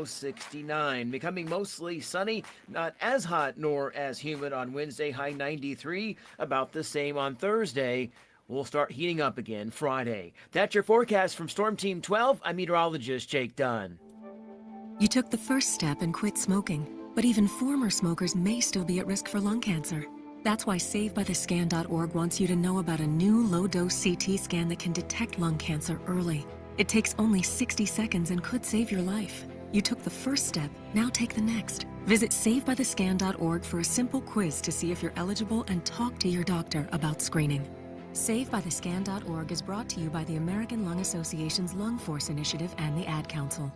69. Becoming mostly sunny, not as hot nor as humid on Wednesday, high 93, about the same on Thursday. We'll start heating up again Friday. That's your forecast from Storm Team 12. I'm meteorologist Jake Dunn. You took the first step and quit smoking, but even former smokers may still be at risk for lung cancer. That's why SaveByTheScan.org wants you to know about a new low-dose CT scan that can detect lung cancer early. It takes only 60 seconds and could save your life. You took the first step, now take the next. Visit SaveByTheScan.org for a simple quiz to see if you're eligible and talk to your doctor about screening. SaveByTheScan.org is brought to you by the American Lung Association's Lung Force Initiative and the Ad Council.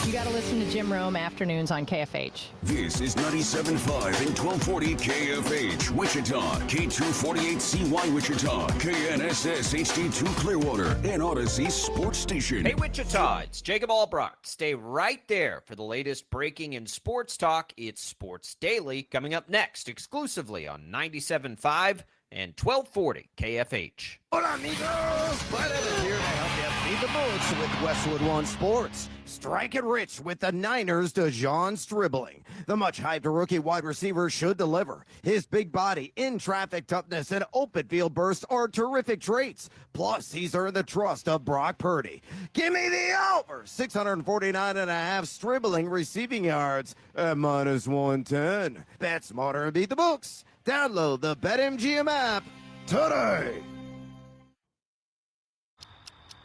You got to listen to Jim Rome afternoons on KFH. This is 97.5 and 1240 KFH, Wichita, K248CY Wichita, KNSS HD2 Clearwater, and Odyssey Sports Station. Hey, Wichita, it's Jacob Albrecht. Stay right there for the latest breaking in sports talk. It's Sports Daily, coming up next exclusively on 97.5 and 1240 KFH. Hola, amigos! Bud Evans here to help you beat the bullets with Westwood One Sports. Strike it rich with the Niners' DeJon Stribling. The much-hyped rookie wide receiver should deliver. His big body, in-traffic toughness, and open field burst are terrific traits. Plus, he's earned the trust of Brock Purdy. Give me the over! 649.5 Stribling receiving yards at minus 110. Bet smarter and beat the books. Download the BetMGM app today.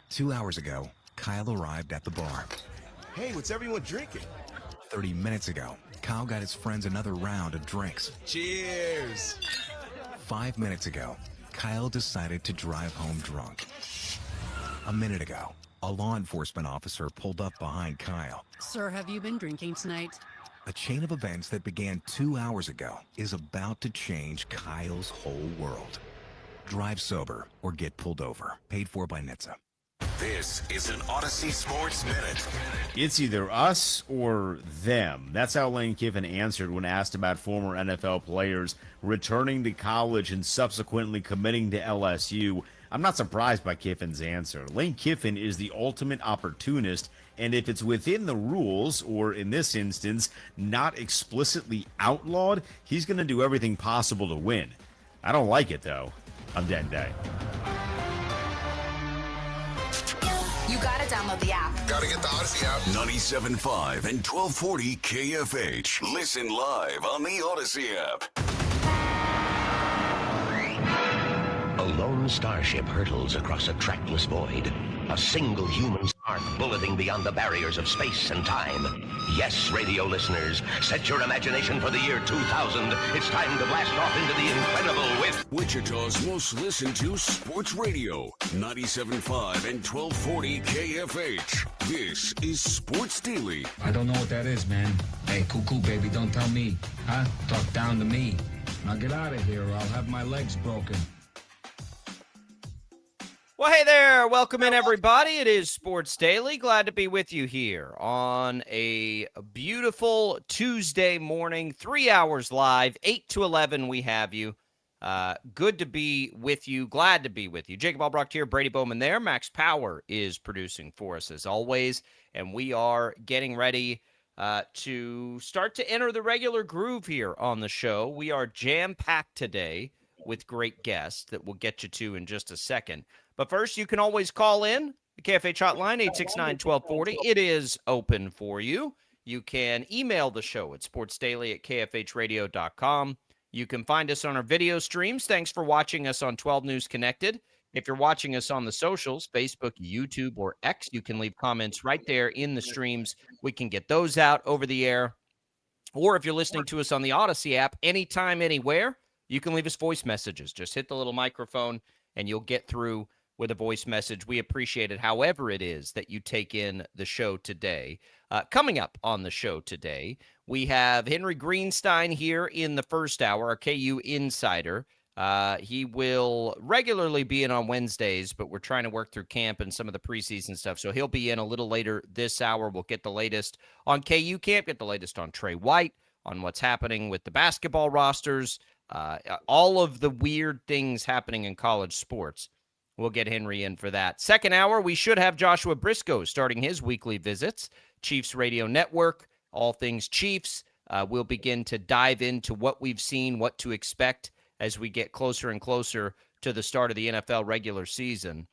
2 hours ago, Kyle arrived at the bar. Hey, what's everyone drinking? 30 minutes ago, Kyle got his friends another round of drinks. Cheers! 5 minutes ago, Kyle decided to drive home drunk. A minute ago, a law enforcement officer pulled up behind Kyle. Sir, have you been drinking tonight? A chain of events that began 2 hours ago is about to change Kyle's whole world. Drive sober or get pulled over. Paid for by NHTSA. This is an Odyssey Sports Minute. It's either us or them. That's how Lane Kiffin answered when asked about former NFL players returning to college and subsequently committing to LSU. I'm not surprised by Kiffin's answer. Lane Kiffin is the ultimate opportunist, and if it's within the rules, or in this instance, not explicitly outlawed, he's going to do everything possible to win. I don't like it, though. I'm Den Day. You gotta download the app. Gotta get the Odyssey app. 97.5 and 1240 KFH. Listen live on the Odyssey app. A lone starship hurtles across a trackless void. A single human spark bulleting beyond the barriers of space and time. Yes, radio listeners, set your imagination for the year 2000. It's time to blast off into the incredible with Wichita's most listened to sports radio. 97.5 and 1240 KFH. This is Sports Daily. I don't know what that is, man. Hey, cuckoo, baby, don't tell me. Huh? Talk down to me. Now get out of here or I'll have my legs broken. Well, hey there. Welcome in, everybody. It is Sports Daily. Glad to be with you here on a beautiful Tuesday morning, 3 hours live, 8 to 11 we have you. Good to be with you. Glad to be with you. Jacob Albrecht here, Brady Bowman there. Max Power is producing for us as always, and we are getting ready to start to enter the regular groove here on the show. We are jam-packed today with great guests that we'll get you to in just a second. But first, you can always call in the KFH hotline, 869-1240. It is open for you. You can email the show at sportsdaily@kfhradio.com. You can find us on our video streams. Thanks for watching us on 12 News Connected. If you're watching us on the socials, Facebook, YouTube, or X, you can leave comments right there in the streams. We can get those out over the air. Or if you're listening to us on the Odyssey app, anytime, anywhere, you can leave us voice messages. Just hit the little microphone, and you'll get through with a voice message. We appreciate it, however it is that you take in the show today. Coming up on the show today, we have Henry Greenstein here in the first hour, our KU insider. He will regularly be in on Wednesdays, but we're trying to work through camp and some of the preseason stuff. So he'll be in a little later this hour. We'll get the latest on KU camp, get the latest on Trey White, on what's happening with the basketball rosters, all of the weird things happening in college sports. We'll get Henry in for that. Second hour, we should have Joshua Brisco starting his weekly visits. Chiefs Radio Network, all things Chiefs. We'll begin to dive into what we've seen, what to expect as we get closer and closer to the start of the NFL regular season.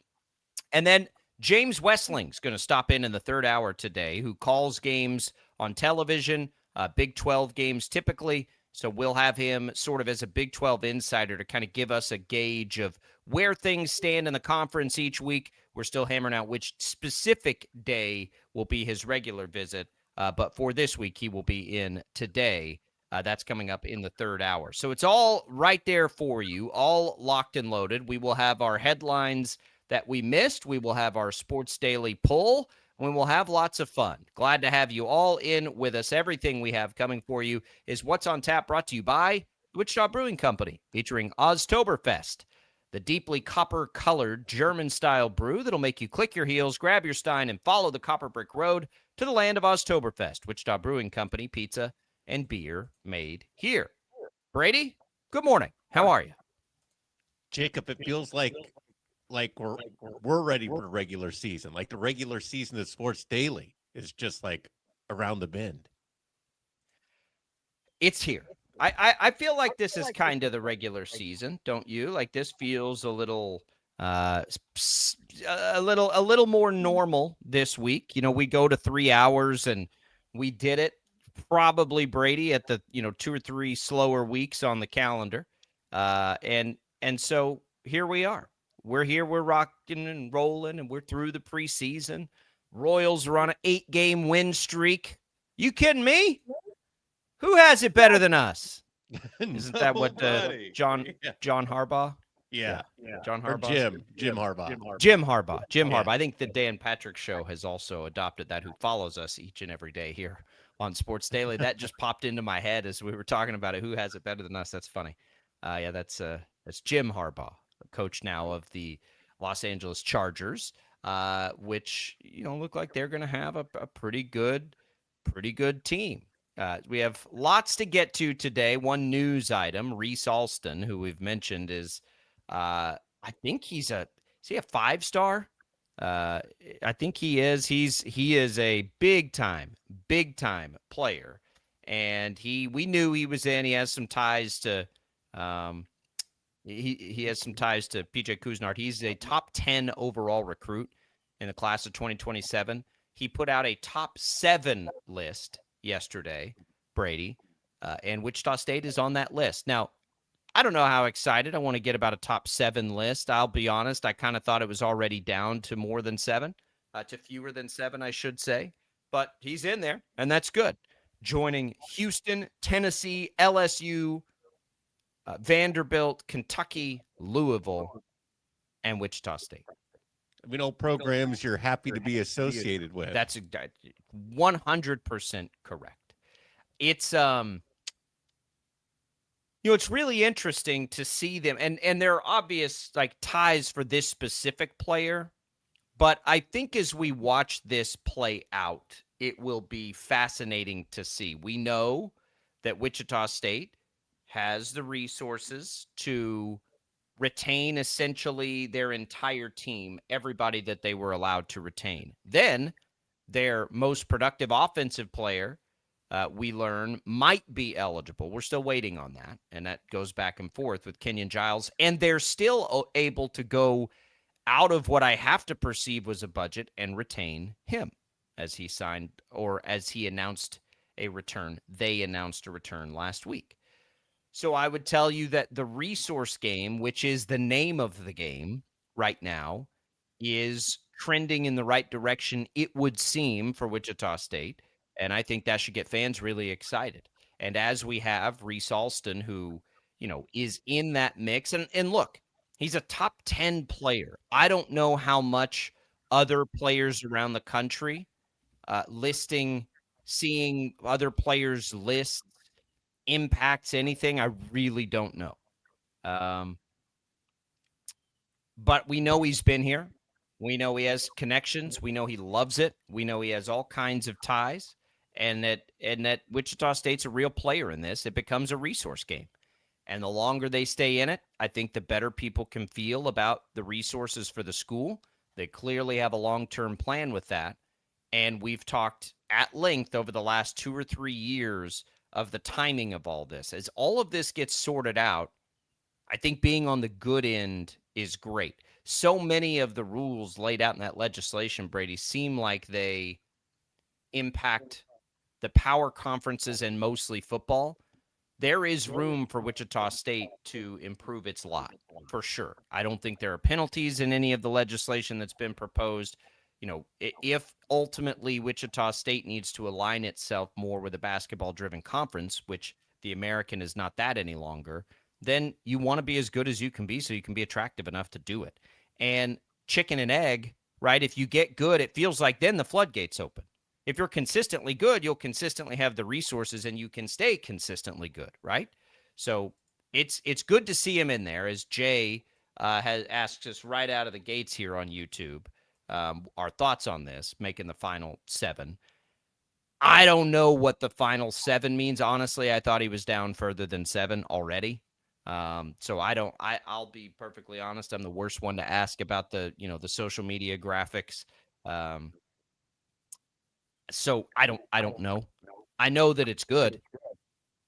And then James Westling's going to stop in the third hour today, who calls games on television, Big 12 games typically. So we'll have him sort of as a Big 12 insider to kind of give us a gauge of where things stand in the conference each week. We're still hammering out which specific day will be his regular visit. But for this week, he will be in today. That's coming up in the third hour. So it's all right there for you, all locked and loaded. We will have our headlines that we missed. We will have our Sports Daily poll. We will have lots of fun. Glad to have you all in with us. Everything we have coming for you is What's on Tap, brought to you by Wichita Brewing Company, featuring Oztoberfest, the deeply copper-colored German-style brew that'll make you click your heels, grab your stein, and follow the copper brick road to the land of Oztoberfest. Wichita Brewing Company, pizza and beer made here. Brady, good morning. How are you? Jacob, it feels like we're ready for the regular season. Like the regular season of Sports Daily is just like around the bend. It's here. I feel like this is kind of the regular season, don't you? Like this feels a little more normal this week. You know, we go to 3 hours and we did it probably, Brady, at the 2 or 3 slower weeks on the calendar. And so here we are. We're here, we're rocking and rolling, and we're through the preseason. Royals are on an 8-game win streak. You kidding me? Who has it better than us? Isn't that what John Harbaugh? Yeah. John Or Harbaugh. Jim Harbaugh. Jim Harbaugh. I think the Dan Patrick Show has also adopted that, who follows us each and every day here on Sports Daily. That just popped into my head as we were talking about it. Who has it better than us? That's funny. That's Jim Harbaugh, coach now of the Los Angeles Chargers, which look like they're going to have a pretty good team. We have lots to get to today. One news item: Reese Alston, who we've mentioned, is I think is he a 5-star? I think he is. He is a big time player, and we knew he was in. He has some ties to He has some ties to PJ Kuznart. He's a top 10 overall recruit in the class of 2027. He put out a top 7 list yesterday, Brady, and Wichita State is on that list. Now, I don't know how excited I want to get about a top 7 list. I'll be honest. I kind of thought it was already down to more than 7, to fewer than 7, I should say. But he's in there, and that's good. Joining Houston, Tennessee, LSU, Vanderbilt, Kentucky, Louisville, and Wichita State. We know programs you're happy to be associated with. That's 100% correct. It's it's really interesting to see them, and there are obvious ties for this specific player, but I think as we watch this play out, it will be fascinating to see. We know that Wichita State has the resources to retain essentially their entire team, everybody that they were allowed to retain. Then their most productive offensive player, we learn, might be eligible. We're still waiting on that, and that goes back and forth with Kenyon Giles. And they're still able to go out of what I have to perceive was a budget and retain him as he signed, or as he announced a return. They announced a return last week. So I would tell you that the resource game, which is the name of the game right now, is trending in the right direction, it would seem, for Wichita State. And I think that should get fans really excited. And as we have Reese Alston, who, is in that mix. And look, he's a top 10 player. I don't know how much other players around the country seeing other players' lists impacts anything. I really don't know. But we know he's been here. We know he has connections. We know he loves it. We know he has all kinds of ties, and that Wichita State's a real player in this. It becomes a resource game. And the longer they stay in it, I think the better people can feel about the resources for the school. They clearly have a long-term plan with that. And we've talked at length over the last 2 or 3 years of the timing of all this. As all of this gets sorted out, I think being on the good end is great. So many of the rules laid out in that legislation, Brady, seem like they impact the power conferences and mostly football. There is room for Wichita State to improve its lot, for sure. I don't think there are penalties in any of the legislation that's been proposed. You know, if ultimately Wichita State needs to align itself more with a basketball-driven conference, which the American is not that any longer, then you want to be as good as you can be so you can be attractive enough to do it. And chicken and egg, right? If you get good, it feels like then the floodgates open. If you're consistently good, you'll consistently have the resources and you can stay consistently good, right? So it's good to see him in there, as Jay has asked us right out of the gates here on YouTube. Our thoughts on this, making the final 7. I don't know what the final 7 means. Honestly, I thought he was down further than 7 already. So I'll be perfectly honest. I'm the worst one to ask about the social media graphics. So I don't know. I know that it's good.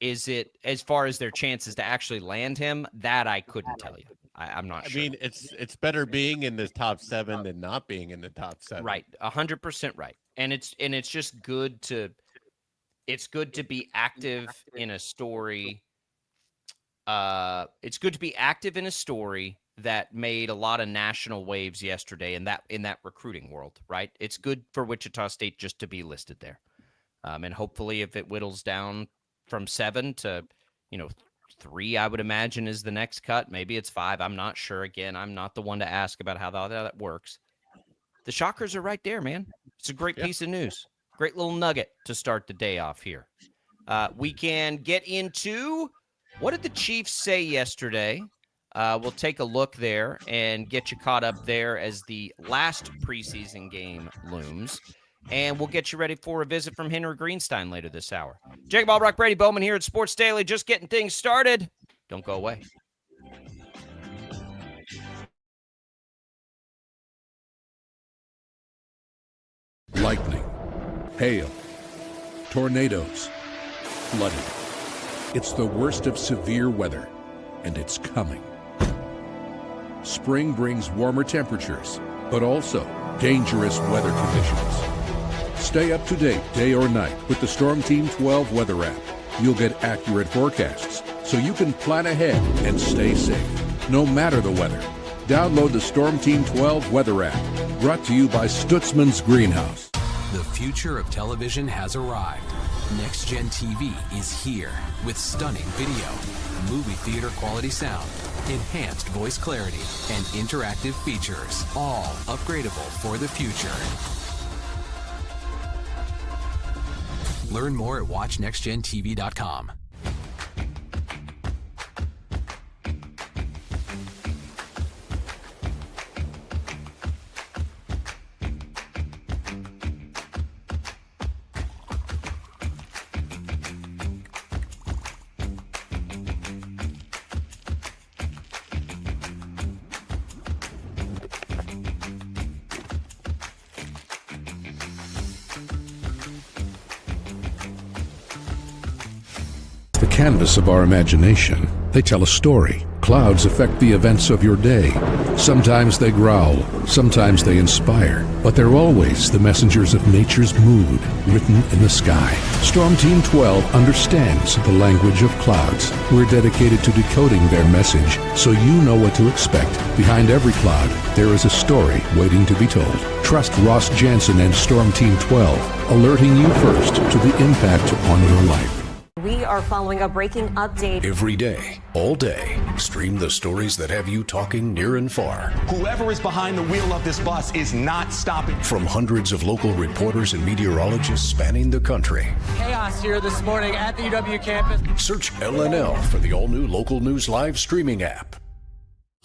Is it, as far as their chances to actually land him, that I couldn't tell you. I'm not sure. I mean, it's better being in the top 7 than not being in the top 7. Right. 100% right. And it's just good to be active in a story. It's good to be active in a story that made a lot of national waves yesterday in that recruiting world, right? It's good for Wichita State just to be listed there. And hopefully if it whittles down from 7 to, 3, I would imagine, is the next cut. Maybe it's 5. I'm not sure. Again, I'm not the one to ask about how that works. The Shockers are right there, man. It's a great piece of news. Great little nugget to start the day off here. We can get into, what did the Chiefs say yesterday? We'll take a look there and get you caught up there as the last preseason game looms. And we'll get you ready for a visit from Henry Greenstein later this hour. Jacob Albrock, Brady Bowman here at Sports Daily, just getting things started. Don't go away. Lightning, hail, tornadoes, flooding. It's the worst of severe weather, and it's coming. Spring brings warmer temperatures, but also dangerous weather conditions. Stay up to date day or night with the Storm Team 12 weather app. You'll get accurate forecasts so you can plan ahead and stay safe, no matter the weather. Download the Storm Team 12 weather app, brought to you by Stutzman's Greenhouse. The future of television has arrived. Next Gen TV is here with stunning video, movie theater quality sound, enhanced voice clarity, and interactive features, all upgradable for the future. Learn more at watchnextgentv.com. Canvas of our imagination. They tell a story. Clouds affect the events of your day. Sometimes they growl, sometimes they inspire, but they're always the messengers of nature's mood written in the sky. Storm Team 12 understands the language of clouds. We're dedicated to decoding their message so you know what to expect. Behind every cloud, there is a story waiting to be told. Trust Ross Jansen and Storm Team 12, alerting you first to the impact on your life. We are following a breaking update. Every day, all day, stream the stories that have you talking near and far. Whoever is behind the wheel of this bus is not stopping. From hundreds of local reporters and meteorologists spanning the country. Chaos here this morning at the UW campus. Search LNL for the all-new Local News Live streaming app.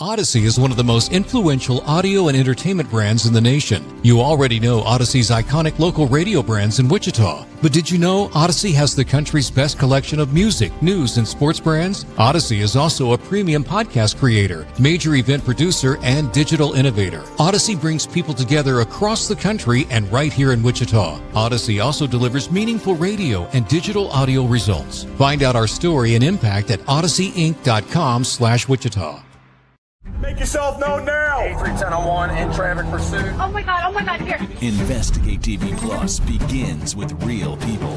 Odyssey is one of the most influential audio and entertainment brands in the nation. You already know Odyssey's iconic local radio brands in Wichita. But did you know Odyssey has the country's best collection of music, news, and sports brands? Odyssey is also a premium podcast creator, major event producer, and digital innovator. Odyssey brings people together across the country and right here in Wichita. Odyssey also delivers meaningful radio and digital audio results. Find out our story and impact at odysseyinc.com/Wichita. Make yourself known now. 831001 in traffic pursuit. Oh my God, here. Investigate TV Plus begins with real people.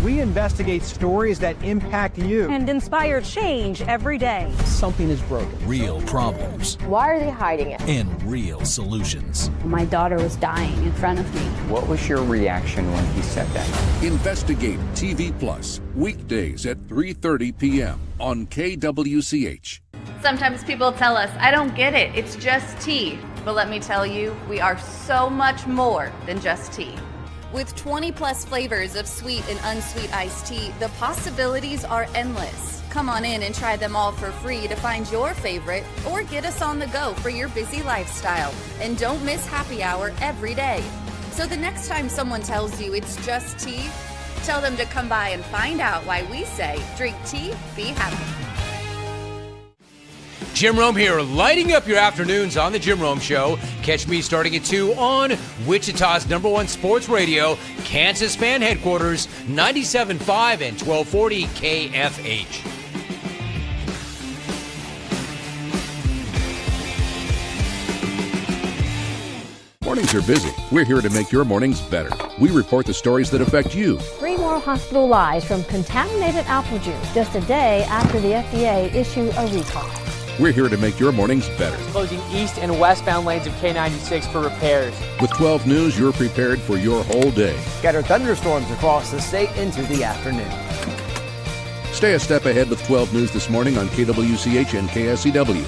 We investigate stories that impact you and inspire change every day. Something is broken. Real problems. Why are they hiding it? And real solutions. My daughter was dying in front of me. What was your reaction when he said that? Investigate TV Plus, weekdays at 3:30 p.m. on KWCH. Sometimes people tell us, I don't get it, it's just tea. But let me tell you, we are so much more than just tea. With 20 plus flavors of sweet and unsweet iced tea, the possibilities are endless. Come on in and try them all for free to find your favorite or get us on the go for your busy lifestyle. And don't miss happy hour every day. So the next time someone tells you it's just tea, tell them to come by and find out why we say, drink tea, be happy. Jim Rome here, lighting up your afternoons on The Jim Rome Show. Catch me starting at 2 on Wichita's #1 sports radio, Kansas Fan Headquarters, 97.5 and 1240 KFH. Mornings are busy. We're here to make your mornings better. We report the stories that affect you. 3 more hospital lies from contaminated apple juice just a day after the FDA issued a recall. We're here to make your mornings better. Closing east and westbound lanes of K96 for repairs. With 12 News, you're prepared for your whole day. Scattered thunderstorms across the state into the afternoon. Stay a step ahead with 12 News this morning on KWCH and KSCW.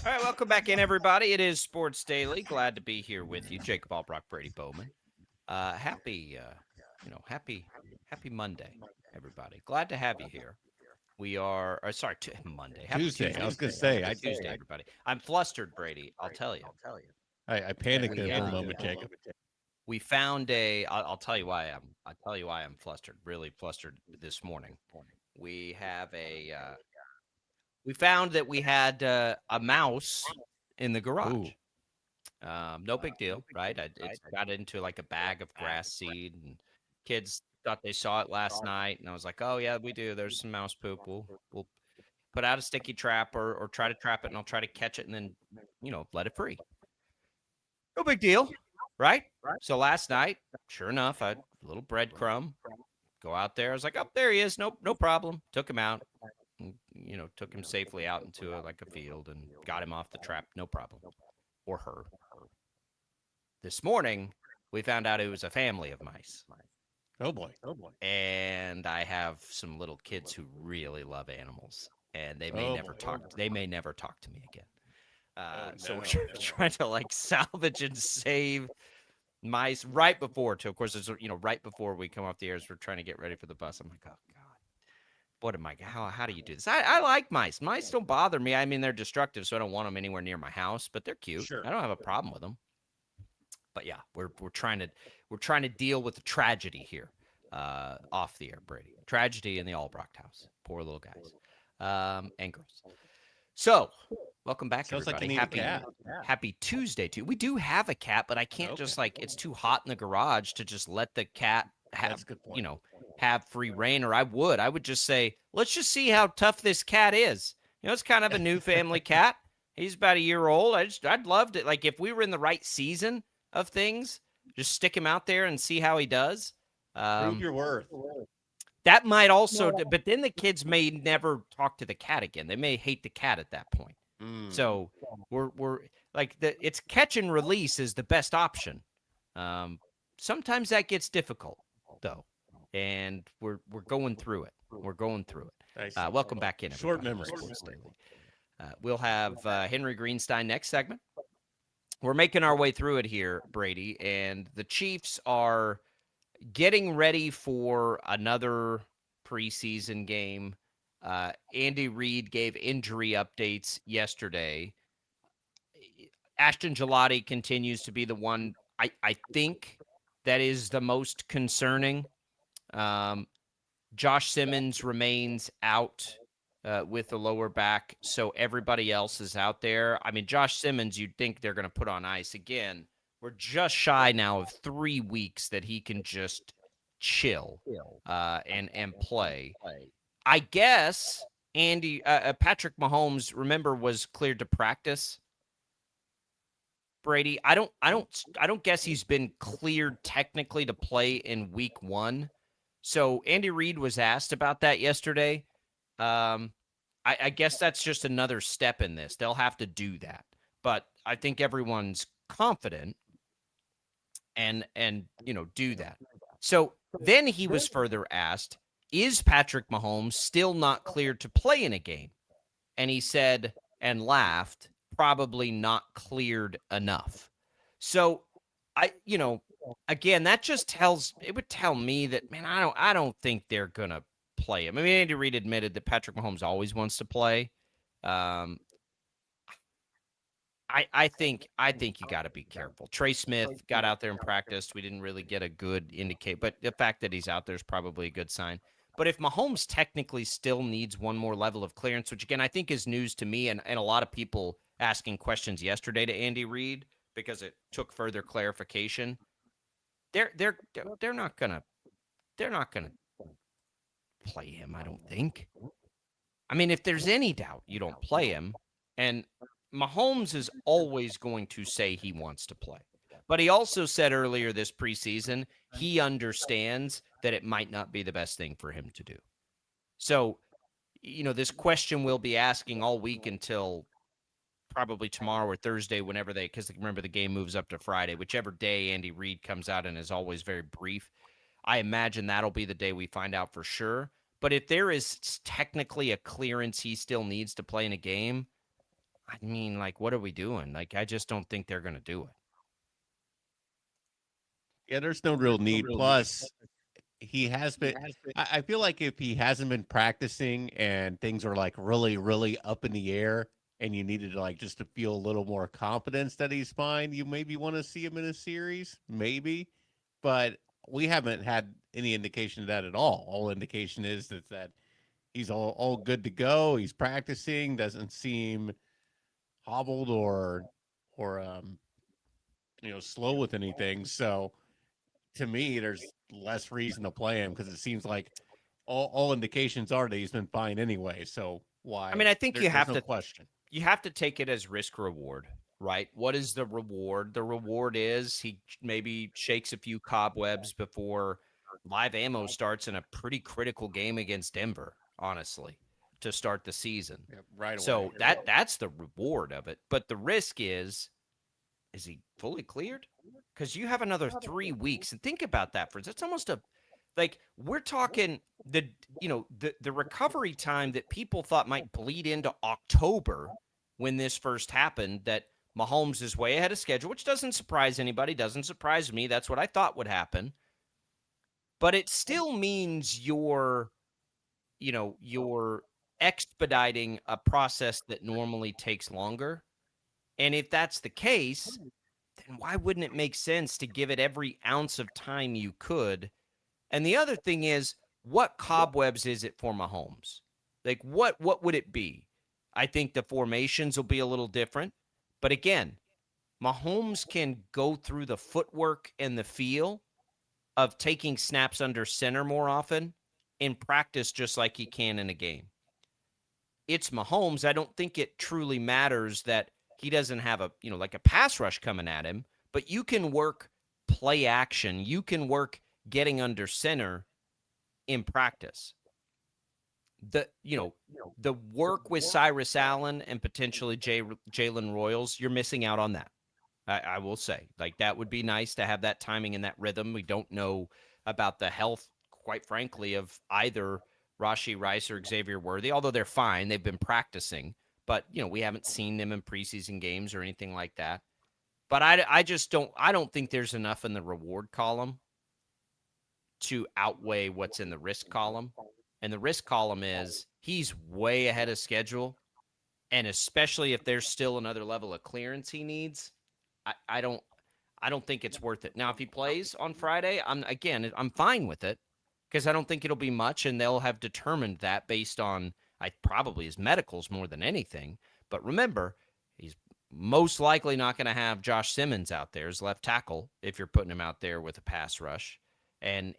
Welcome back in, everybody. It is Sports Daily. Glad to be here with you, Jacob Albrock, Brady Bowman. Happy Monday, everybody. Glad to have you here. We are, Monday. Happy Tuesday. I was going to say. Tuesday, everybody. I'm flustered, Brady. I'll tell you. I panicked in a moment, Jacob. We found I'll tell you why I'm flustered. Really flustered this morning. We have we found that we had a mouse in the garage. No big deal, right? It got into like a bag of grass seed, and kids thought they saw it last night. And I was like, oh, yeah, we do. There's some mouse poop. We'll put out a sticky trap or try to trap it, and I'll try to catch it and then, let it free. No big deal, right? So last night, sure enough, I had a little breadcrumb. Go out there. I was like, oh, there he is. No problem. Took him out. Took him safely out into a field and got him off the trap. No problem. Or her. This morning, we found out it was a family of mice. Oh boy. And I have some little kids who really love animals, and they may never talk to me again. So we're trying to salvage and save mice right before, of course, it's, right before we come off the air as we're trying to get ready for the bus. I'm like, oh God. How do you do this? I like mice. Mice don't bother me. I mean, they're destructive, so I don't want them anywhere near my house, but they're cute. Sure. I don't have a problem with them. But yeah, we're trying to deal with the tragedy here off the air, Brady. Tragedy in the Albrocht house. Poor little guys and girls. So, welcome back, Sounds everybody. Like you need a cat. Happy Tuesday to you. We do have a cat, but I can't just it's too hot in the garage to just let the cat have have free reign, or I would just say, let's just see how tough this cat is. It's kind of a new family cat. He's about a year old. I'd love to, if we were in the right season of things, just stick him out there and see how he does. Prove your worth. That might also, but then the kids may never talk to the cat again. They may hate the cat at that point. So we're it's catch and release is the best option. Sometimes that gets difficult, though, and we're going through it. We're going through it. Welcome back in, Short everybody. memory. Sports Daily. We'll have Henry Greenstein next segment. We're making our way through it here, Brady, and the Chiefs are getting ready for another preseason game. Andy Reid gave injury updates yesterday. Ashton Gelati continues to be the one I think that is the most concerning. Josh Simmons remains out with the lower back, so everybody else is out there. I mean, Josh Simmons, you'd think they're going to put on ice. Again, we're just shy now of 3 weeks that he can just chill and play. I guess Patrick Mahomes, remember, was cleared to practice. Brady, I don't guess he's been cleared technically to play in week 1. So Andy Reid was asked about that yesterday. I guess that's just another step in this. They'll have to do that. But I think everyone's confident and do that. So then he was further asked, is Patrick Mahomes still not cleared to play in a game? And he said and laughed, probably not cleared enough. So again, that just would tell me that, man, I don't think they're gonna play him. I mean, Andy Reid admitted that Patrick Mahomes always wants to play. I think you got to be careful. Trey Smith got out there and practiced. We didn't really get a good indicate, but the fact that he's out there is probably a good sign. But if Mahomes technically still needs one more level of clearance, which again I think is news to me and a lot of people asking questions yesterday to Andy Reid because it took further clarification. They're not gonna play him, I don't think. I mean, if there's any doubt, you don't play him. And Mahomes is always going to say he wants to play. But he also said earlier this preseason, he understands that it might not be the best thing for him to do. So, this question we'll be asking all week until probably tomorrow or Thursday, because remember the game moves up to Friday, whichever day Andy Reid comes out and is always very brief. I imagine that'll be the day we find out for sure. But if there is technically a clearance he still needs to play in a game, I mean, what are we doing? I just don't think they're going to do it. Yeah, there's no real need. Plus, he has been. I feel like if he hasn't been practicing and things are really, really up in the air, and you needed to just to feel a little more confidence that he's fine, you maybe want to see him in a series, maybe. But we haven't had any indication of that at all. All indication is that he's all good to go. He's practicing. Doesn't seem hobbled or slow with anything. So to me, there's less reason to play him because it seems like all indications are that he's been fine anyway. So why? I mean, I think you have no to question. You have to take it as risk reward, right? What is the reward? The reward is he maybe shakes a few cobwebs before live ammo starts in a pretty critical game against Denver, honestly, to start the season. Yeah, right away. So that's the reward of it. But the risk is he fully cleared? Because you have another 3 weeks. And think about that, friends. It's almost we're talking the recovery time that people thought might bleed into October when this first happened, that Mahomes is way ahead of schedule, which doesn't surprise anybody, doesn't surprise me. That's what I thought would happen. But it still means you're expediting a process that normally takes longer. And if that's the case, then why wouldn't it make sense to give it every ounce of time you could? And the other thing is, what cobwebs is it for Mahomes? What would it be? I think the formations will be a little different. But again, Mahomes can go through the footwork and the feel of taking snaps under center more often in practice, just like he can in a game. It's Mahomes. I don't think it truly matters that he doesn't have a pass rush coming at him, but you can work play action. You can work getting under center in practice. The work with Cyrus Allen and potentially Jalen Royals, you're missing out on that. I will say, like, that would be nice to have that timing and that rhythm. We don't know about the health, quite frankly, of either Rashee Rice or Xavier Worthy, although they're fine. They've been practicing, but, we haven't seen them in preseason games or anything like that. But I just don't think there's enough in the reward column to outweigh what's in the risk column. And the risk column is he's way ahead of schedule. And especially if there's still another level of clearance he needs, I don't think it's worth it. Now, if he plays on Friday, I'm fine with it because I don't think it'll be much, and they'll have determined that based on probably his medicals more than anything. But remember, he's most likely not going to have Josh Simmons out there as left tackle if you're putting him out there with a pass rush. And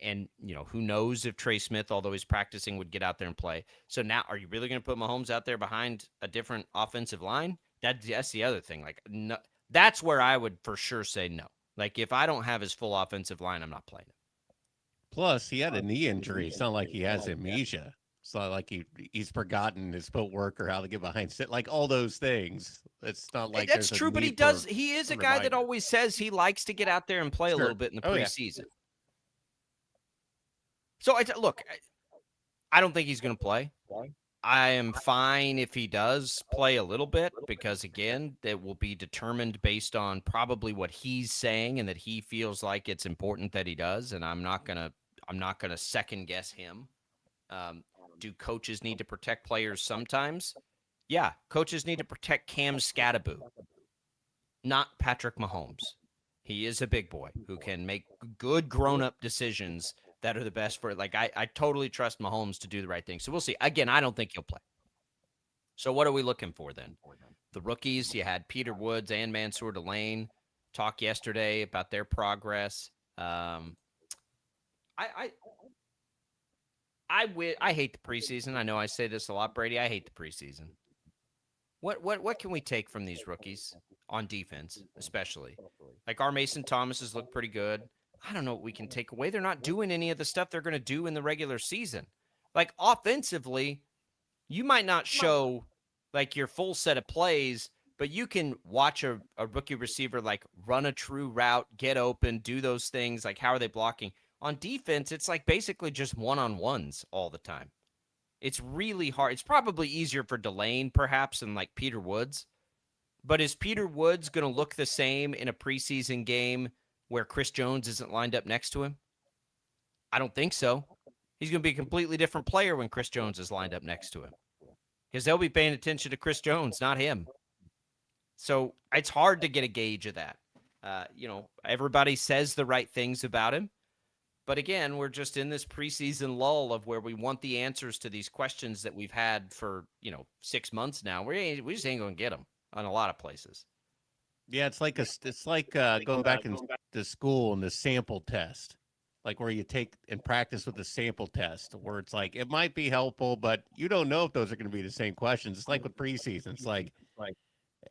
who knows if Trey Smith, although he's practicing, would get out there and play. So now, are you really going to put Mahomes out there behind a different offensive line? That's the other thing. Like, no, that's where I would for sure say no. Like, if I don't have his full offensive line, I'm not playing it. Plus, he had a knee injury. It's not like he has amnesia. It's not like he's forgotten his footwork or how to get behind sit. Like all those things. It's not like that's true, but he is a guy that always says he likes to get out there and play a little bit in the preseason. Yeah. So, I don't think he's going to play. I am fine if he does play a little bit because, again, it will be determined based on probably what he's saying and that he feels like it's important that he does, and I'm not gonna second guess him. Do coaches need to protect players sometimes? Yeah, coaches need to protect Cam Scattaboo, not Patrick Mahomes. He is a big boy who can make good grown-up decisions that are the best for it. Like, I totally trust Mahomes to do the right thing. So we'll see. Again, I don't think he'll play. So what are we looking for then? The rookies, you had Peter Woods and Mansour Delane talk yesterday about their progress. I hate the preseason. I know I say this a lot, Brady. I hate the preseason. What can we take from these rookies on defense, especially? Like, our Mason Thomas has looked pretty good. I don't know what we can take away. They're not doing any of the stuff they're going to do in the regular season. Like, offensively, you might not show, like, your full set of plays, but you can watch a rookie receiver, like, run a true route, get open, do those things. Like, how are they blocking? On defense, it's, like, basically just one-on-ones all the time. It's really hard. It's probably easier for Delane, perhaps, than, like, Peter Woods. But is Peter Woods going to look the same in a preseason game where Chris Jones isn't lined up next to him? I don't think so. He's going to be a completely different player when Chris Jones is lined up next to him because they'll be paying attention to Chris Jones, not him. So it's hard to get a gauge of that. Everybody says the right things about him. But again, we're just in this preseason lull of where we want the answers to these questions that we've had for, 6 months now. We just ain't going to get them on a lot of places. Yeah, it's like going back to school and the sample test, like where you take and practice with the sample test, where it's like it might be helpful, but you don't know if those are going to be the same questions. It's like with preseason. It's like,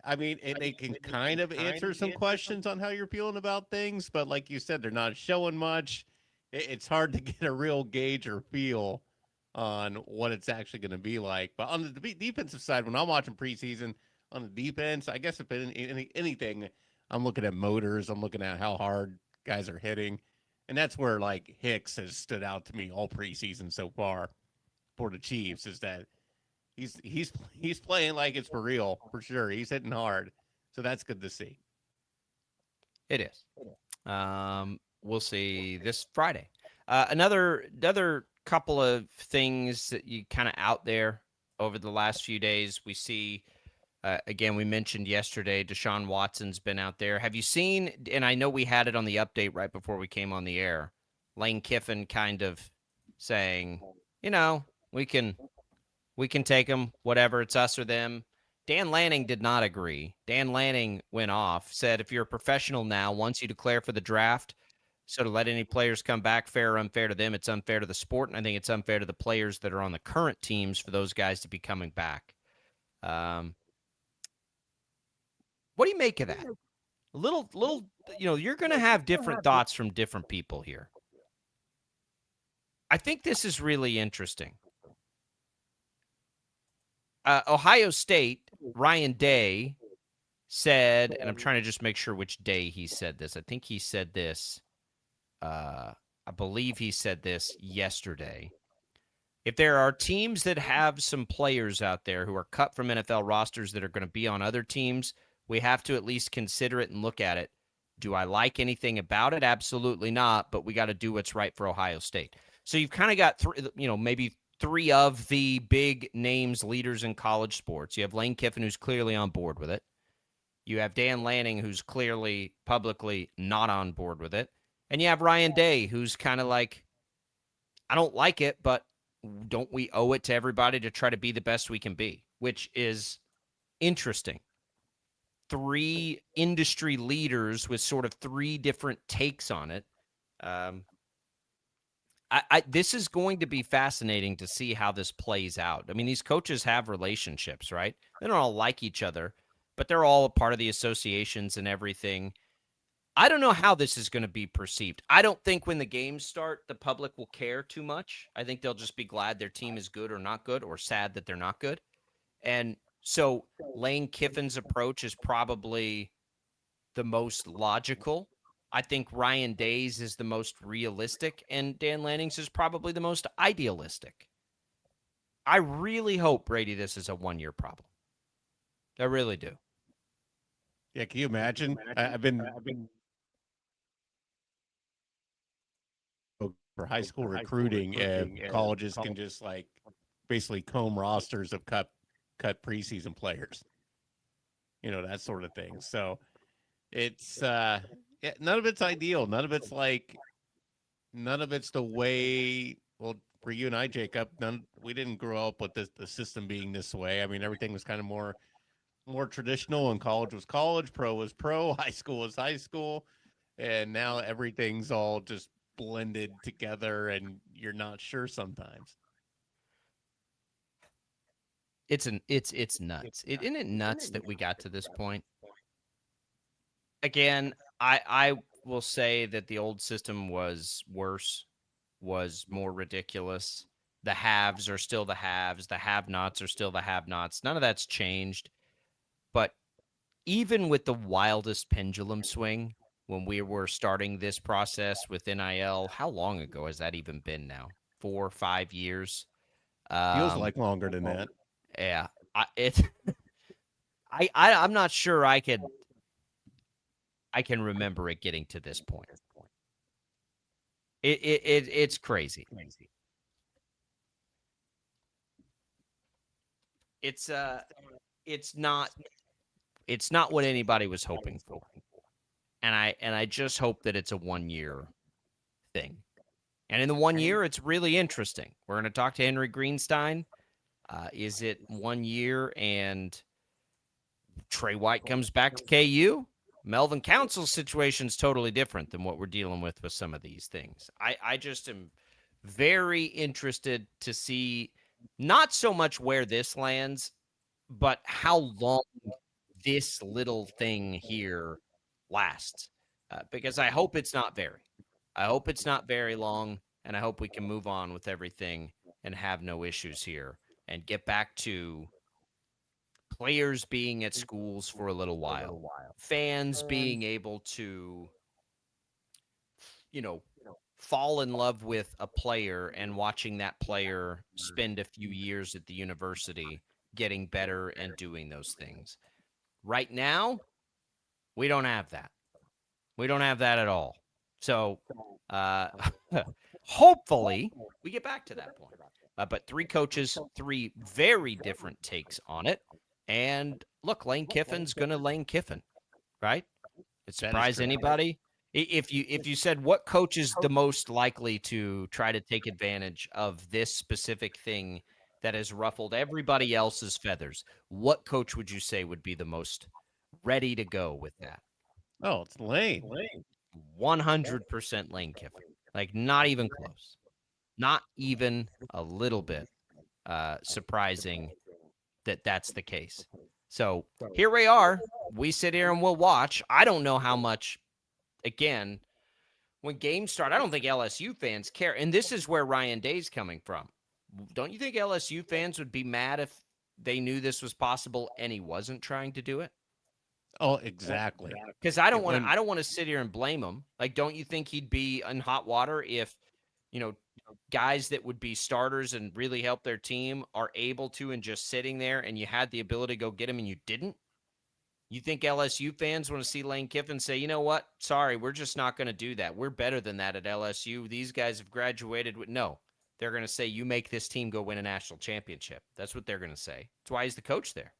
I mean, and they can kind of answer some questions on how you're feeling about things, but like you said, they're not showing much. It's hard to get a real gauge or feel on what it's actually going to be like. But on the defensive side, when I'm watching preseason, on the defense, I guess if anything, I'm looking at motors. I'm looking at how hard guys are hitting. And that's where, like, Hicks has stood out to me all preseason so far for the Chiefs, is that he's playing like it's for real, for sure. He's hitting hard. So that's good to see. It is. We'll see this Friday. Another couple of things that you kind of out there over the last few days. We see, again, we mentioned yesterday, Deshaun Watson's been out there. Have you seen, and I know we had it on the update right before we came on the air, Lane Kiffin kind of saying, we can take him, whatever, it's us or them. Dan Lanning did not agree. Dan Lanning went off, said if you're a professional now, once you declare for the draft, so to let any players come back, fair or unfair to them, it's unfair to the sport, and I think it's unfair to the players that are on the current teams for those guys to be coming back. What do you make of that? A little, you're going to have different thoughts from different people here. I think this is really interesting. Ohio State, Ryan Day said, and I'm trying to just make sure which day he said this. I think he said this, I believe he said this yesterday. If there are teams that have some players out there who are cut from NFL rosters that are going to be on other teams, we have to at least consider it and look at it. Do I like anything about it? Absolutely not, but we got to do what's right for Ohio State. So you've kind of got maybe three of the big names, leaders in college sports. You have Lane Kiffin, who's clearly on board with it. You have Dan Lanning, who's clearly publicly not on board with it. And you have Ryan Day, who's kind of like, I don't like it, but don't we owe it to everybody to try to be the best we can be, which is interesting. Three industry leaders with sort of three different takes on it. This is going to be fascinating to see how this plays out. I mean, these coaches have relationships, right? They don't all like each other, but they're all a part of the associations and everything. I don't know how this is going to be perceived. I don't think when the games start, the public will care too much. I think they'll just be glad their team is good or not good, or sad that they're not good. And so Lane Kiffin's approach is probably the most logical. I think Ryan Day's is the most realistic, and Dan Lanning's is probably the most idealistic. I really hope, Brady, this is a one-year problem. I really do. Yeah, can you imagine? I've been for high school recruiting, colleges can just like basically comb rosters of cut preseason players, that sort of thing. So it's none of it's ideal. None of it's the way. Well, for you and I, Jacob, we didn't grow up with the system being this way. I mean, everything was kind of more traditional, and college was college, pro was pro, high school was high school, and now everything's all just blended together, and you're not sure sometimes. It's nuts. Isn't it nuts that we got to this point? Again, I will say that the old system was worse, was more ridiculous. The haves are still the haves. The have-nots are still the have-nots. None of that's changed. But even with the wildest pendulum swing, when we were starting this process with NIL, how long ago has that even been now? 4 or 5 years? Feels like longer than that. Yeah. I'm not sure I can remember it getting to this point. It's crazy. It's not what anybody was hoping for. And I just hope that it's a 1-year thing. And in the 1 year, it's really interesting. We're going to talk to Henry Greenstein. Is it 1 year and Trey White comes back to KU? Melvin Council's situation is totally different than what we're dealing with some of these things. I just am very interested to see not so much where this lands, but how long this little thing here lasts. Because I hope it's not very. I hope it's not very long, and I hope we can move on with everything and have no issues here and get back to players being at schools for a little while, fans being able to, fall in love with a player and watching that player spend a few years at the university getting better and doing those things. Right now, we don't have that. We don't have that at all. So hopefully we get back to that point. But three coaches, three very different takes on it. And look, Lane Kiffin's going to Lane Kiffin, right? It surprise anybody? If you said what coach is the most likely to try to take advantage of this specific thing that has ruffled everybody else's feathers, what coach would you say would be the most ready to go with that? Oh, it's Lane. 100% Lane Kiffin. Like, not even close. Not even a little bit surprising that that's the case. So here we are. We sit here and we'll watch. I don't know how much, again, when games start, I don't think LSU fans care. And this is where Ryan Day's coming from. Don't you think LSU fans would be mad if they knew this was possible and he wasn't trying to do it? Oh, exactly. Because I don't want to sit here and blame him. Like, don't you think he'd be in hot water if, guys that would be starters and really help their team are able to and just sitting there, and you had the ability to go get him and you didn't? You think LSU fans want to see Lane Kiffin say, you know what? Sorry, we're just not going to do that. We're better than that at LSU. These guys have graduated. No, they're going to say, you make this team go win a national championship. That's what they're going to say. That's why he's the coach there.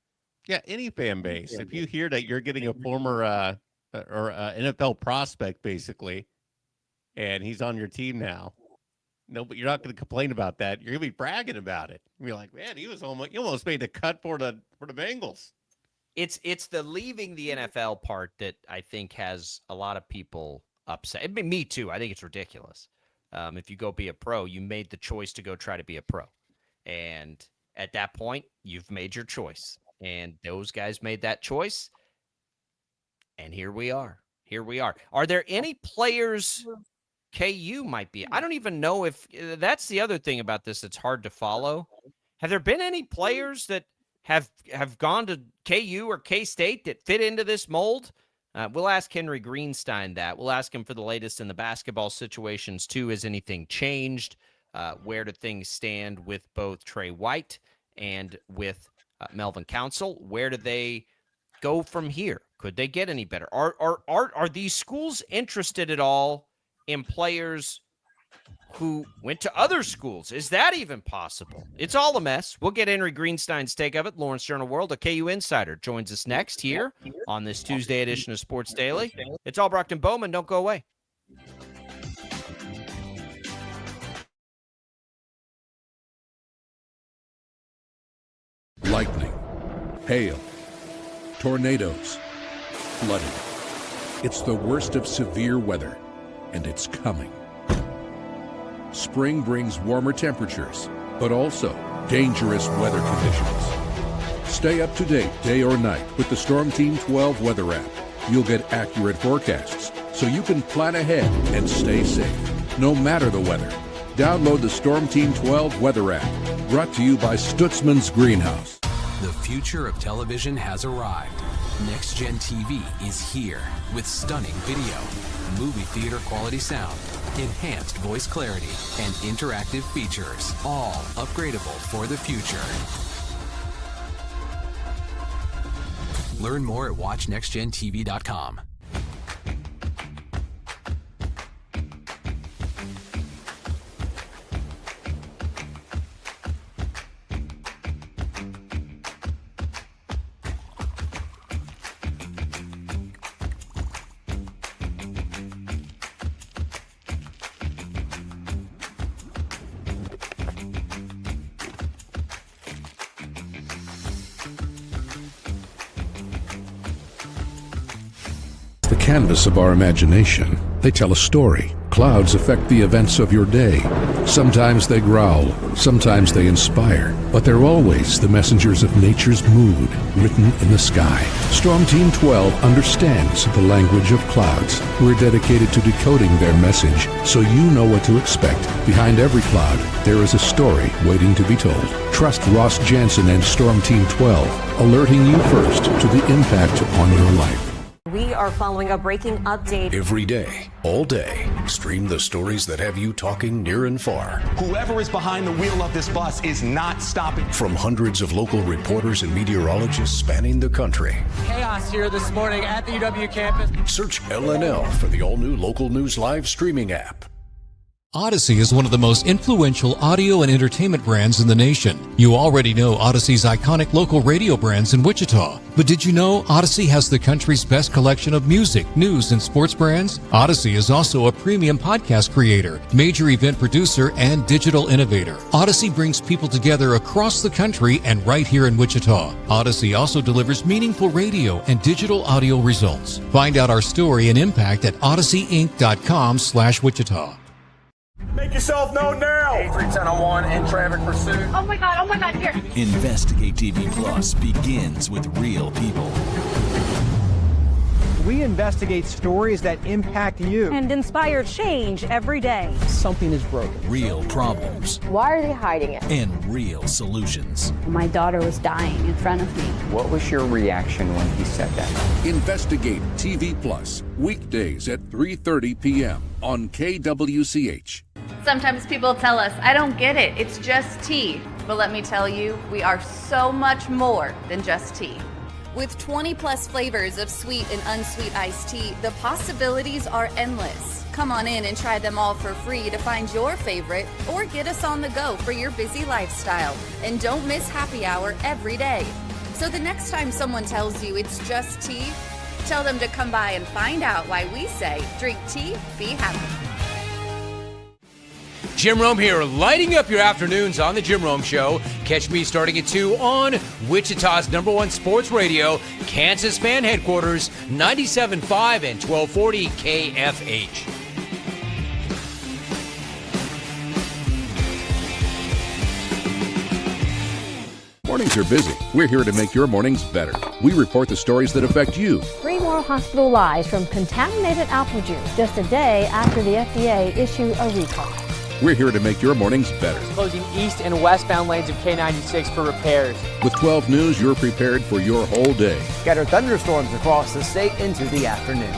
Yeah, any fan base. If you hear that you're getting a former NFL prospect, basically, and he's on your team now, no, but you're not going to complain about that. You're going to be bragging about it. You're like, man, he almost made the cut for the Bengals. It's the leaving the NFL part that I think has a lot of people upset. I mean, me too. I think it's ridiculous. If you go be a pro, you made the choice to go try to be a pro. And at that point, you've made your choice. And those guys made that choice. And here we are. Are there any players KU might be? I don't even know if that's the other thing about this that's hard to follow. Have there been any players that have gone to KU or K-State that fit into this mold? We'll ask Henry Greenstein that. We'll ask him for the latest in the basketball situations, too. Has anything changed? Where do things stand with both Trey White and with Melvin Council? Where do they go from here? Could they get any better? Are these schools interested at all in players who went to other schools? Is that even possible? It's all a mess. We'll get Henry Greenstein's take of it. Lawrence Journal World, a KU insider, joins us next here on this Tuesday edition of Sports Daily. It's all Brockton Bowman. Don't go away. Lightning, hail, tornadoes, flooding. It's the worst of severe weather, and it's coming. Spring brings warmer temperatures, but also dangerous weather conditions. Stay up to date day or night with the Storm Team 12 weather app. You'll get accurate forecasts, so you can plan ahead and stay safe, no matter the weather. Download the Storm Team 12 weather app, brought to you by Stutzman's Greenhouse. The future of television has arrived. Next Gen TV is here with stunning video, movie theater quality sound, enhanced voice clarity, and interactive features, all upgradable for the future. Learn more at watchnextgentv.com. Canvas of our imagination. They tell a story. Clouds affect the events of your day. Sometimes they growl, sometimes they inspire, but they're always the messengers of nature's mood written in the sky. Storm Team 12 understands the language of clouds. We're dedicated to decoding their message so you know what to expect. Behind every cloud, there is a story waiting to be told. Trust Ross Jansen and Storm Team 12, alerting you first to the impact on your life. We are following a breaking update. Every day, all day, stream the stories that have you talking near and far. Whoever is behind the wheel of this bus is not stopping. From hundreds of local reporters and meteorologists spanning the country. Chaos here this morning at the UW campus. Search LNL for the all-new Local News Live streaming app. Odyssey is one of the most influential audio and entertainment brands in the nation. You already know Odyssey's iconic local radio brands in Wichita. But did you know Odyssey has the country's best collection of music, news, and sports brands? Odyssey is also a premium podcast creator, major event producer, and digital innovator. Odyssey brings people together across the country and right here in Wichita. Odyssey also delivers meaningful radio and digital audio results. Find out our story and impact at odysseyinc.com/Wichita. Make yourself known now. 83-1001 in traffic pursuit. Oh my God, here. Investigate TV Plus begins with real people. We investigate stories that impact you. And inspire change every day. Something is broken. Real problems. Why are they hiding it? And real solutions. My daughter was dying in front of me. What was your reaction when he said that? Investigate TV Plus, weekdays at 3:30 p.m. on KWCH. Sometimes people tell us, I don't get it, it's just tea. But let me tell you, we are so much more than just tea. With 20 plus flavors of sweet and unsweet iced tea, the possibilities are endless. Come on in and try them all for free to find your favorite or get us on the go for your busy lifestyle. And don't miss happy hour every day. So the next time someone tells you it's just tea, tell them to come by and find out why we say, drink tea, be happy. Jim Rome here, lighting up your afternoons on The Jim Rome Show. Catch me starting at 2 on Wichita's #1 sports radio, Kansas Fan Headquarters, 97.5 and 1240 KFH. Mornings are busy. We're here to make your mornings better. We report the stories that affect you. 3 more hospitalized from contaminated apple juice just a day after the FDA issued a recall. We're here to make your mornings better. Closing east and westbound lanes of K96 for repairs. With 12 News, you're prepared for your whole day. Scattered thunderstorms across the state into the afternoon.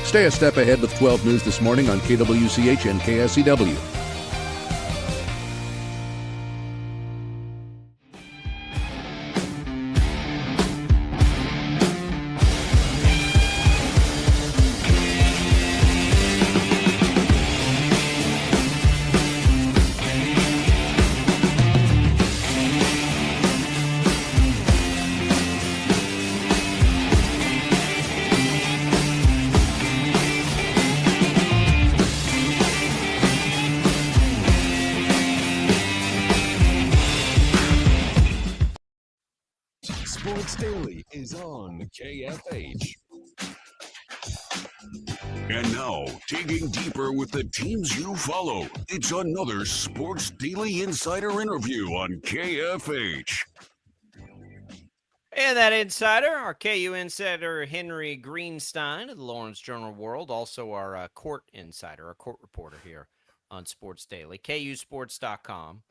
Stay a step ahead with 12 News this morning on KWCH and KSCW. Sports Daily is on KFH. And now, digging deeper with the teams you follow, it's another Sports Daily Insider interview on KFH. And that insider, our KU insider, Henry Greenstein of the Lawrence Journal World, also our court insider, our court reporter here on Sports Daily, KUSports.com.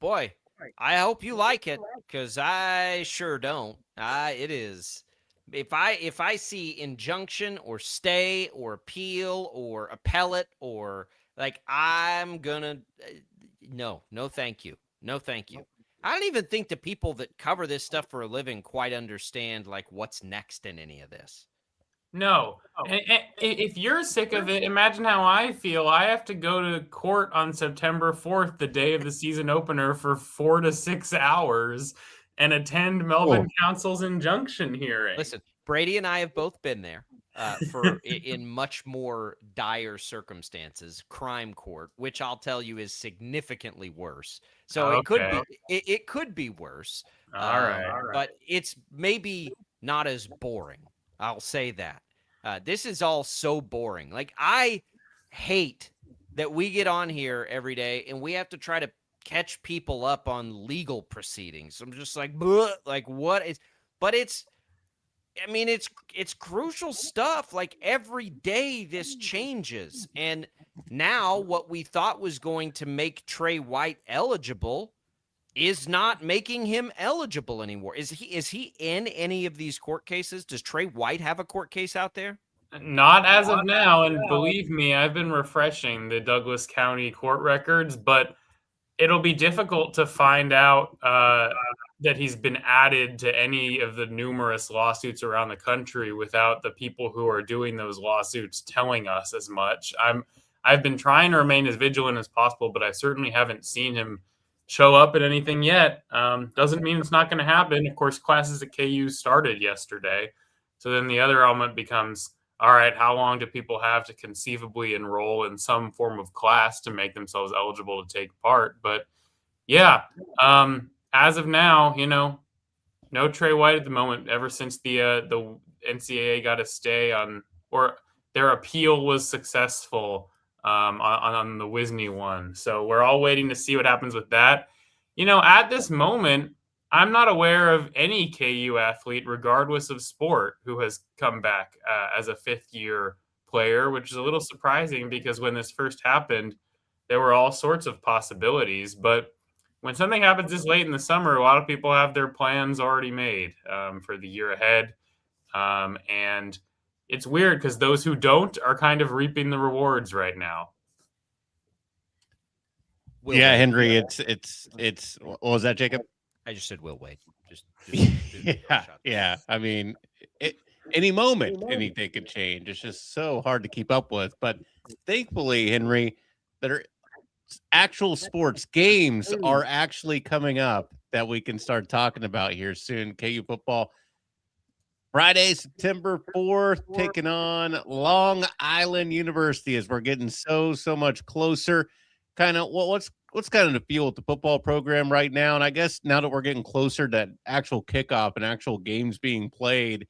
Boy, I hope you like it, because I sure don't. It is. If I see injunction or stay or appeal or appellate or I'm gonna no, thank you. No, thank you. I don't even think the people that cover this stuff for a living quite understand what's next in any of this. No. And if you're sick of it, imagine how I feel. I have to go to court on September 4th, the day of the season opener, for 4 to 6 hours and attend Melvin Council's injunction hearing. Listen, Brady and I have both been there in much more dire circumstances, crime court, which I'll tell you is significantly worse. So it could be worse. All right. But it's maybe not as boring. I'll say that. This is all so boring. I hate that we get on here every day and we have to try to catch people up on legal proceedings. I'm just what is, but it's crucial stuff. Every day this changes. And now what we thought was going to make Trey White eligible is not making him eligible anymore. Is he in any of these court cases? Does Trey White have a court case out there? Not as of now, and believe me, I've been refreshing the Douglas County court records, but it'll be difficult to find out that he's been added to any of the numerous lawsuits around the country without the people who are doing those lawsuits telling us as much. I've been trying to remain as vigilant as possible, but I certainly haven't seen him show up at anything yet. Doesn't mean it's not going to happen. Of course, classes at KU started yesterday. So then the other element becomes, all right, how long do people have to conceivably enroll in some form of class to make themselves eligible to take part? But yeah, as of now, no Trey White at the moment, ever since the NCAA got a stay on, or their appeal was successful on the Wisney one. So we're all waiting to see what happens with that. At this moment, I'm not aware of any KU athlete, regardless of sport, who has come back as a fifth-year player, which is a little surprising because when this first happened, there were all sorts of possibilities. But when something happens this late in the summer, a lot of people have their plans already made for the year ahead. And it's weird because those who don't are kind of reaping the rewards right now. Henry, it's what was that, Jacob? I just said Will Wade. Just yeah. I mean, any moment, anything could change. It's just so hard to keep up with. But thankfully, Henry, that are actual sports games are actually coming up that we can start talking about here soon. KU football Friday, September 4th, taking on Long Island University as we're getting so much closer. Kind of what's kind of the feel with the football program right now? And I guess now that we're getting closer to actual kickoff and actual games being played,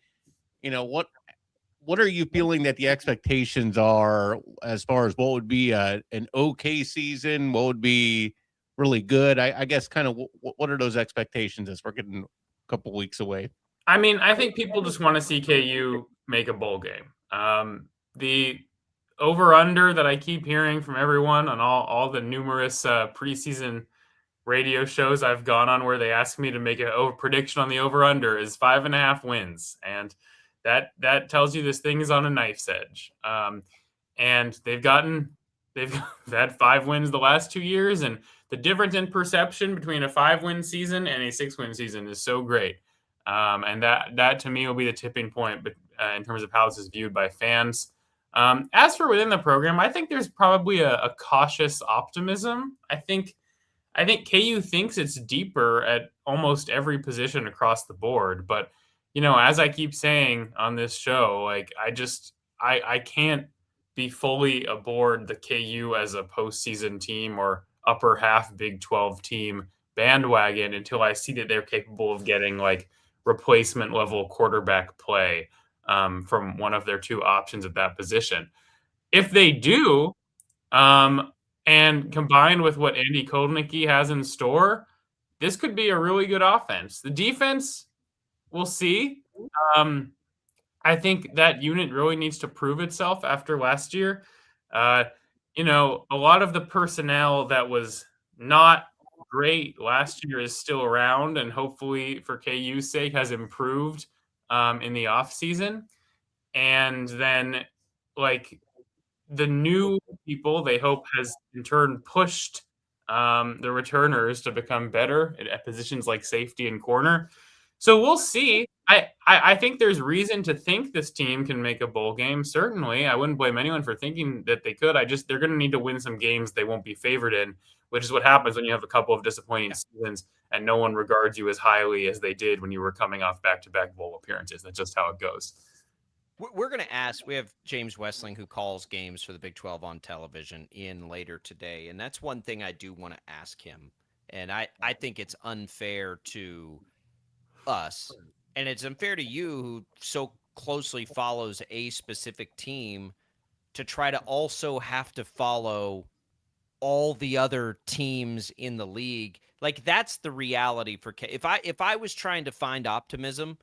what are you feeling that the expectations are as far as what would be an okay season? What would be really good? I guess kind of what are those expectations as we're getting a couple weeks away? I mean, I think people just want to see KU make a bowl game. The over-under that I keep hearing from everyone on all the numerous preseason radio shows I've gone on where they ask me to make a prediction on the over-under is 5.5 wins. And that tells you this thing is on a knife's edge. And they've had 5 wins the last 2 years. And the difference in perception between a 5-win season and a 6-win season is so great. And that to me will be the tipping point in terms of how this is viewed by fans. As for within the program, I think there's probably a cautious optimism. I think KU thinks it's deeper at almost every position across the board. But, as I keep saying on this show, like I can't be fully aboard the KU as a postseason team or upper half Big 12 team bandwagon until I see that they're capable of getting like replacement level quarterback play from one of their 2 options at that position. If they do, and combined with what Andy Kotelnicki has in store, this could be a really good offense. The defense, we'll see. I think that unit really needs to prove itself after last year. A lot of the personnel that was not great last year is still around and hopefully for KU's sake has improved in the offseason. And then like the new people they hope has in turn pushed the returners to become better at positions like safety and corner. So we'll see. I think there's reason to think this team can make a bowl game. Certainly. I wouldn't blame anyone for thinking that they could. They're going to need to win some games they won't be favored in, which is what happens when you have a couple of disappointing seasons and no one regards you as highly as they did when you were coming off back-to-back bowl appearances. That's just how it goes. We're going to ask, we have James Westling who calls games for the Big 12 on television in later today. And that's one thing I do want to ask him. And I think it's unfair to us. And it's unfair to you who so closely follows a specific team to try to also have to follow all the other teams in the league. Like that's the reality for if I was trying to find optimism,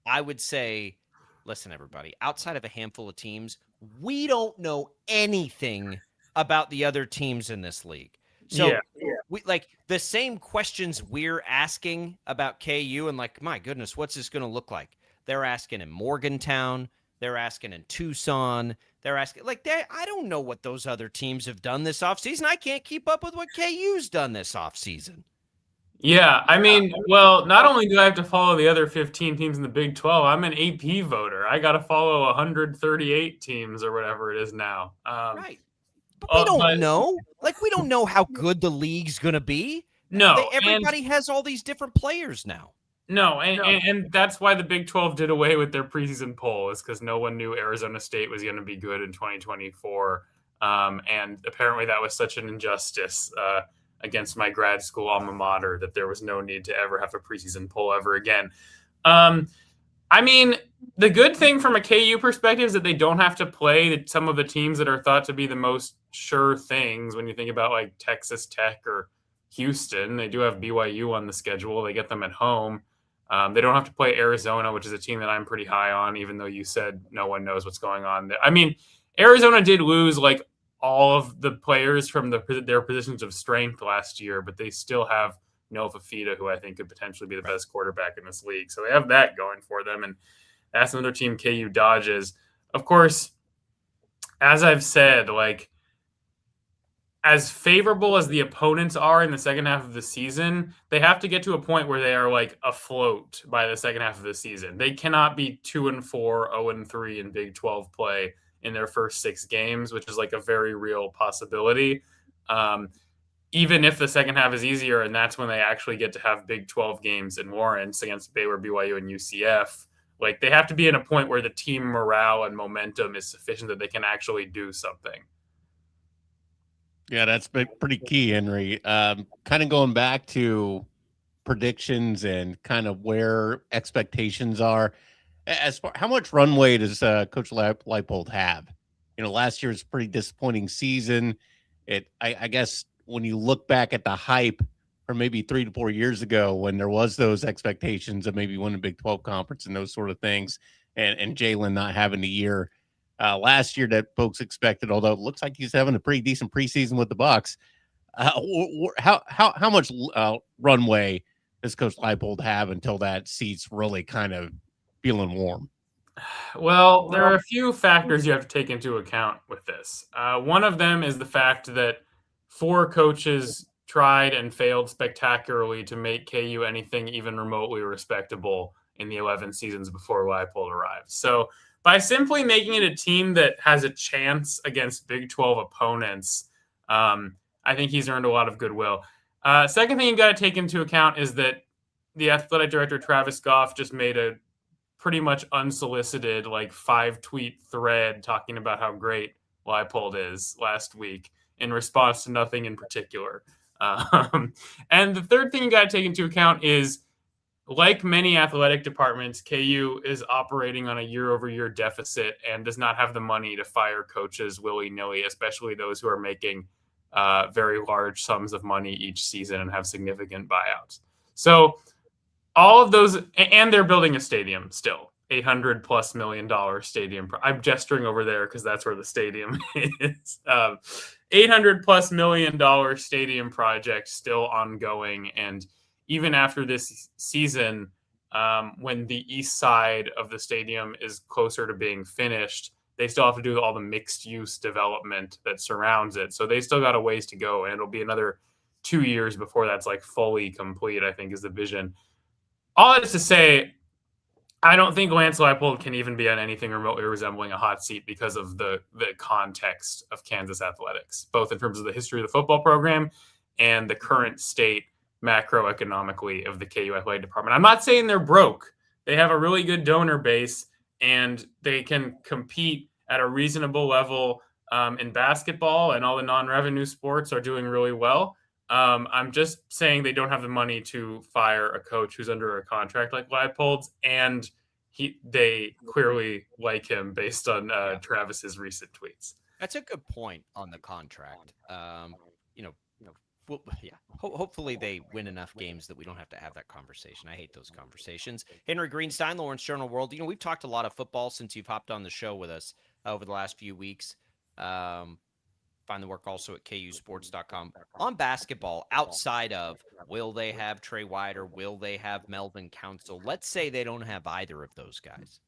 I would say, listen, everybody, outside of a handful of teams, we don't know anything about the other teams in this league. So we like the same questions we're asking about KU and like, my goodness, what's this going to look like? They're asking in Morgantown. They're asking in Tucson. They're asking like I don't know what those other teams have done this offseason. I can't keep up with what KU's done this offseason. Yeah, I mean, well, not only do I have to follow the other 15 teams in the Big 12, I'm an AP voter. I got to follow 138 teams or whatever it is now. Right. But we don't know. Like, we don't know how good the league's going to be. No. Everybody has all these different players now. No, and that's why the Big 12 did away with their preseason poll is because no one knew Arizona State was going to be good in 2024. And apparently that was such an injustice against my grad school alma mater that there was no need to ever have a preseason poll ever again. I mean, the good thing from a KU perspective is that they don't have to play some of the teams that are thought to be the most sure things when you think about like Texas Tech or Houston. They do have BYU on the schedule. They get them at home. They don't have to play Arizona, which is a team that I'm pretty high on, even though you said no one knows what's going on there. I mean, Arizona did lose like all of the players from their positions of strength last year, but they still have Noah Fafita, who I think could potentially be the best quarterback in this league. So they have that going for them, and that's another team KU dodges. Of course, as I've said, like, as favorable as the opponents are in the second half of the season, they have to get to a point where they are like afloat by the second half of the season. They cannot be 2-4, 0-3 in Big 12 play in their first 6 games, which is like a very real possibility. Even if the second half is easier, and that's when they actually get to have Big 12 games in Lawrence against Baylor, BYU, and UCF. Like, they have to be in a point where the team morale and momentum is sufficient that they can actually do something. Yeah, that's pretty key, Henry. Kind of going back to predictions and kind of where expectations are. As far how much runway does Coach Leipold have? You know, last year's pretty disappointing season. I guess when you look back at the hype from maybe 3 to 4 years ago, when there was those expectations of maybe winning the Big 12 conference and those sort of things, and Jalen not having the year last year that folks expected, although it looks like he's having a pretty decent preseason with the Bucks. How much runway does Coach Leipold have until that seat's really kind of feeling warm? Well, there are a few factors you have to take into account with this. One of them is the fact that 4 coaches tried and failed spectacularly to make KU anything even remotely respectable in the 11 seasons before Leipold arrived. So by simply making it a team that has a chance against Big 12 opponents, I think he's earned a lot of goodwill. Second thing you got to take into account is that the athletic director, Travis Goff, just made a pretty much unsolicited, like, 5-tweet thread talking about how great Leipold is last week in response to nothing in particular. And the third thing you got to take into account is, like many athletic departments, KU is operating on a year-over-year deficit and does not have the money to fire coaches willy-nilly, especially those who are making very large sums of money each season and have significant buyouts. So all of those, and they're building a stadium still, $800+ million stadium. I'm gesturing over there because that's where the stadium is. $800+ million stadium project still ongoing, and even after this season, when the east side of the stadium is closer to being finished, they still have to do all the mixed use development that surrounds it. So they still got a ways to go, and it'll be another 2 years before that's like fully complete, I think, is the vision. All that is to say, I don't think Lance Leipold can even be on anything remotely resembling a hot seat because of the context of Kansas athletics, both in terms of the history of the football program and the current state macroeconomically of the KU athletic department. I'm not saying they're broke. They have a really good donor base, and they can compete at a reasonable level in basketball, and all the non-revenue sports are doing really well. I'm just saying they don't have the money to fire a coach who's under a contract like Leipold's, and they clearly like him based on Travis's recent tweets. That's a good point on the contract. Well, yeah. Hopefully they win enough games that we don't have to have that conversation. I hate those conversations. Henry Greenstein, Lawrence Journal-World. We've talked a lot of football since you've hopped on the show with us over the last few weeks. Find the work also at kusports.com. On basketball, outside of will they have Trey White or will they have Melvin Council? Let's say they don't have either of those guys.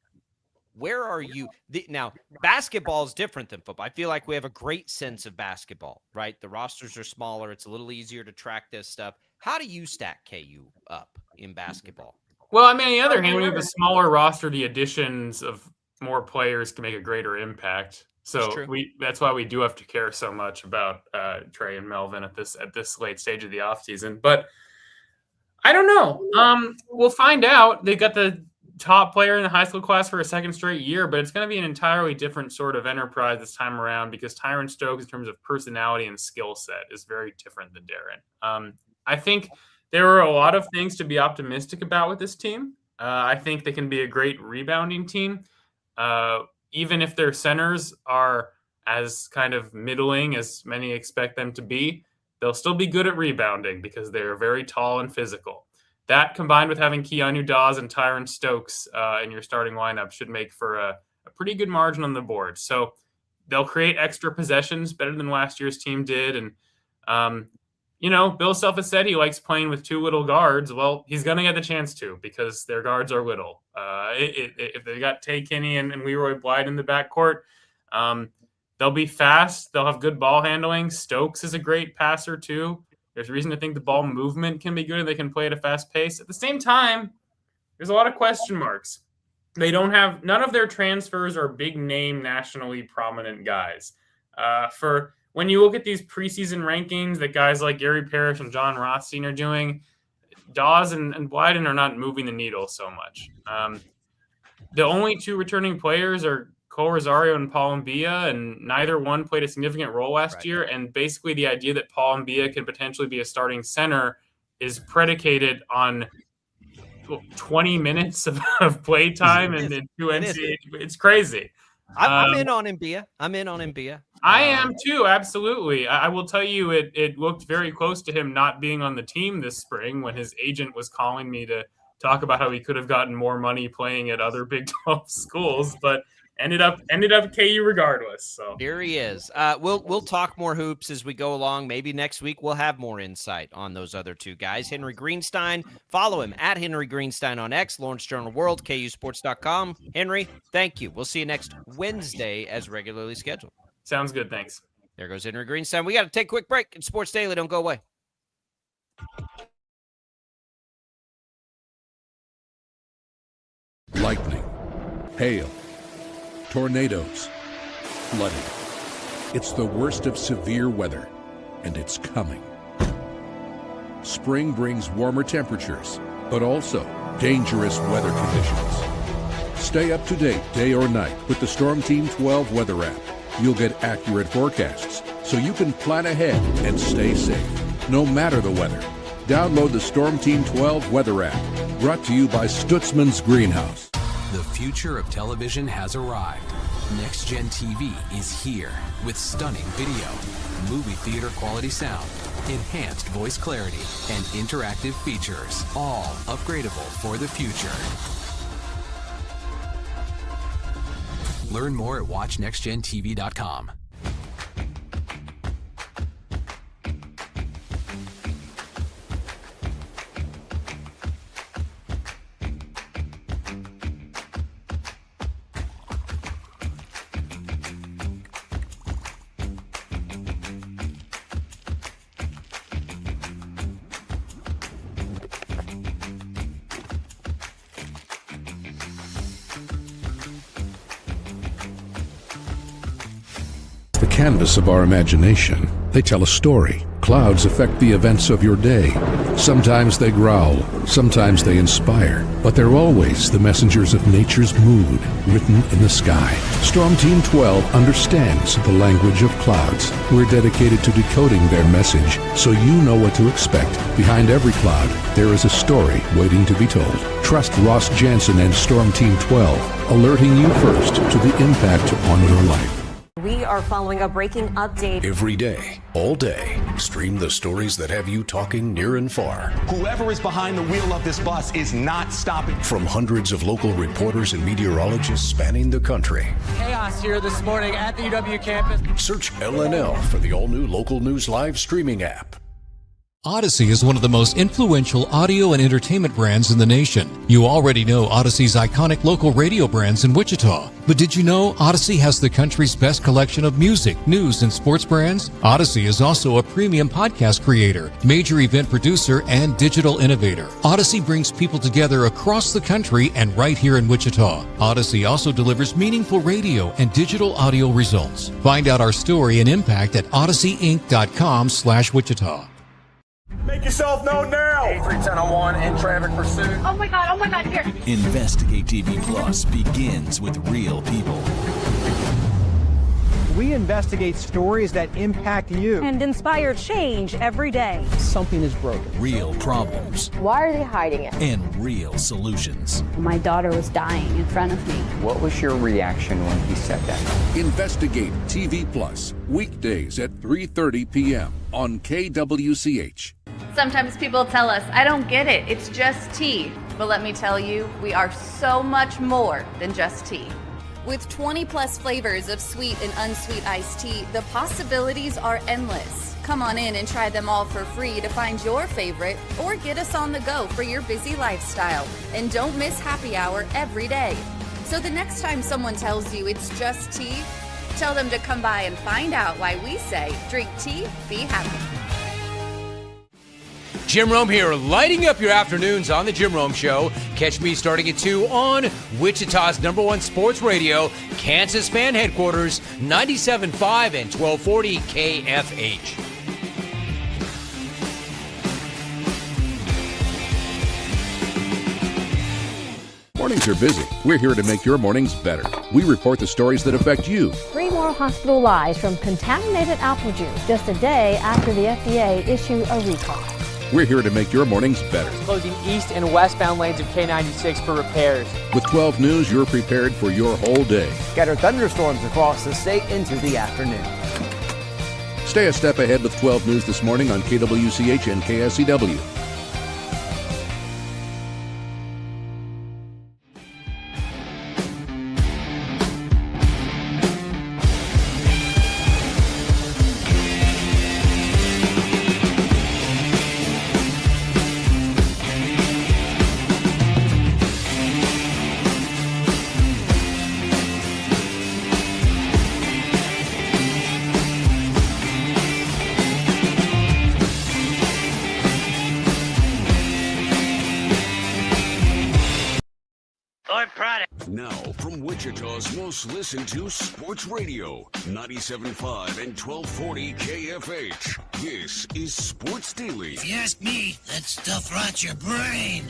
Where are you? Now, basketball is different than football. I feel like we have a great sense of basketball, right? The rosters are smaller. It's a little easier to track this stuff. How do you stack KU up in basketball? Well, I mean, on the other hand, when you have a smaller roster, the additions of more players can make a greater impact. So that's why we do have to care so much about Trey and Melvin at this late stage of the offseason. But I don't know. We'll find out. They've got the top player in the high school class for a second straight year, but it's going to be an entirely different sort of enterprise this time around because Tyron Stokes, in terms of personality and skill set, is very different than Darren. I think there are a lot of things to be optimistic about with this team. I think they can be a great rebounding team. Even if their centers are as kind of middling as many expect them to be, they'll still be good at rebounding because they're very tall and physical. That combined with having Keanu Dawes and Tyron Stokes in your starting lineup should make for a pretty good margin on the board. So they'll create extra possessions better than last year's team did. And, Bill Self has said he likes playing with two little guards. Well, he's going to get the chance to because their guards are little. If they got Tay Kinney and Leroy Blyde in the backcourt, they'll be fast. They'll have good ball handling. Stokes is a great passer too. There's reason to think the ball movement can be good and they can play at a fast pace. At the same time, there's a lot of question marks. None of their transfers are big name, nationally prominent guys. For when you look at these preseason rankings that guys like Gary Parrish and John Rothstein are doing, Dawes and Blyden are not moving the needle so much. The only two returning players are Cole Rosario and Paul Mbia, and neither one played a significant role last year. And basically the idea that Paul Mbia could potentially be a starting center is predicated on 20 minutes of play time and two NCAA. It's crazy. I'm in on Mbia. I am too, absolutely. I will tell you, it looked very close to him not being on the team this spring when his agent was calling me to talk about how he could have gotten more money playing at other Big 12 schools, but ended up KU regardless. So here he is. We'll talk more hoops as we go along. Maybe next week we'll have more insight on those other two guys. Henry Greenstein, follow him at Henry Greenstein on X, Lawrence Journal World, KUSports.com. Henry, thank you. We'll see you next Wednesday as regularly scheduled. Sounds good. Thanks. There goes Henry Greenstein. We got to take a quick break. It's Sports Daily. Don't go away. Lightning, hail, tornadoes, flooding. It's the worst of severe weather, and it's coming. Spring brings warmer temperatures, but also dangerous weather conditions. Stay up to date day or night with the Storm Team 12 weather app. You'll get accurate forecasts, so you can plan ahead and stay safe, no matter the weather. Download the Storm Team 12 weather app, brought to you by Stutzman's Greenhouse. The future of television has arrived. Next Gen TV is here with stunning video, movie theater quality sound, enhanced voice clarity, and interactive features, all upgradable for the future. Learn more at watchnextgentv.com. Canvas of our imagination. They tell a story. Clouds affect the events of your day. Sometimes they growl, sometimes they inspire, but they're always the messengers of nature's mood written in the sky. Storm Team 12 understands the language of clouds. We're dedicated to decoding their message so you know what to expect. Behind every cloud, there is a story waiting to be told. Trust Ross Jansen and Storm Team 12, alerting you first to the impact on your life. We are following a breaking update. Every day, all day, stream the stories that have you talking near and far. Whoever is behind the wheel of this bus is not stopping. From hundreds of local reporters and meteorologists spanning the country. Chaos here this morning at the UW campus. Search LNL for the all-new Local News Live streaming app. Odyssey is one of the most influential audio and entertainment brands in the nation. You already know Odyssey's iconic local radio brands in Wichita. But did you know Odyssey has the country's best collection of music, news, and sports brands? Odyssey is also a premium podcast creator, major event producer, and digital innovator. Odyssey brings people together across the country and right here in Wichita. Odyssey also delivers meaningful radio and digital audio results. Find out our story and impact at odysseyinc.com/Wichita. Make yourself known now. 831001 in traffic pursuit. Oh my God, here. Investigate TV Plus begins with real people. We investigate stories that impact you. And inspire change every day. Something is broken. Real problems. Why are they hiding it? And real solutions. My daughter was dying in front of me. What was your reaction when he said that? Investigate TV Plus, weekdays at 3:30 p.m. on KWCH. Sometimes people tell us, I don't get it, it's just tea. But let me tell you, we are so much more than just tea. With 20 plus flavors of sweet and unsweet iced tea, the possibilities are endless. Come on in and try them all for free to find your favorite or get us on the go for your busy lifestyle. And don't miss happy hour every day. So the next time someone tells you it's just tea, tell them to come by and find out why we say, drink tea, be happy. Jim Rome here, lighting up your afternoons on The Jim Rome Show. Catch me starting at 2 on Wichita's #1 sports radio, Kansas Fan Headquarters, 97.5 and 1240 KFH. Mornings are busy. We're here to make your mornings better. We report the stories that affect you. 3 more hospitalized from contaminated apple juice just a day after the FDA issued a recall. We're here to make your mornings better. Closing east and westbound lanes of K96 for repairs. With 12 News, you're prepared for your whole day. Scattered thunderstorms across the state into the afternoon. Stay a step ahead with 12 News this morning on KWCH and KSCW. Now, from Wichita's most listened to sports radio, 97.5 and 1240 KFH, this is Sports Daily. If you ask me, that stuff rots your brain.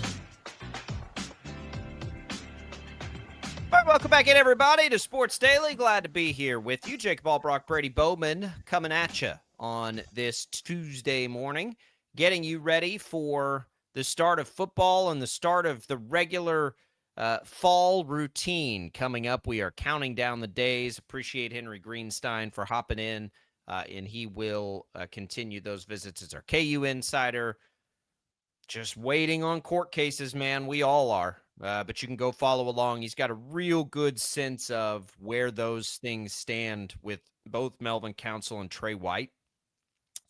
All right, welcome back in, everybody, to Sports Daily. Glad to be here with you. Jacob Albrock, Brady Bowman, coming at you on this Tuesday morning, getting you ready for the start of football and the start of the regular fall routine coming up. We are counting down the days. Appreciate Henry Greenstein for hopping in, and he will continue those visits as our KU insider. Just waiting on court cases, man. We all are. But you can go follow along. He's got a real good sense of where those things stand with both Melvin Council and Trey White.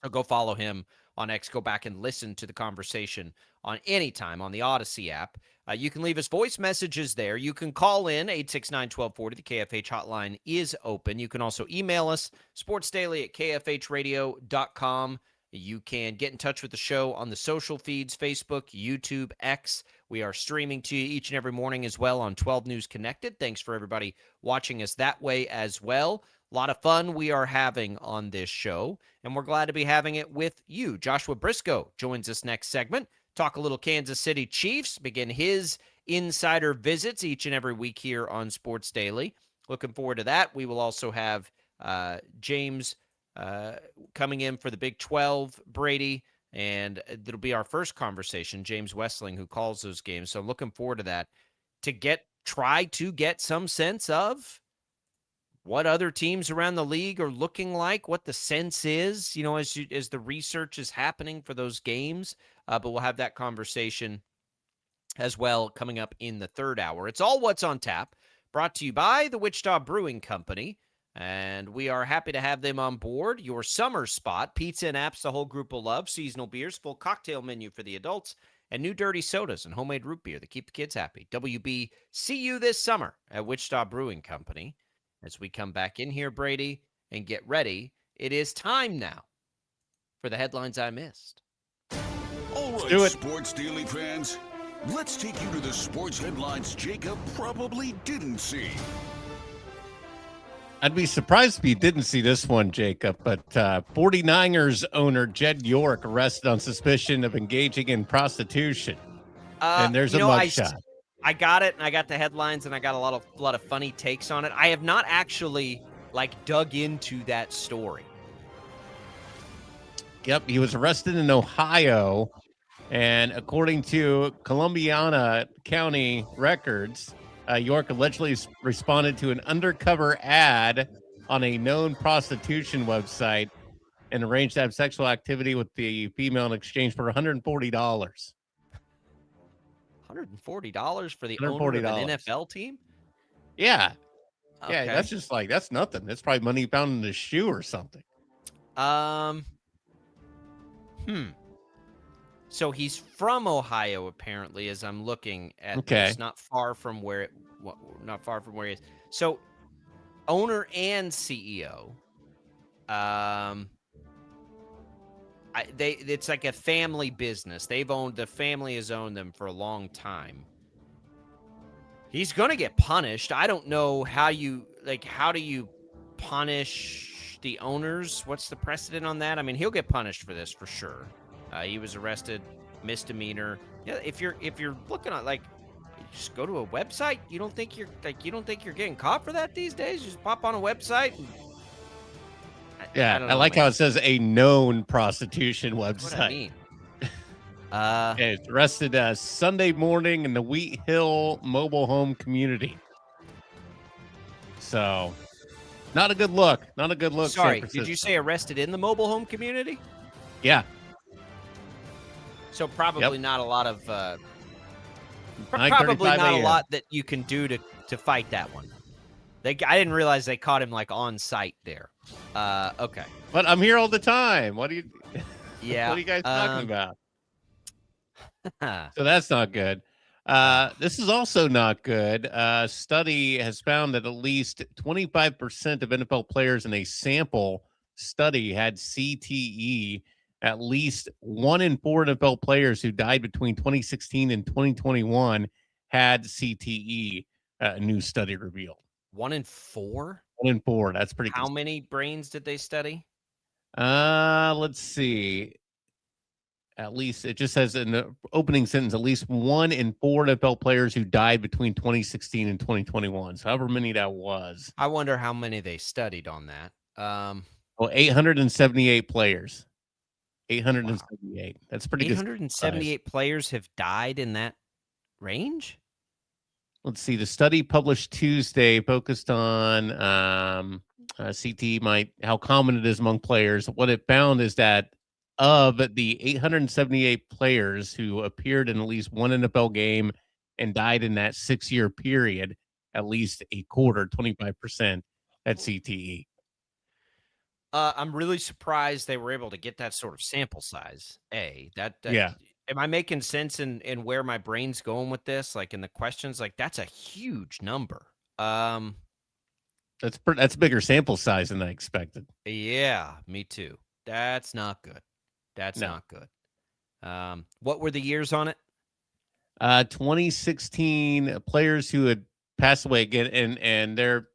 So go follow him on X. Go back and listen to the conversation on anytime on the Odyssey app. You can leave us voice messages there. You can call in 869-1240. The KFH hotline is open. You can also email us, sportsdaily@kfhradio.com. You can get in touch with the show on the social feeds, Facebook, YouTube, X. We are streaming to you each and every morning as well on 12 News Connected. Thanks for everybody watching us that way as well. A lot of fun we are having on this show, and we're glad to be having it with you. Joshua Brisco joins us next segment. Talk a little Kansas City Chiefs, begin his insider visits each and every week here on Sports Daily. Looking forward to that. We will also have James coming in for the Big 12, Brady, and it'll be our first conversation, James Westling, who calls those games. So I'm looking forward to that, to try to get some sense of what other teams around the league are looking like, what the sense is, as the research is happening for those games. But we'll have that conversation as well coming up in the third hour. It's all What's on Tap, brought to you by the Wichita Brewing Company. And we are happy to have them on board. Your summer spot, pizza and apps the whole group will love, seasonal beers, full cocktail menu for the adults, and new dirty sodas and homemade root beer that keep the kids happy. WB, see you this summer at Wichita Brewing Company. As we come back in here, Brady, and get ready, it is time now for the headlines I missed. All right, Sports Daily fans, let's take you to the sports headlines Jacob probably didn't see. I'd be surprised if you didn't see this one, Jacob, but 49ers owner Jed York arrested on suspicion of engaging in prostitution. And there's a mugshot. I got it, and I got the headlines, and I got a lot of funny takes on it. I have not actually dug into that story. Yep, he was arrested in Ohio, and according to Columbiana County records, York allegedly responded to an undercover ad on a known prostitution website and arranged to have sexual activity with the female in exchange for $140. $140 for the owner of an NFL team? Yeah. Okay. Yeah, that's nothing. That's probably money found in his shoe or something. So he's from Ohio, apparently, as I'm looking at this. Not far from where he is. So, owner and CEO. It's like a family business. The family has owned them for a long time. He's gonna get punished. I don't know how do you punish the owners? What's the precedent on that? I mean, he'll get punished for this for sure. He was arrested, misdemeanor. Yeah, if you're looking at just go to a website. You don't think you're getting caught for that these days? You just pop on a website. I like how it says a known prostitution website. That's what I mean. It's arrested Sunday morning in the Wheat Hill mobile home community. So, not a good look. Not a good look. Sorry, did you say arrested in the mobile home community? Yeah. So probably not a lot of probably not a lot that you can do to fight that one. I didn't realize they caught him on site there. Okay. But I'm here all the time. What are you Yeah. What are you guys talking about? So that's not good. This is also not good. Study has found that at least 25% of NFL players in a sample study had CTE. At least 1 in 4 NFL players who died between 2016 and 2021 had CTE, a new study revealed. 1 in 4? 1 in 4. That's pretty How many brains did they study? Let's see. At least it just says in the opening sentence, at least 1 in 4 NFL players who died between 2016 and 2021. So however many that was. I wonder how many they studied on that. 878 players. 878. Wow. That's pretty good. 878 players have died in that range? Let's see. The study published Tuesday focused on CTE, how common it is among players. What it found is that of the 878 players who appeared in at least one NFL game and died in that 6-year period, at least a quarter, 25%, had CTE. I'm really surprised they were able to get that sort of sample size. Yeah. Am I making sense in where my brain's going with this? In the questions, that's a huge number. That's a bigger sample size than I expected. Yeah, me too. That's not good. That's not good. What were the years on it? 2016 players who had passed away again, and their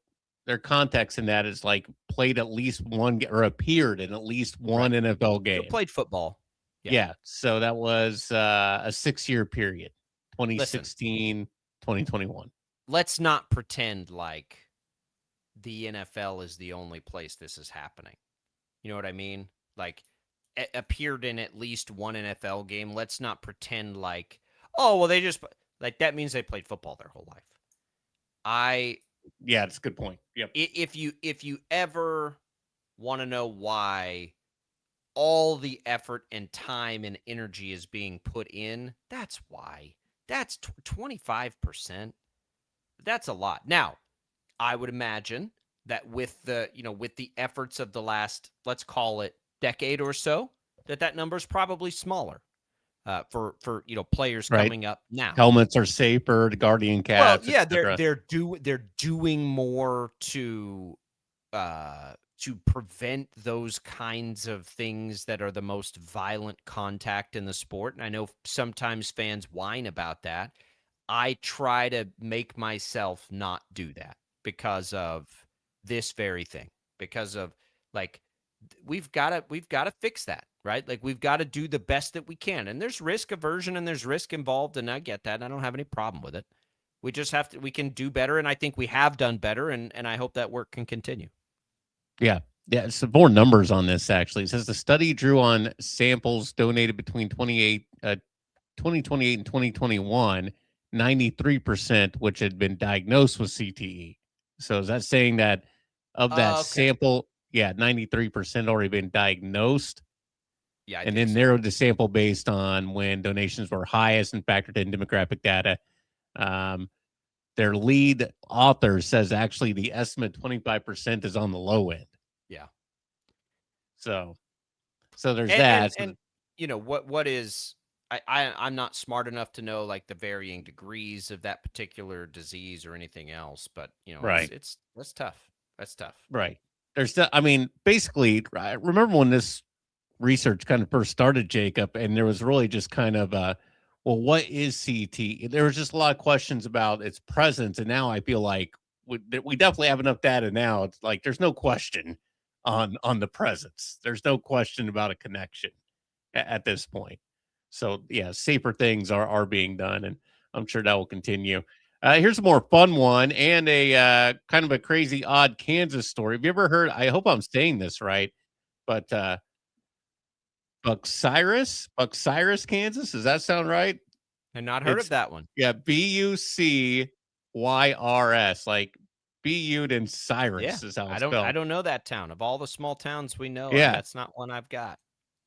context in that is played at least one or appeared in at least one NFL game. So played football. Yeah. So that was a 6-year period, 2016, 2021. Let's not pretend like the NFL is the only place this is happening. You know what I mean? Appeared in at least one NFL game. Let's not pretend they just that means they played football their whole life. Yeah, that's a good point. Yep. If you ever want to know why all the effort and time and energy is being put in, that's why. That's 25%. That's a lot. Now, I would imagine that with the efforts of the last, let's call it decade or so, that number is probably smaller for players coming up now. Helmets are safer, the Guardian caps. Well, yeah, they're doing more to prevent those kinds of things that are the most violent contact in the sport. And I know sometimes fans whine about that. I try to make myself not do that because of this very thing, because of we've got to fix that, right? We've got to do the best that we can. And there's risk aversion and there's risk involved. And I get that. And I don't have any problem with it. We just we can do better. And I think we have done better. And I hope that work can continue. Yeah. Yeah. Some more numbers on this, actually. It says the study drew on samples donated between 2028 and 2021, 93%, which had been diagnosed with CTE. So is that saying that of that Okay. sample, 93% already been diagnosed? Yeah, I And think then so. narrowed the sample based on when donations were highest and factored in demographic data. Their lead author says actually the estimate 25% is on the low end. Yeah. So there's that. And what is I'm not smart enough to know like the varying degrees of that particular disease or anything else, but Right. it's that's tough. That's tough. Right. I mean, basically, I remember when this research kind of first started, Jacob, and there was really just kind of well, what is CT? There was just a lot of questions about its presence, and now I feel like we definitely have enough data now. It's like there's no question on the presence. There's no question about a connection at this point. So yeah, safer things are being done, and I'm sure that will continue. Here's a more fun one and a kind of a crazy, odd Kansas story. Have you ever heard? I hope I'm saying this right, but Bucyrus, Kansas. Does that sound right? I've not heard of that one. Yeah, Bucyrus, like Bu'd and Cyrus is how it's spelled. I don't know that town. Of all the small towns we know, Yeah, that's not one I've got.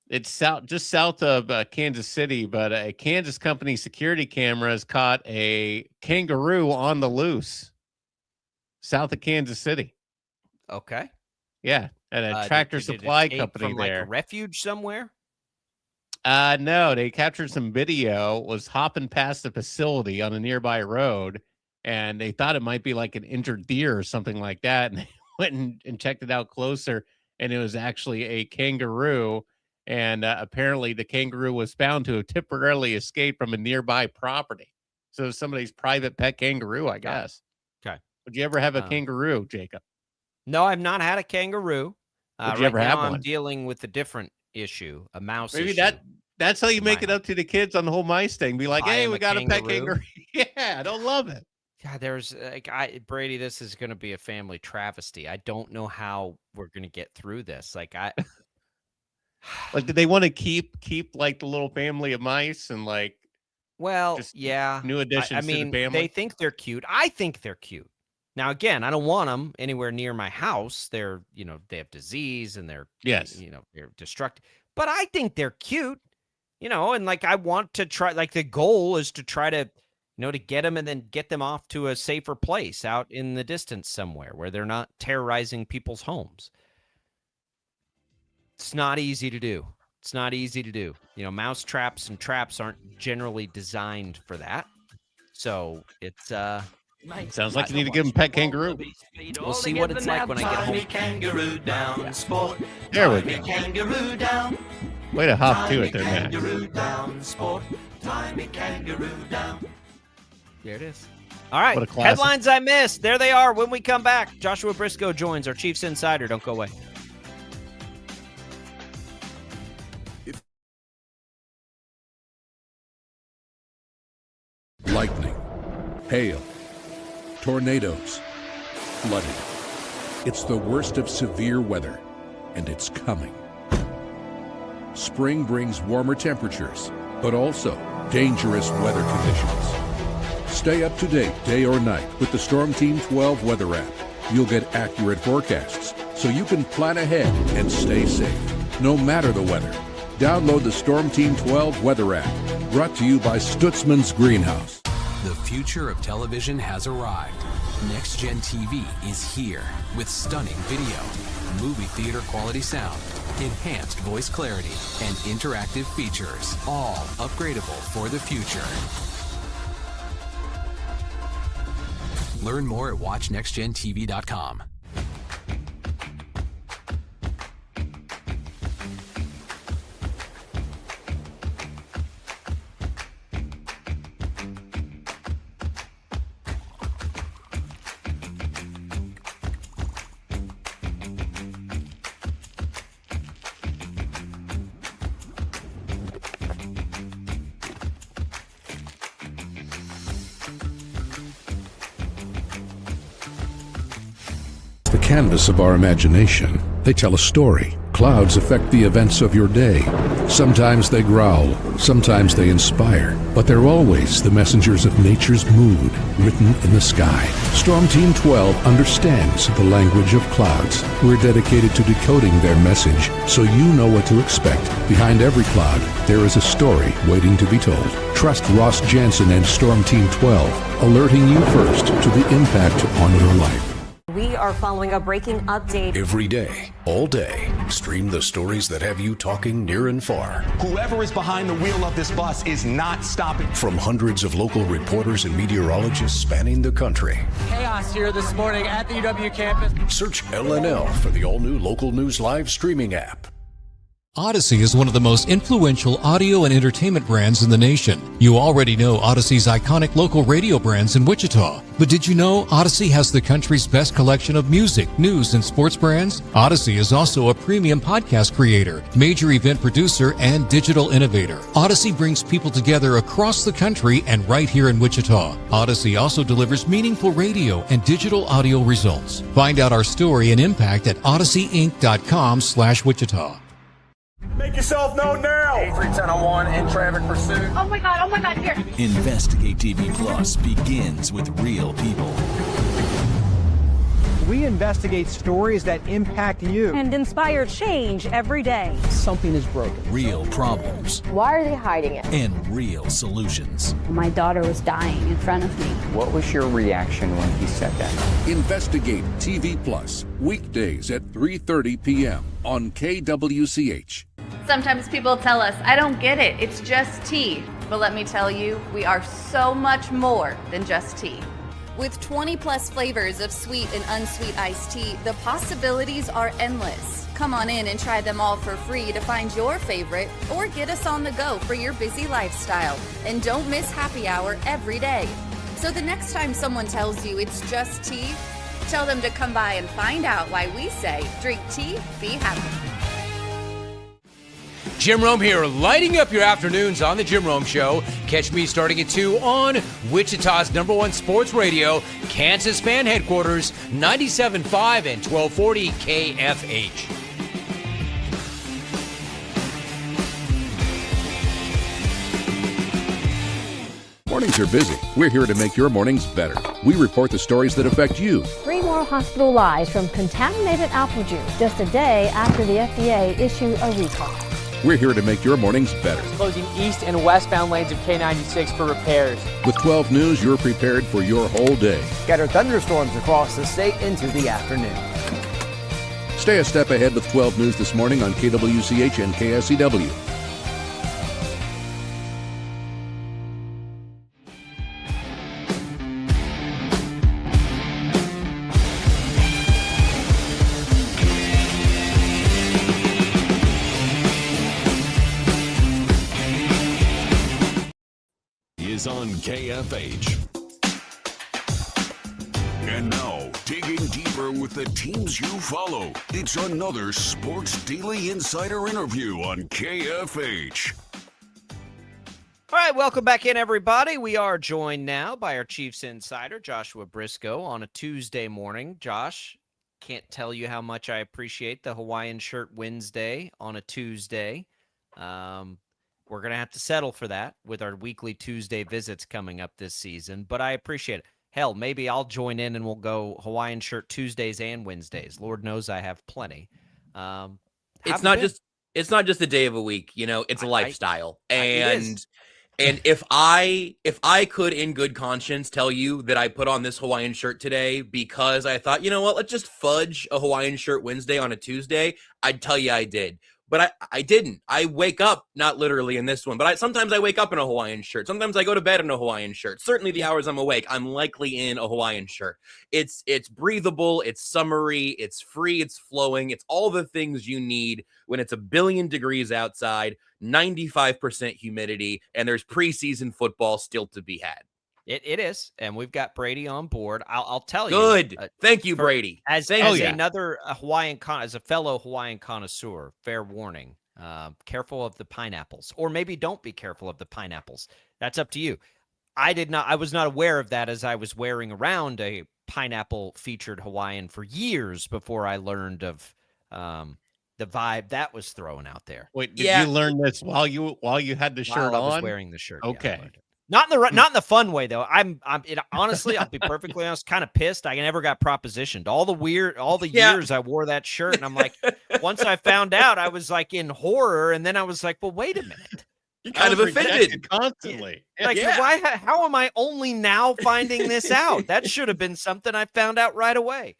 It's just south of Kansas City, but a Kansas company security cameras caught a kangaroo on the loose south of Kansas City. Okay. Yeah, at a tractor supply company from, there. Like a refuge somewhere? No, they captured some video, was hopping past the facility on a nearby road, and they thought it might be like an injured deer or something like that. And they went and checked it out closer, and it was actually a kangaroo. And apparently the kangaroo was found to have temporarily escaped from a nearby property. So somebody's private pet kangaroo, I guess. Okay. Would you ever have a kangaroo, Jacob? No, I've not had a kangaroo. Would you ever have one? I'm dealing with a different issue, a mouse Maybe issue. that's how you make it up to the kids on the whole mice thing. Be like, hey, we got a pet kangaroo. Yeah, I don't love it. God, there's Brady, this is going to be a family travesty. I don't know how we're going to get through this. Like did they want to keep like the little family of mice and like just new additions to the family? They think they're cute. I think they're cute. Now again, I don't want them anywhere near my house. They're, they have disease and they're they're destructive. But I think they're cute. And like I want to try, like the goal is to try to to get them and then get them off to a safer place out in the distance somewhere where they're not terrorizing people's homes. It's not easy to do. It's not easy to do. Mouse traps and traps aren't generally designed for that. So it's sounds like you need to give him pet kangaroo. We'll see what it's like when I get home. Kangaroo down, sport. There we go. Kangaroo down. Way to hop to it there, Matt. Kangaroo down, sport. Timey kangaroo down. There it is. All right. What a classic. Headlines I missed. There they are when we come back. Joshua Brisco joins our Chiefs Insider. Don't go away. Lightning, hail, tornadoes, flooding. It's the worst of severe weather, and it's coming. Spring brings warmer temperatures, but also dangerous weather conditions. Stay up to date day or night with the Storm Team 12 weather app. You'll get accurate forecasts, so you can plan ahead and stay safe, no matter the weather. Download the Storm Team 12 weather app, brought to you by Stutzman's Greenhouse. The future of television has arrived. Next Gen TV is here with stunning video, movie theater quality sound, enhanced voice clarity, and interactive features, all upgradable for the future. Learn more at watchnextgentv.com. canvas of our imagination. They tell a story. Clouds affect the events of your day. Sometimes they growl, sometimes they inspire, but they're always the messengers of nature's mood, written in the sky. Storm Team 12 understands the language of clouds. We're dedicated to decoding their message so you know what to expect. Behind every cloud, there is a story waiting to be told. Trust Ross Jansen and Storm Team 12, alerting you first to the impact on your life. We are following a breaking update. Every day, all day, stream the stories that have you talking near and far. Whoever is behind the wheel of this bus is not stopping. From hundreds of local reporters and meteorologists spanning the country. Chaos here this morning at the UW campus. Search LNL for the all-new Local News Live streaming app. Odyssey is one of the most influential audio and entertainment brands in the nation. You already know Odyssey's iconic local radio brands in Wichita. But did you know Odyssey has the country's best collection of music, news, and sports brands? Odyssey is also a premium podcast creator, major event producer, and digital innovator. Odyssey brings people together across the country and right here in Wichita. Odyssey also delivers meaningful radio and digital audio results. Find out our story and impact at odysseyinc.com/Wichita. Make yourself known now. 310 in traffic pursuit. Oh my God, here. Investigate TV Plus begins with real people. We investigate stories that impact you. And inspire change every day. Something is broken. Real problems Why are they hiding it? and real solutions. My daughter was dying in front of me. What was your reaction when he said that? Investigate TV Plus, weekdays at 3:30 p.m. on KWCH. Sometimes people tell us, I don't get it, it's just tea. But let me tell you, we are so much more than just tea. With 20 plus flavors of sweet and unsweet iced tea, the possibilities are endless. Come on in and try them all for free to find your favorite or get us on the go for your busy lifestyle. And don't miss happy hour every day. So the next time someone tells you it's just tea, tell them to come by and find out why we say, drink tea, be happy. Jim Rome here, lighting up your afternoons on The Jim Rome Show. Catch me starting at 2 on Wichita's #1 sports radio, Kansas fan headquarters, 97.5 and 1240 KFH. Mornings are busy. We're here to make your mornings better. We report the stories that affect you. 3 more hospital lies from contaminated apple juice just a day after the FDA issued a recall. We're here to make your mornings better. Closing east and westbound lanes of K96 for repairs. With 12 News, you're prepared for your whole day. Scattered thunderstorms across the state into the afternoon. Stay a step ahead with 12 News this morning on KWCH and KSCW. Is on KFH. And now, digging deeper with the teams you follow, it's another Sports Daily Insider interview on KFH. All right, welcome back in, everybody. We are joined now by our Chiefs insider, Joshua Brisco, on a Tuesday morning. Josh, can't tell you how much I appreciate the Hawaiian shirt Wednesday on a Tuesday. We're going to have to settle for that with our weekly Tuesday visits coming up this season, but I appreciate it. Hell, maybe I'll join in and we'll go Hawaiian shirt Tuesdays and Wednesdays. Lord knows I have plenty. It's not just a day of a week, it's a lifestyle. And if I could in good conscience tell you that I put on this Hawaiian shirt today because I thought, let's just fudge a Hawaiian shirt Wednesday on a Tuesday, I'd tell you I did. But I didn't. I wake up, not literally in this one, but sometimes I wake up in a Hawaiian shirt. Sometimes I go to bed in a Hawaiian shirt. Certainly the hours I'm awake, I'm likely in a Hawaiian shirt. It's breathable, it's summery, it's free, it's flowing. It's all the things you need when it's 1,000,000,000 degrees outside, 95% humidity, and there's preseason football still to be had. It is, and we've got Brady on board. I'll tell you. Good. Thank you, Brady. As a fellow Hawaiian connoisseur, fair warning. Careful of the pineapples, or maybe don't be careful of the pineapples. That's up to you. I was not aware of that as I was wearing around a pineapple featured Hawaiian for years before I learned of the vibe that was thrown out there. Wait, did you learn this while you had the shirt While I was on? wearing the shirt. Okay. Yeah, I learned it. Not in the fun way though. Honestly, I'll be perfectly honest, kind of pissed. I never got propositioned. All the years I wore that shirt, and I'm like, once I found out, I was like in horror, and then I was like, well, wait a minute. You're kind of offended constantly. Like, how am I only now finding this out? That should have been something I found out right away.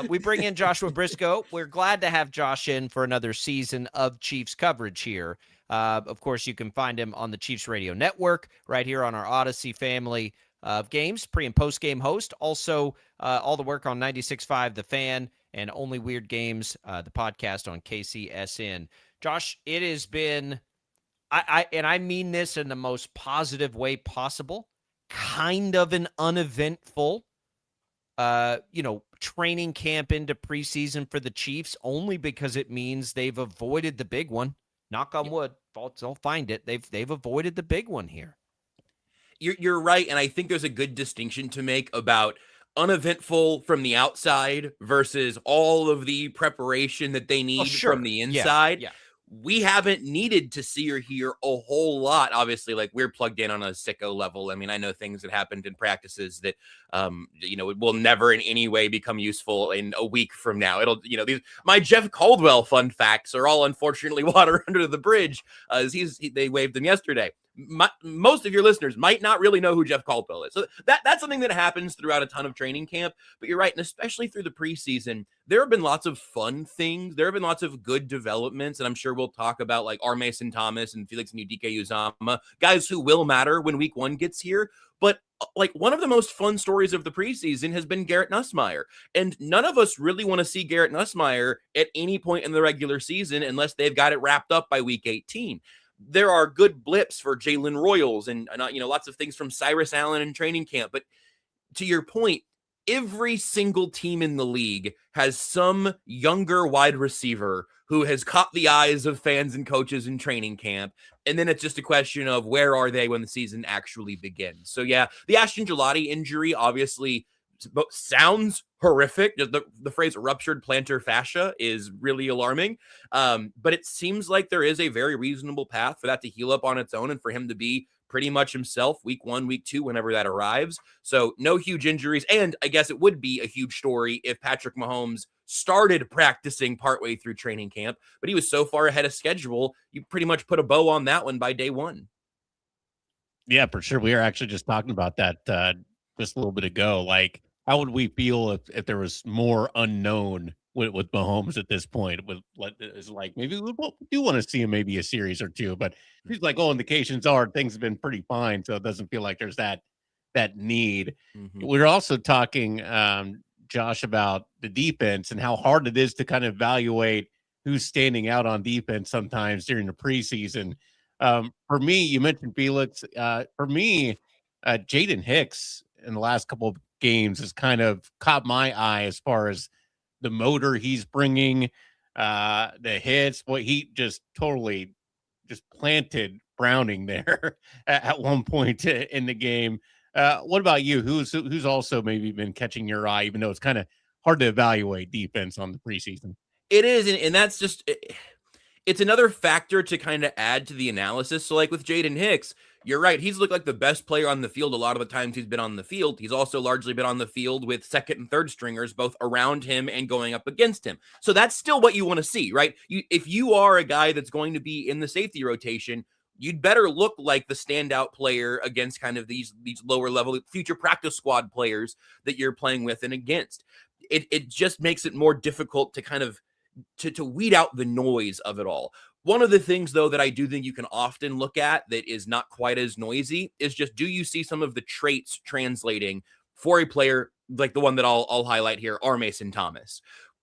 We bring in Joshua Brisco. We're glad to have Josh in for another season of Chiefs coverage here. Of course, you can find him on the Chiefs Radio Network right here on our Odyssey family of games, pre- and post-game host. Also, all the work on 96.5 The Fan and Only Weird Games, the podcast on KCSN. Josh, it has been, I mean this in the most positive way possible, kind of an uneventful training camp into preseason for the Chiefs, only because it means they've avoided the big one. Knock on wood, they'll find it. They've avoided the big one here. You're right, and I think there's a good distinction to make about uneventful from the outside versus all of the preparation that they need from the inside. Yeah. We haven't needed to see or hear a whole lot. Obviously, like, we're plugged in on a sicko level. I mean, I know things that happened in practices that, will never in any way become useful in a week from now. My Jeff Caldwell fun facts are all unfortunately water under the bridge, as they waived them yesterday. Most of your listeners might not really know who Jeff Caldwell is. So that's something that happens throughout a ton of training camp. But you're right, and especially through the preseason, there have been lots of fun things. There have been lots of good developments, and I'm sure we'll talk about like R. Mason Thomas and Felix Udike-Uzama, guys who will matter when week one gets here. But like, one of the most fun stories of the preseason has been Garrett Nussmeier. And none of us really want to see Garrett Nussmeier at any point in the regular season unless they've got it wrapped up by week 18. There are good blips for Jalen Royals and lots of things from Cyrus Allen in training camp. But to your point, every single team in the league has some younger wide receiver who has caught the eyes of fans and coaches in training camp. And then it's just a question of where are they when the season actually begins. So yeah, the Ashton Gelati injury obviously sounds horrific. The phrase ruptured plantar fascia is really alarming. But it seems like there is a very reasonable path for that to heal up on its own and for him to be pretty much himself week 1, week 2, whenever that arrives. So no huge injuries. And I guess it would be a huge story if Patrick Mahomes started practicing partway through training camp, but he was so far ahead of schedule, you pretty much put a bow on that one by day 1. Yeah, for sure. We were actually just talking about that just a little bit ago. Like, how would we feel if there was more unknown with Mahomes at this point? It's like, maybe we do want to see him maybe a series or two, but he's like, indications are things have been pretty fine, so it doesn't feel like there's that need. Mm-hmm. We're also talking, Josh, about the defense and how hard it is to kind of evaluate who's standing out on defense sometimes during the preseason. For me, you mentioned Felix. For me, Jaden Hicks in the last couple of games has kind of caught my eye as far as the motor he's bringing, the hits. Boy, he just totally just planted Browning there at one point in the game. What about you? Who's also maybe been catching your eye, even though it's kind of hard to evaluate defense on the preseason? It is, and that's just it's another factor to kind of add to the analysis. So like with Jaden Hicks, you're right. He's looked like the best player on the field a lot of the times he's been on the field. He's also largely been on the field with second and third stringers, both around him and going up against him. So that's still what you want to see, right? If you are a guy that's going to be in the safety rotation, you'd better look like the standout player against kind of these lower level future practice squad players that you're playing with and against. It just makes it more difficult to kind of to weed out the noise of it all. One of the things, though, that I do think you can often look at that is not quite as noisy is just, do you see some of the traits translating for a player like the one that I'll highlight here, R. Mason Thomas?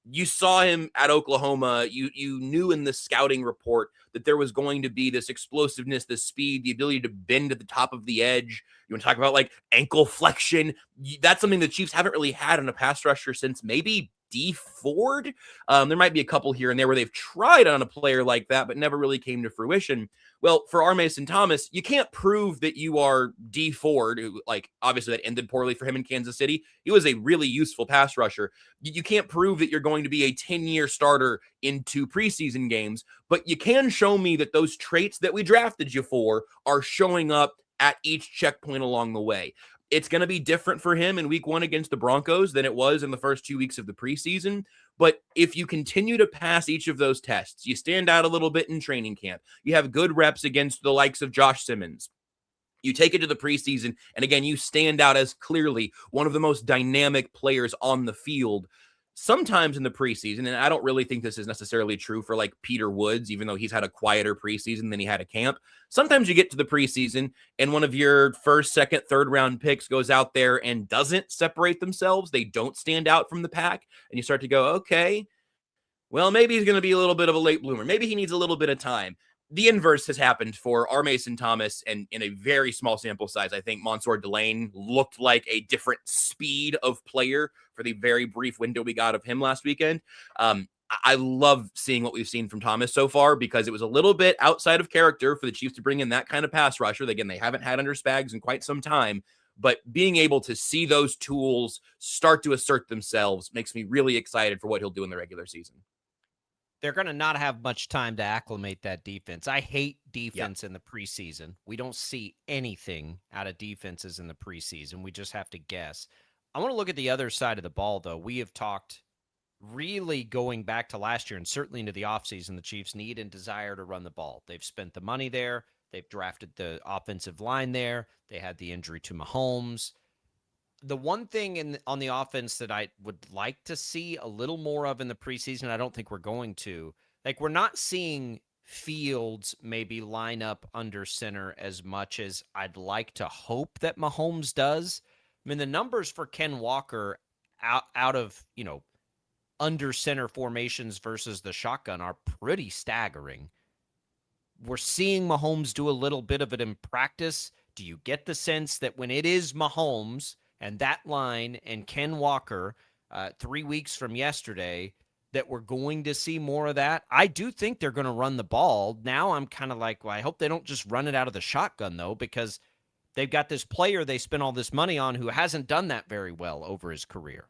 You saw him at Oklahoma. You knew in the scouting report that there was going to be this explosiveness, this speed, the ability to bend at the top of the edge. You want to talk about like ankle flexion? That's something the Chiefs haven't really had in a pass rusher since maybe D4'd. There might be a couple here and there where they've tried on a player like that, but never really came to fruition. Well, for R. Mason Thomas, you can't prove that you are D4'd. Like, obviously that ended poorly for him in Kansas City. He was a really useful pass rusher. You can't prove that you're going to be a 10-year starter in 2 preseason games, but you can show me that those traits that we drafted you for are showing up at each checkpoint along the way. It's going to be different for him in week 1 against the Broncos than it was in the first 2 weeks of the preseason. But if you continue to pass each of those tests, you stand out a little bit in training camp, you have good reps against the likes of Josh Simmons, you take it to the preseason, and again, you stand out as clearly one of the most dynamic players on the field. Sometimes in the preseason, and I don't really think this is necessarily true for like Peter Woods, even though he's had a quieter preseason than he had a camp. Sometimes you get to the preseason and one of your first, second, third round picks goes out there and doesn't separate themselves. They don't stand out from the pack. And you start to go, okay, well, maybe he's going to be a little bit of a late bloomer. Maybe he needs a little bit of time. The inverse has happened for R. Mason Thomas, and in a very small sample size, I think Mansour Delane looked like a different speed of player for the very brief window we got of him last weekend. I love seeing what we've seen from Thomas so far because it was a little bit outside of character for the Chiefs to bring in that kind of pass rusher. Again, they haven't had under Spags in quite some time, but being able to see those tools start to assert themselves makes me really excited for what he'll do in the regular season. They're going to not have much time to acclimate that defense. I hate defense in the preseason. We don't see anything out of defenses in the preseason. We just have to guess. I want to look at the other side of the ball, though. We have talked really going back to last year and certainly into the offseason, the Chiefs need and desire to run the ball. They've spent the money there. They've drafted the offensive line there. They had the injury to Mahomes. The one thing on the offense that I would like to see a little more of in the preseason, I don't think we're going to, like, we're not seeing Fields maybe line up under center as much as I'd like to hope that Mahomes does. I mean, the numbers for Ken Walker out of, under center formations versus the shotgun are pretty staggering. We're seeing Mahomes do a little bit of it in practice. Do you get the sense that when it is Mahomes and that line and Ken Walker 3 weeks from yesterday, that we're going to see more of that? I do think they're going to run the ball. Now I'm kind of like, well, I hope they don't just run it out of the shotgun, though, because they've got this player they spent all this money on who hasn't done that very well over his career.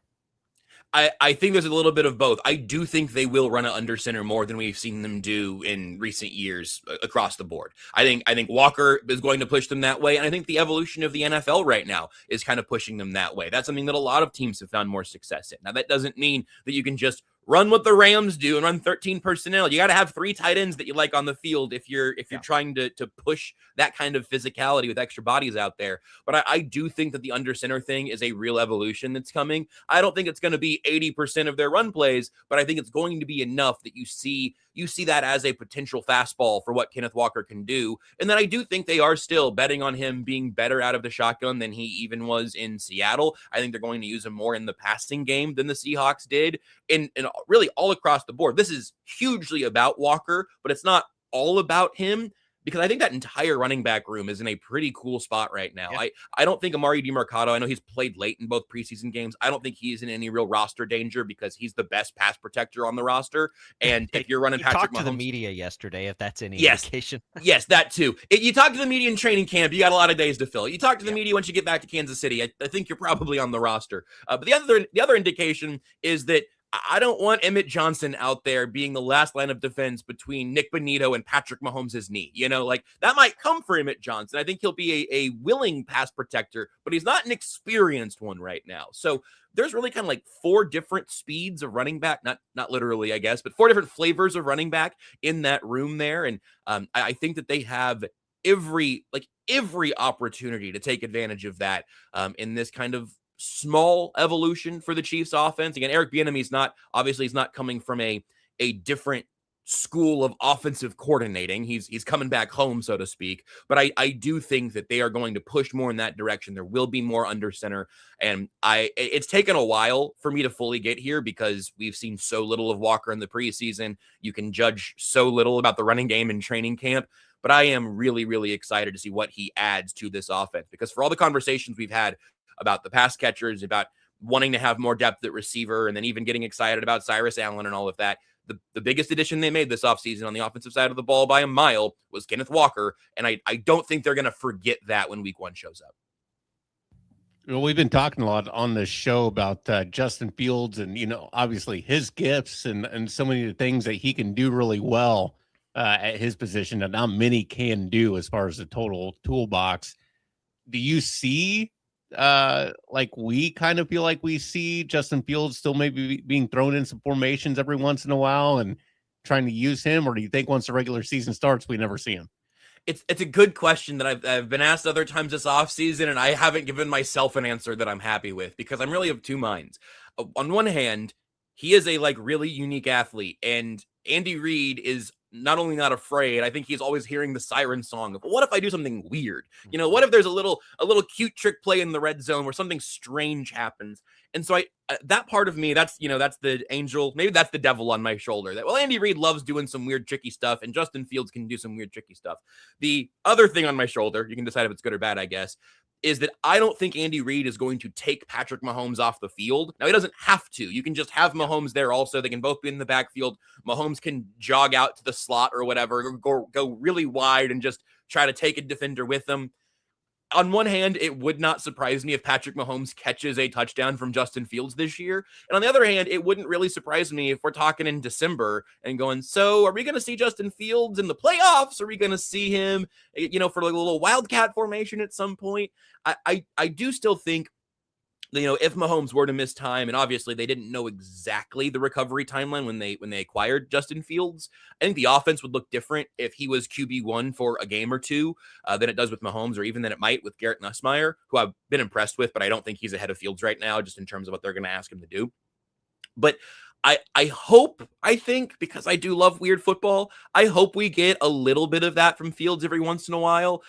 I think there's a little bit of both. I do think they will run it under center more than we've seen them do in recent years across the board. I think Walker is going to push them that way, and I think the evolution of the NFL right now is kind of pushing them that way. That's something that a lot of teams have found more success in. Now, that doesn't mean that you can just run what the Rams do and run 13 personnel. You got to have 3 tight ends that you like on the field if you're trying to push that kind of physicality with extra bodies out there. But I do think that the under center thing is a real evolution that's coming. I don't think it's going to be 80% of their run plays, but I think it's going to be enough that you see that as a potential fastball for what Kenneth Walker can do. And then I do think they are still betting on him being better out of the shotgun than he even was in Seattle. I think they're going to use him more in the passing game than the Seahawks did. And really all across the board. This is hugely about Walker, but it's not all about him, because I think that entire running back room is in a pretty cool spot right now. Yeah. I don't think Amari DiMercato, I know he's played late in both preseason games. I don't think he's in any real roster danger because he's the best pass protector on the roster. And if you're running Patrick Mahomes, talked to the media yesterday, if that's any indication. Yes, that too. You talk to the media in training camp, you got a lot of days to fill. You talk to the media once you get back to Kansas City, I think you're probably on the roster. But the other indication is that I don't want Emmett Johnson out there being the last line of defense between Nick Bonito and Patrick Mahomes' knee. That might come for Emmett Johnson. I think he'll be a willing pass protector, but he's not an experienced one right now. So there's really kind of like 4 different speeds of running back, not literally, I guess, but 4 different flavors of running back in that room there. And I think that they have every opportunity to take advantage of that in this kind of small evolution for the Chiefs offense. Again, Eric Bieniemy's not coming from a different school of offensive coordinating. He's coming back home, so to speak. But I do think that they are going to push more in that direction. There will be more under center. And it's taken a while for me to fully get here because we've seen so little of Walker in the preseason. You can judge so little about the running game in training camp. But I am really, really excited to see what he adds to this offense, because for all the conversations we've had about the pass catchers, about wanting to have more depth at receiver, and then even getting excited about Cyrus Allen and all of that. The biggest addition they made this offseason on the offensive side of the ball by a mile was Kenneth Walker, and I don't think they're going to forget that when week 1 shows up. Well, we've been talking a lot on this show about Justin Fields and, obviously his gifts and so many of the things that he can do really well at his position that not many can do as far as the total toolbox. Do you see, like we kind of feel like we see Justin Fields still maybe being thrown in some formations every once in a while and trying to use him? Or do you think once the regular season starts, we never see him? It's a good question that I've been asked other times this offseason, and I haven't given myself an answer that I'm happy with, because I'm really of two minds. On one hand, he is a really unique athlete, and Andy Reid is not only not afraid, I think he's always hearing the siren song of, what if I do something weird? What if there's a little cute trick play in the red zone where something strange happens? And so that part of me, that's the angel, maybe that's the devil on my shoulder, that, Andy Reid loves doing some weird, tricky stuff, and Justin Fields can do some weird, tricky stuff. The other thing on my shoulder, you can decide if it's good or bad, I guess, is that I don't think Andy Reid is going to take Patrick Mahomes off the field. Now, he doesn't have to. You can just have Mahomes there also. They can both be in the backfield. Mahomes can jog out to the slot or whatever, go really wide and just try to take a defender with them. On one hand, it would not surprise me if Patrick Mahomes catches a touchdown from Justin Fields this year. And on the other hand, it wouldn't really surprise me if we're talking in December and going, so are we going to see Justin Fields in the playoffs? Are we going to see him, for a little wildcat formation at some point? I do still think, if Mahomes were to miss time, and obviously they didn't know exactly the recovery timeline when they acquired Justin Fields, I think the offense would look different if he was QB1 for a game or two than it does with Mahomes, or even than it might with Garrett Nussmeier, who I've been impressed with, but I don't think he's ahead of Fields right now, just in terms of what they're going to ask him to do. But I think, because I do love weird football, I hope we get a little bit of that from Fields every once in a while.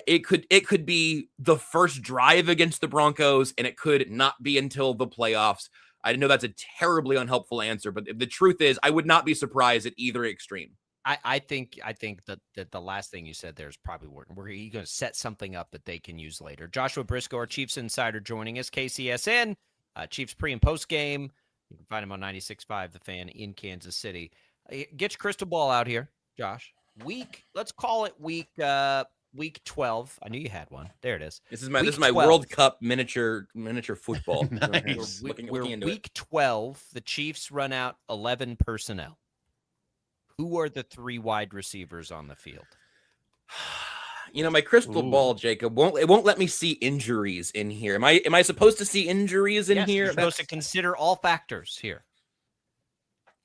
It could be the first drive against the Broncos, and it could not be until the playoffs. I know that's a terribly unhelpful answer, but the truth is, I would not be surprised at either extreme. I think that the last thing you said there is probably working. We're going to set something up that they can use later. Joshua Brisco, our Chiefs insider, joining us. KCSN, Chiefs pre and post game. You can find him on 96.5 The Fan in Kansas City. Get your crystal ball out here, Josh. Let's call it week 12. I knew you had one. There it is. This is my World Cup miniature football. Nice. We're week 12. The Chiefs run out 11 personnel. Who are the 3 wide receivers on the field? My crystal ball, Jacob, won't let me see injuries in here. Am I supposed to see injuries in here? You're supposed to consider all factors here.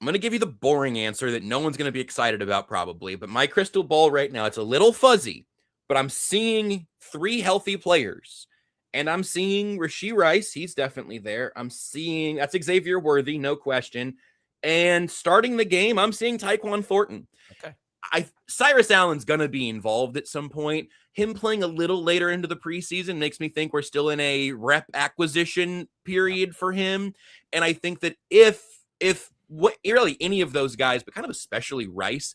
I'm going to give you the boring answer that no one's going to be excited about probably, but my crystal ball right now, it's a little fuzzy, but I'm seeing 3 healthy players, and I'm seeing Rashee Rice. He's definitely there. That's Xavier Worthy, no question. And starting the game, I'm seeing Tyquan Thornton. Okay. Cyrus Allen's going to be involved at some point. Him playing a little later into the preseason makes me think we're still in a rep acquisition period for him. And I think that if really any of those guys, but kind of especially Rice,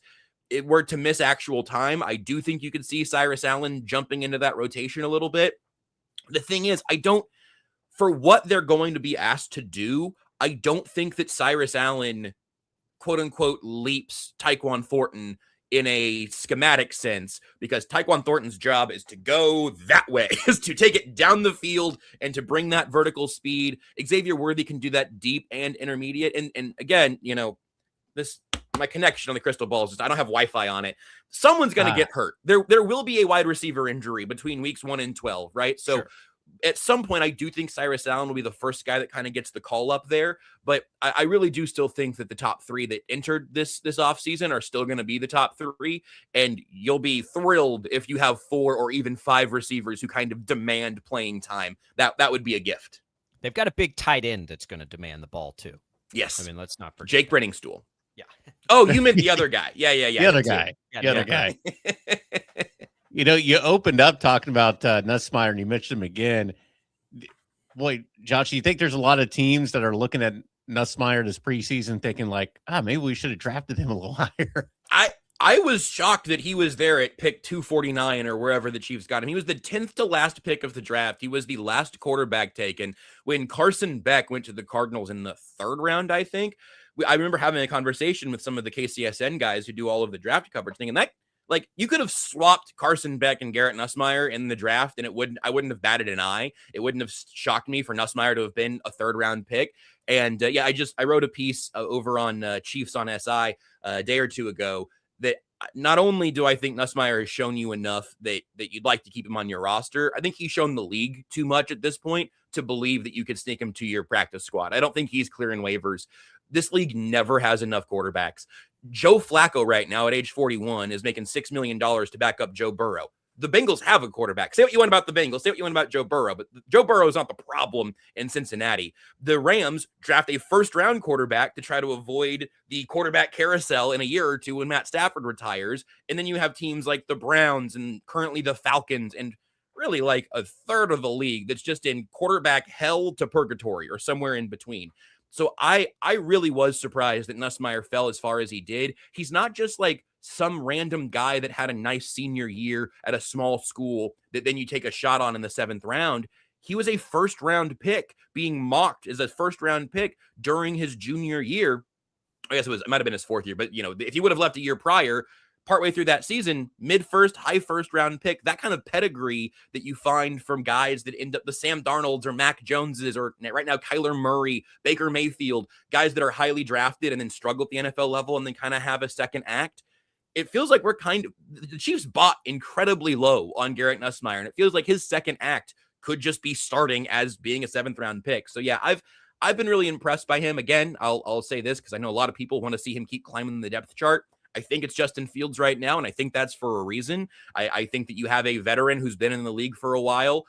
it were to miss actual time, I do think you could see Cyrus Allen jumping into that rotation a little bit. The thing is, for what they're going to be asked to do, I don't think that Cyrus Allen, quote unquote, leaps Tyquan Thornton in a schematic sense, because Tyquan Thornton's job is to go that way, is to take it down the field and to bring that vertical speed. Xavier Worthy can do that deep and intermediate. And again, my connection on the crystal ball is just, I don't have Wi-Fi on it. Someone's going to get hurt. There will be a wide receiver injury between weeks 1 and 12, right? So sure. At some point, I do think Cyrus Allen will be the first guy that kind of gets the call up there. But I really do still think that the top 3 that entered this offseason are still going to be the top 3. And you'll be thrilled if you have 4 or even 5 receivers who kind of demand playing time. That would be a gift. They've got a big tight end that's going to demand the ball too. Yes. I mean, let's not forget Jake Brenningstool. Yeah. Oh, you meant the other guy. Yeah. The other guy. The other guy. You opened up talking about Nussmeier, and you mentioned him again. Boy, Josh, you think there's a lot of teams that are looking at Nussmeier this preseason thinking like, maybe we should have drafted him a little higher? I was shocked that he was there at pick 249 or wherever the Chiefs got him. He was the 10th to last pick of the draft. He was the last quarterback taken when Carson Beck went to the Cardinals in the 3rd round, I think. I remember having a conversation with some of the KCSN guys who do all of the draft coverage thing, and that, like, you could have swapped Carson Beck and Garrett Nussmeier in the draft, and I wouldn't have batted an eye. It wouldn't have shocked me for Nussmeier to have been a 3rd round pick. And I wrote a piece over on Chiefs on SI a day or two ago that not only do I think Nussmeier has shown you enough that you'd like to keep him on your roster, I think he's shown the league too much at this point to believe that you could sneak him to your practice squad. I don't think he's clearing waivers. This league never has enough quarterbacks. Joe Flacco right now at age 41 is making $6 million to back up Joe Burrow. The Bengals have a quarterback. Say what you want about the Bengals. Say what you want about Joe Burrow, but Joe Burrow is not the problem in Cincinnati. The Rams draft a 1st-round quarterback to try to avoid the quarterback carousel in a year or two when Matt Stafford retires. And then you have teams like the Browns and currently the Falcons and really like a third of the league that's just in quarterback hell to purgatory or somewhere in between. So I really was surprised that Nussmeier fell as far as he did. He's not just like some random guy that had a nice senior year at a small school that then you take a shot on in the 7th round. He was a 1st-round pick being mocked as a 1st-round pick during his junior year. I guess it might have been his 4th year, but if he would have left a year prior, partway through that season, mid-1st, high 1st-round pick, that kind of pedigree that you find from guys that end up the Sam Darnolds or Mac Joneses or right now Kyler Murray, Baker Mayfield, guys that are highly drafted and then struggle at the NFL level and then kind of have a second act. It feels like the Chiefs bought incredibly low on Garrett Nussmeier, and it feels like his second act could just be starting as being a 7th-round pick. So yeah, I've been really impressed by him. Again, I'll say this because I know a lot of people want to see him keep climbing the depth chart. I think it's Justin Fields right now, and I think that's for a reason. I think that you have a veteran who's been in the league for a while.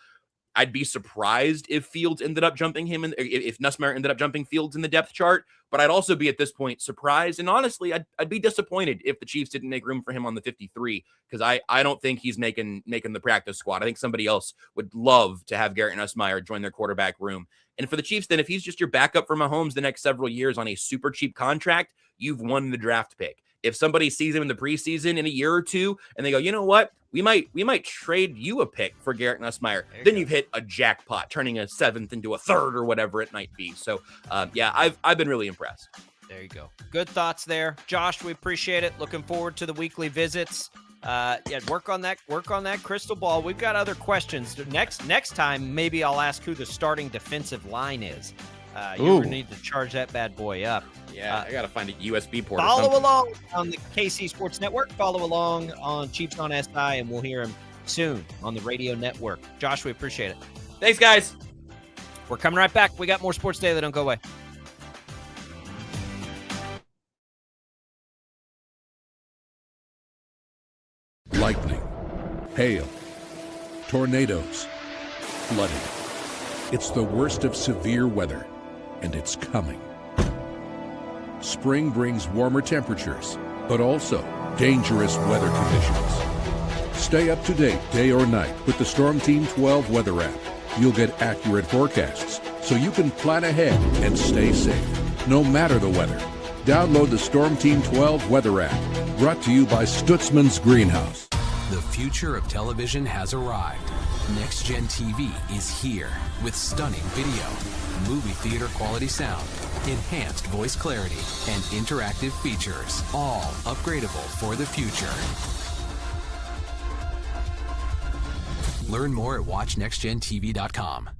I'd be surprised if Fields ended up jumping him, if Nussmeier ended up jumping Fields in the depth chart. But I'd also be at this point surprised, and honestly, I'd be disappointed if the Chiefs didn't make room for him on the 53 because I don't think he's making the practice squad. I think somebody else would love to have Garrett Nussmeier join their quarterback room. And for the Chiefs, then if he's just your backup for Mahomes the next several years on a super cheap contract, you've won the draft pick. If somebody sees him in the preseason in a year or two and they go, you know what, we might trade you a pick for Garrett Nussmeier, then you've hit a jackpot, turning a 7th into a 3rd or whatever it might be. So I've been really impressed. There you go. Good thoughts there, Josh. We appreciate it. Looking forward to the weekly visits. Work on that crystal ball. We've got other questions. Next time, maybe I'll ask who the starting defensive line is. You need to charge that bad boy up. Yeah, I got to find a USB port. Follow along on the KC Sports Network. Follow along on Chiefs on SI, and we'll hear him soon on the radio network. Josh, we appreciate it. Thanks, guys. We're coming right back. We got more Sports Daily. Don't go away. Lightning, hail, tornadoes, flooding. It's the worst of severe weather, and it's coming. Spring brings warmer temperatures, but also dangerous weather conditions. Stay up to date day or night with the Storm Team 12 weather app. You'll get accurate forecasts, so you can plan ahead and stay safe, no matter the weather. Download the Storm Team 12 weather app, brought to you by Stutzman's Greenhouse. The future of television has arrived. Next Gen TV is here with stunning video, movie theater quality sound, enhanced voice clarity, and interactive features, all upgradable for the future. Learn more at watchnextgentv.com.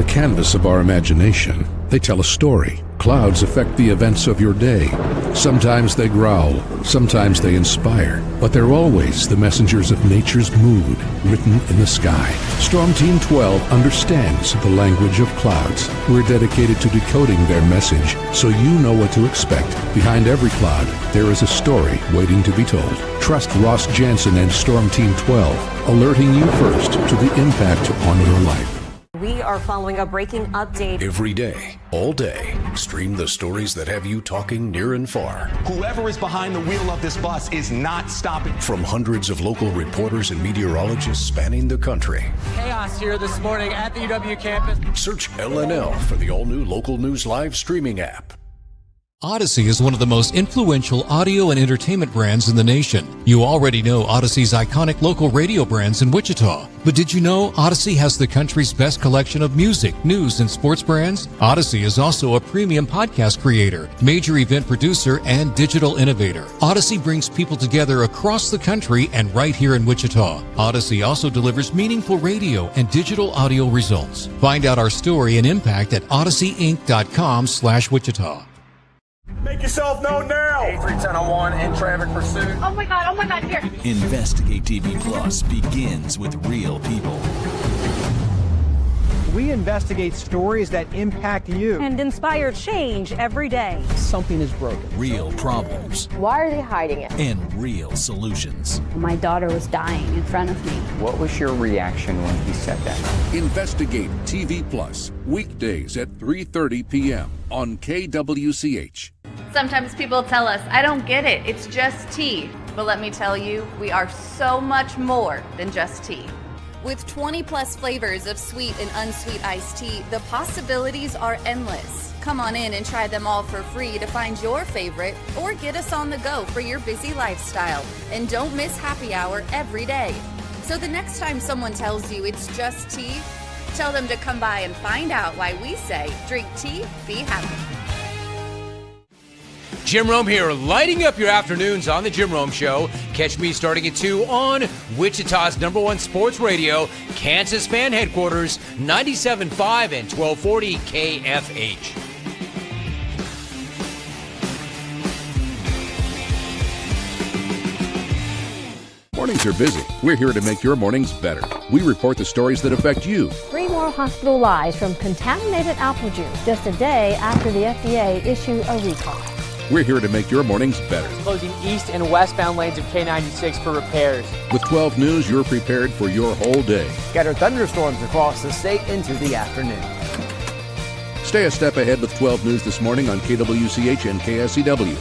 Canvas of our imagination. They tell a story, Clouds affect the events of your day. Sometimes they growl, sometimes they inspire, but they're always the messengers of nature's mood written in the sky. Storm Team 12 understands the language of clouds. We're dedicated to decoding their message so you know what to expect. Behind every cloud, there is a story waiting to be told. Trust Ross Jansen and Storm Team 12, alerting you first to the impact on your life. We are following a breaking update. Every day, all day, stream the stories that have you talking near and far. Whoever is behind the wheel of this bus is not stopping. From hundreds of local reporters and meteorologists spanning the country. Chaos here this morning at the UW campus. Search LNL for the all-new Local News Live streaming app. Odyssey is one of the most influential audio and entertainment brands in the nation. You already know Odyssey's iconic local radio brands in Wichita. But did you know Odyssey has the country's best collection of music, news, and sports brands? Odyssey is also a premium podcast creator, major event producer, and digital innovator. Odyssey brings people together across the country and right here in Wichita. Odyssey also delivers meaningful radio and digital audio results. Find out our story and impact at odysseyinc.com/Wichita. Make yourself known now. 83-1001 in traffic pursuit. Oh my God, here. Investigate TV Plus begins with real people. We investigate stories that impact you and inspire change every day. Something is broken. Real problems. Why are they hiding it? And real solutions. My daughter was dying in front of me. What was your reaction when he said that? Investigate TV Plus, weekdays at 3:30 p.m. on KWCH. Sometimes people tell us, I don't get it, it's just tea. But let me tell you, we are so much more than just tea. With 20 plus flavors of sweet and unsweet iced tea, the possibilities are endless. Come on in and try them all for free to find your favorite or get us on the go for your busy lifestyle. And don't miss happy hour every day. So the next time someone tells you it's just tea, tell them to come by and find out why we say, drink tea, be happy. Jim Rome here, lighting up your afternoons on The Jim Rome Show. Catch me starting at 2 on Wichita's #1 sports radio, Kansas Fan Headquarters, 97.5 and 1240 KFH. Mornings are busy. We're here to make your mornings better. We report the stories that affect you. 3 more hospitalized from contaminated apple juice just a day after the FDA issued a recall. We're here to make your mornings better. Closing east and westbound lanes of K96 for repairs. With 12 News, you're prepared for your whole day. Scattered thunderstorms across the state into the afternoon. Stay a step ahead with 12 News this morning on KWCH and KSCW.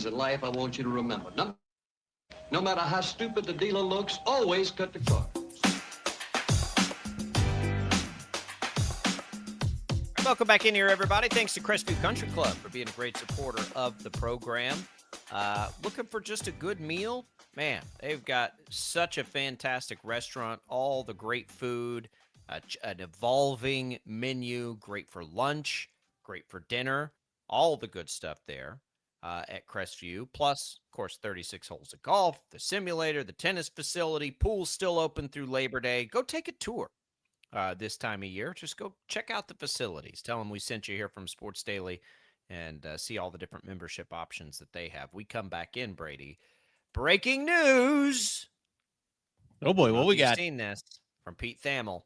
In life, I want you to remember, no matter how stupid the dealer looks, always cut the cards. Welcome back in here, everybody. Thanks to Crestview Country Club for being a great supporter of the program. Looking for just a good meal? Man, they've got such a fantastic restaurant, all the great food, an evolving menu, great for lunch, great for dinner, all the good stuff there. At Crestview, plus, of course, 36 holes of golf, the simulator, the tennis facility, pool's still open through Labor Day. Go take a tour this time of year. Just go check out the facilities. Tell them we sent you here from Sports Daily and see all the different membership options that they have. We come back in, Brady. Breaking news. Oh, boy, what we got? Seen this from Pete Thamel.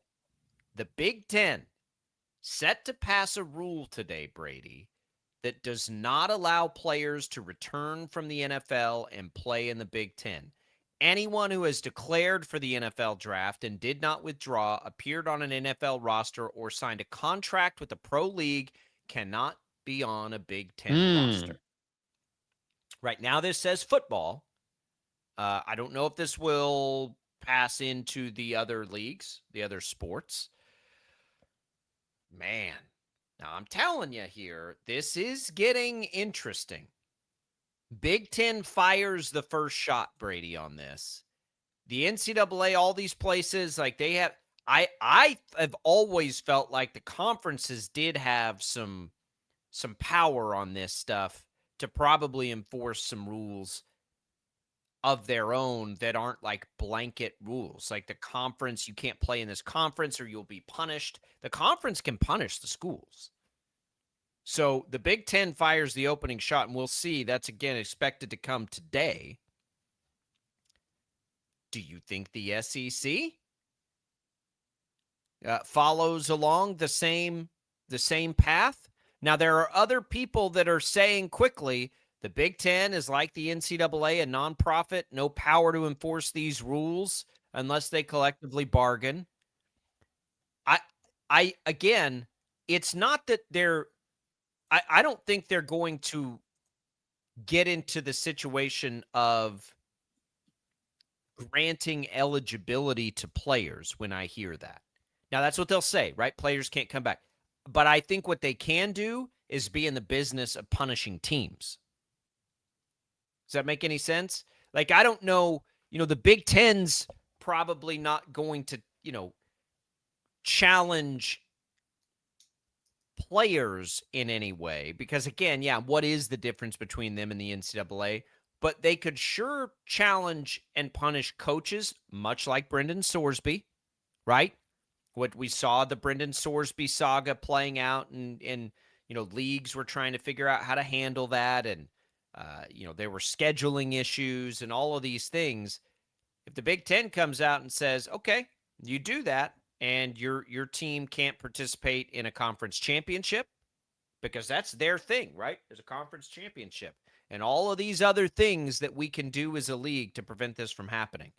The Big Ten set to pass a rule today, Brady, that does not allow players to return from the NFL and play in the Big Ten. Anyone who has declared for the NFL draft and did not withdraw, appeared on an NFL roster, or signed a contract with a pro league cannot be on a Big Ten roster. Right now, this says football. I don't know if this will pass into the other leagues, the other sports. Man. Now, I'm telling you here, this is getting interesting. Big Ten fires the first shot, Brady, on this. The NCAA, all these places, like they have, I have always felt like the conferences did have some power on this stuff to probably enforce some rules of their own that aren't like blanket rules. Like the conference, you can't play in this conference or you'll be punished. The conference can punish the schools. So the Big Ten fires the opening shot, and we'll see. That's, again, expected to come today. Do you think the SEC follows along the same path? Now, there are other people that are saying quickly, the Big Ten is like the NCAA, a nonprofit, no power to enforce these rules unless they collectively bargain. Again, it's not that I don't think they're going to get into the situation of granting eligibility to players when I hear that. Now, that's what they'll say, right? Players can't come back. But I think what they can do is be in the business of punishing teams. Does that make any sense? Like, I don't know, the Big Ten's probably not going to, challenge players in any way because, again, what is the difference between them and the NCAA? But they could sure challenge and punish coaches, much like Brendan Sorsby, right? What we saw the Brendan Sorsby saga playing out, and leagues were trying to figure out how to handle that, and there were scheduling issues and all of these things. If the Big Ten comes out and says, okay, you do that, and your team can't participate in a conference championship because that's their thing, right? There's a conference championship and all of these other things that we can do as a league to prevent this from happening.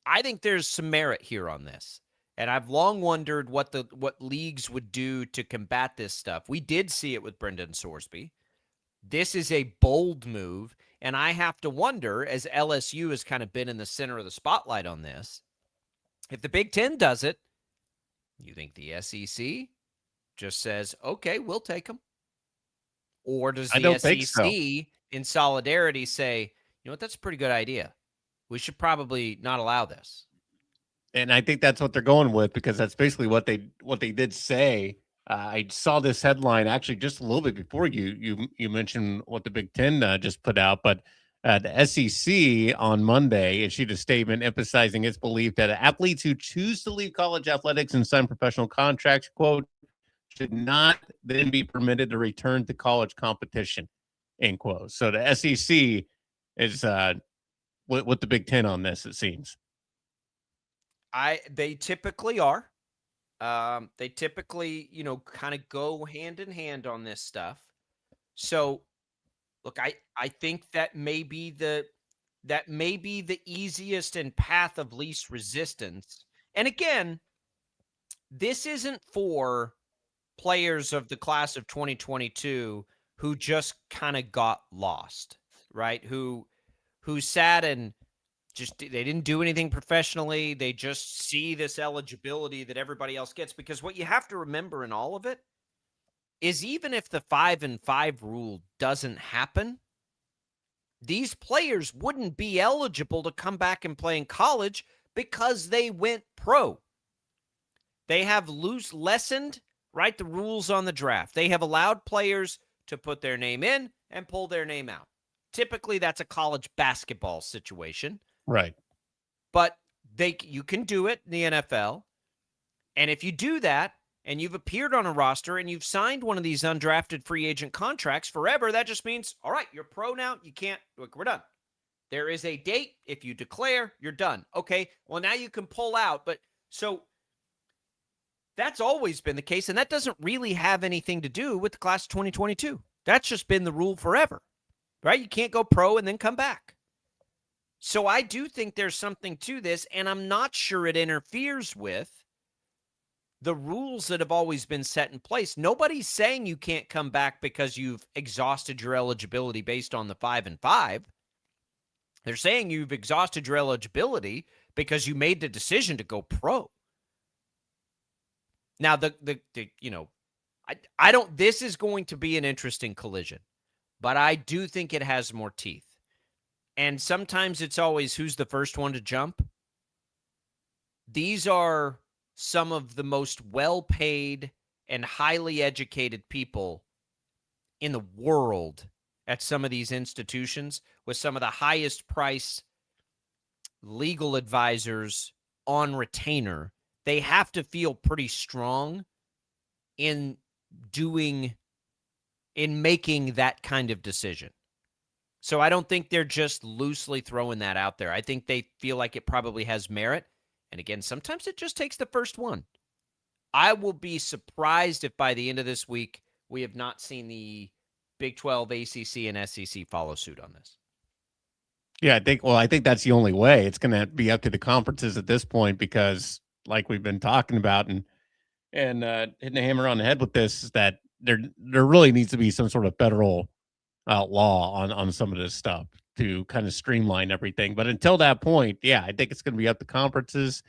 I think there's some merit here on this. And I've long wondered what leagues would do to combat this stuff. We did see it with Brendan Sorsby. This is a bold move, and I have to wonder, as LSU has kind of been in the center of the spotlight on this, if the Big Ten does it, you think the SEC just says, okay, we'll take them? Or does the SEC in solidarity say, you know what, that's a pretty good idea. We should probably not allow this. And I think that's what they're going with, because that's basically what they did say. I saw this headline actually just a little bit before you mentioned what the Big Ten just put out, but the SEC on Monday issued a statement emphasizing its belief that athletes who choose to leave college athletics and sign professional contracts, quote, should not then be permitted to return to college competition, end quote. So the SEC is with the Big Ten on this, it seems. They typically are. They typically, kind of go hand in hand on this stuff. So, look, I think that may be the easiest and path of least resistance. And again, this isn't for players of the class of 2022 who just kind of got lost, right? Who sat and just they didn't do anything professionally. They just see this eligibility that everybody else gets. Because what you have to remember in all of it is, even if the 5-and-5 rule doesn't happen, these players wouldn't be eligible to come back and play in college because they went pro. They have lessened, right, the rules on the draft. They have allowed players to put their name in and pull their name out. Typically, that's a college basketball situation. Right. But you can do it in the NFL. And if you do that and you've appeared on a roster and you've signed one of these undrafted free agent contracts forever, that just means, all right, you're pro now. You can't, look, we're done. There is a date. If you declare, you're done. Okay, well, now you can pull out. But so that's always been the case. And that doesn't really have anything to do with the class of 2022. That's just been the rule forever, right? You can't go pro and then come back. So I do think there's something to this, and I'm not sure it interferes with the rules that have always been set in place. Nobody's saying you can't come back because you've exhausted your eligibility based on the 5-and-5. They're saying you've exhausted your eligibility because you made the decision to go pro. Now, I don't. This is going to be an interesting collision, but I do think it has more teeth. And sometimes it's always who's the first one to jump. These are some of the most well-paid and highly educated people in the world at some of these institutions, with some of the highest price legal advisors on retainer. They have to feel pretty strong in making that kind of decision. So I don't think they're just loosely throwing that out there. I think they feel like it probably has merit. And again, sometimes it just takes the first one. I will be surprised if by the end of this week we have not seen the Big 12, ACC, and SEC follow suit on this. Yeah, I think that's the only way. It's going to be up to the conferences at this point because, like we've been talking about and hitting the hammer on the head with this, is that there really needs to be some sort of federal law on some of this stuff to kind of streamline everything. But until that point, yeah, I think it's going to be up to conferences,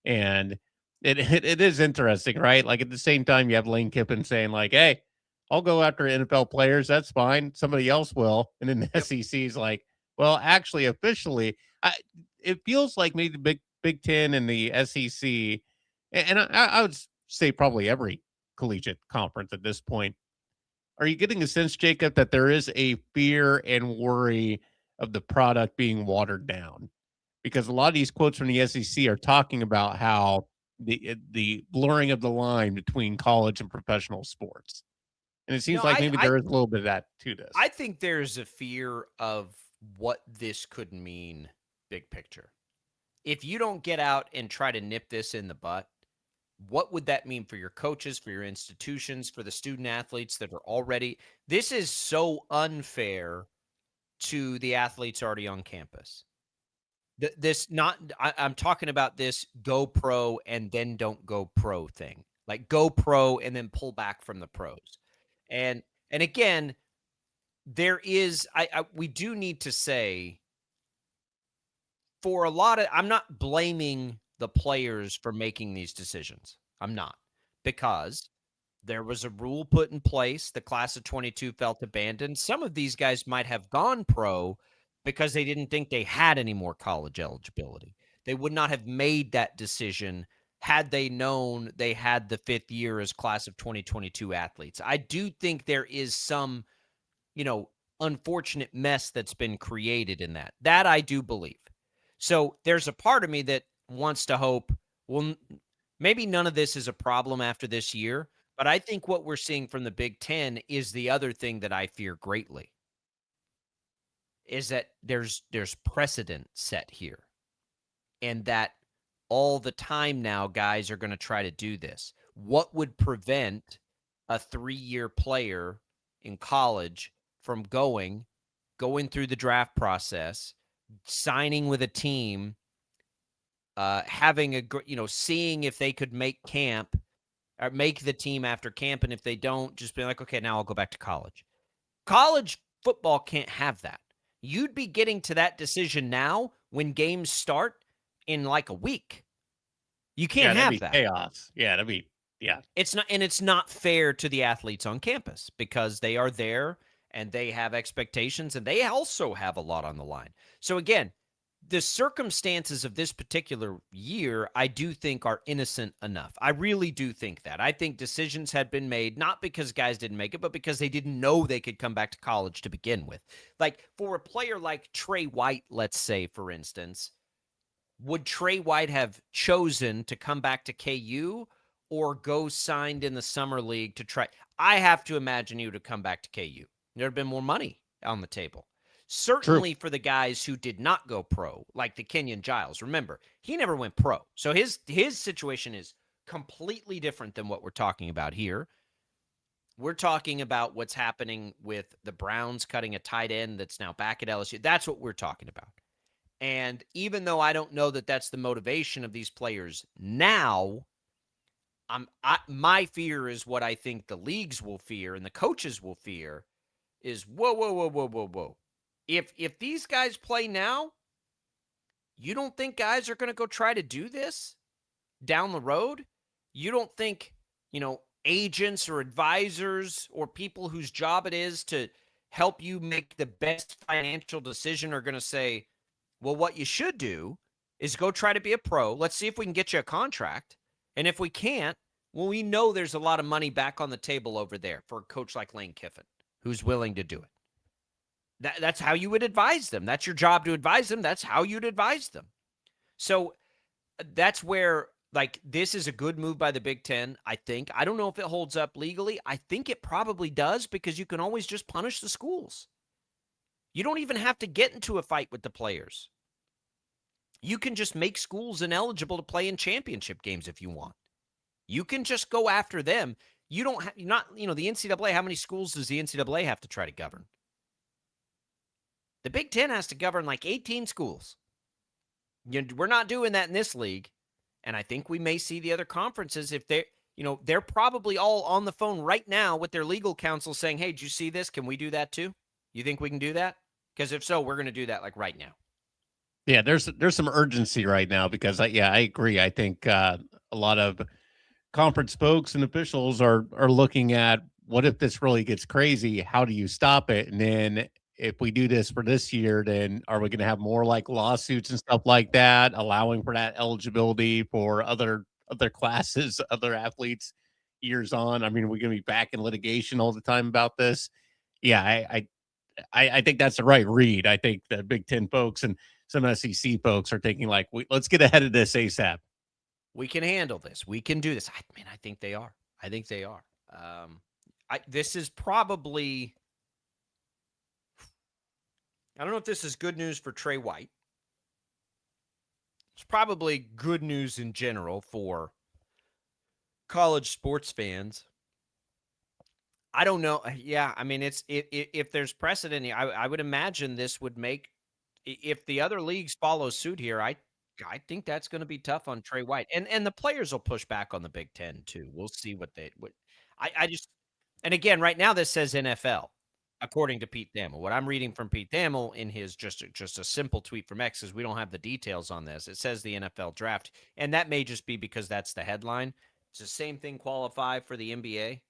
and it is interesting, right? Like at the same time, you have Lane Kiffin saying like, "Hey, I'll go after NFL players. That's fine. Somebody else will." And then the SEC is like, "Well, actually, officially, it feels like maybe the Big Ten and the SEC, and I would say probably every collegiate conference at this point. Are you getting a sense, Jacob, that there is a fear and worry of the product being watered down? Because a lot of these quotes from the SEC are talking about how the blurring of the line between college and professional sports. And it seems like maybe there is a little bit of that to this. I think there's a fear of what this could mean big picture. If you don't get out and try to nip this in the butt, what would that mean for your coaches, for your institutions, for the student athletes that are already? This is so unfair to the athletes already on campus. I'm talking about this go pro and then don't go pro thing. Like go pro and then pull back from the pros. And again, there is we do need to say, for a lot of, I'm not blaming the players for making these decisions. I'm not, because there was a rule put in place. The class of 22 felt abandoned. Some of these guys might have gone pro because they didn't think they had any more college eligibility. They would not have made that decision had they known they had the fifth year as class of 2022 athletes. I do think there is some, unfortunate mess that's been created in that. That I do believe. So there's a part of me that wants to hope, well, maybe none of this is a problem after this year, but I think what we're seeing from the Big Ten is the other thing that I fear greatly, is that there's precedent set here, and that all the time now guys are going to try to do this. What would prevent a 3-year player in college from going through the draft process, signing with a team, having seeing if they could make camp or make the team after camp, and if they don't, just be like, okay, now I'll go back to college. College football can't have that. You'd be getting to that decision now when games start in like a week. You can't have that. Chaos. Yeah, that'd be, yeah. It's not, and it's not fair to the athletes on campus because they are there and they have expectations and they also have a lot on the line. So again, the circumstances of this particular year, I do think are innocent enough. I really do think that. I think decisions had been made, not because guys didn't make it, but because they didn't know they could come back to college to begin with. Like for a player like Trey White, let's say, for instance, would Trey White have chosen to come back to KU or go signed in the summer league to try? I have to imagine he would have come back to KU. There'd have been more money on the table. Certainly for the guys who did not go pro, like the Kenyon Giles. Remember, he never went pro. So his situation is completely different than what we're talking about here. We're talking about what's happening with the Browns cutting a tight end that's now back at LSU. That's what we're talking about. And even though I don't know that that's the motivation of these players now, my fear is what I think the leagues will fear and the coaches will fear is, whoa. If these guys play now, you don't think guys are going to go try to do this down the road? You don't think, agents or advisors or people whose job it is to help you make the best financial decision are going to say, well, what you should do is go try to be a pro. Let's see if we can get you a contract. And if we can't, well, we know there's a lot of money back on the table over there for a coach like Lane Kiffin who's willing to do it. That's how you would advise them. That's your job to advise them. That's how you'd advise them. So that's where, like, this is a good move by the Big Ten, I think. I don't know if it holds up legally. I think it probably does because you can always just punish the schools. You don't even have to get into a fight with the players. You can just make schools ineligible to play in championship games if you want. You can just go after them. You don't have, the NCAA, how many schools does the NCAA have to try to govern? The Big Ten has to govern like 18 schools. We're not doing that in this league. And I think we may see the other conferences, if they're probably all on the phone right now with their legal counsel saying, hey, did you see this? Can we do that too? You think we can do that? Because if so, we're going to do that like right now. Yeah, there's some urgency right now because I agree. I think a lot of conference folks and officials are looking at, what if this really gets crazy? How do you stop it? And then if we do this for this year, then are we going to have more like lawsuits and stuff like that, allowing for that eligibility for other classes, other athletes years on? I mean, we're going to be back in litigation all the time about this. Yeah, I think that's the right read. I think the Big Ten folks and some SEC folks are thinking like, let's get ahead of this ASAP. We can handle this. We can do this. I think they are. I think they are. This is probably, I don't know if this is good news for Trey White. It's probably good news in general for college sports fans. I don't know. Yeah, I mean, if there's precedent, I would imagine this would make, if the other leagues follow suit here, I think that's going to be tough on Trey White. And the players will push back on the Big Ten too. We'll see what and again, right now this says NFL, according to Pete Thamel. What I'm reading from Pete Thamel in his just a simple tweet from X, is we don't have the details on this. It says the NFL draft, and that may just be because that's the headline. Does the same thing qualify for the NBA?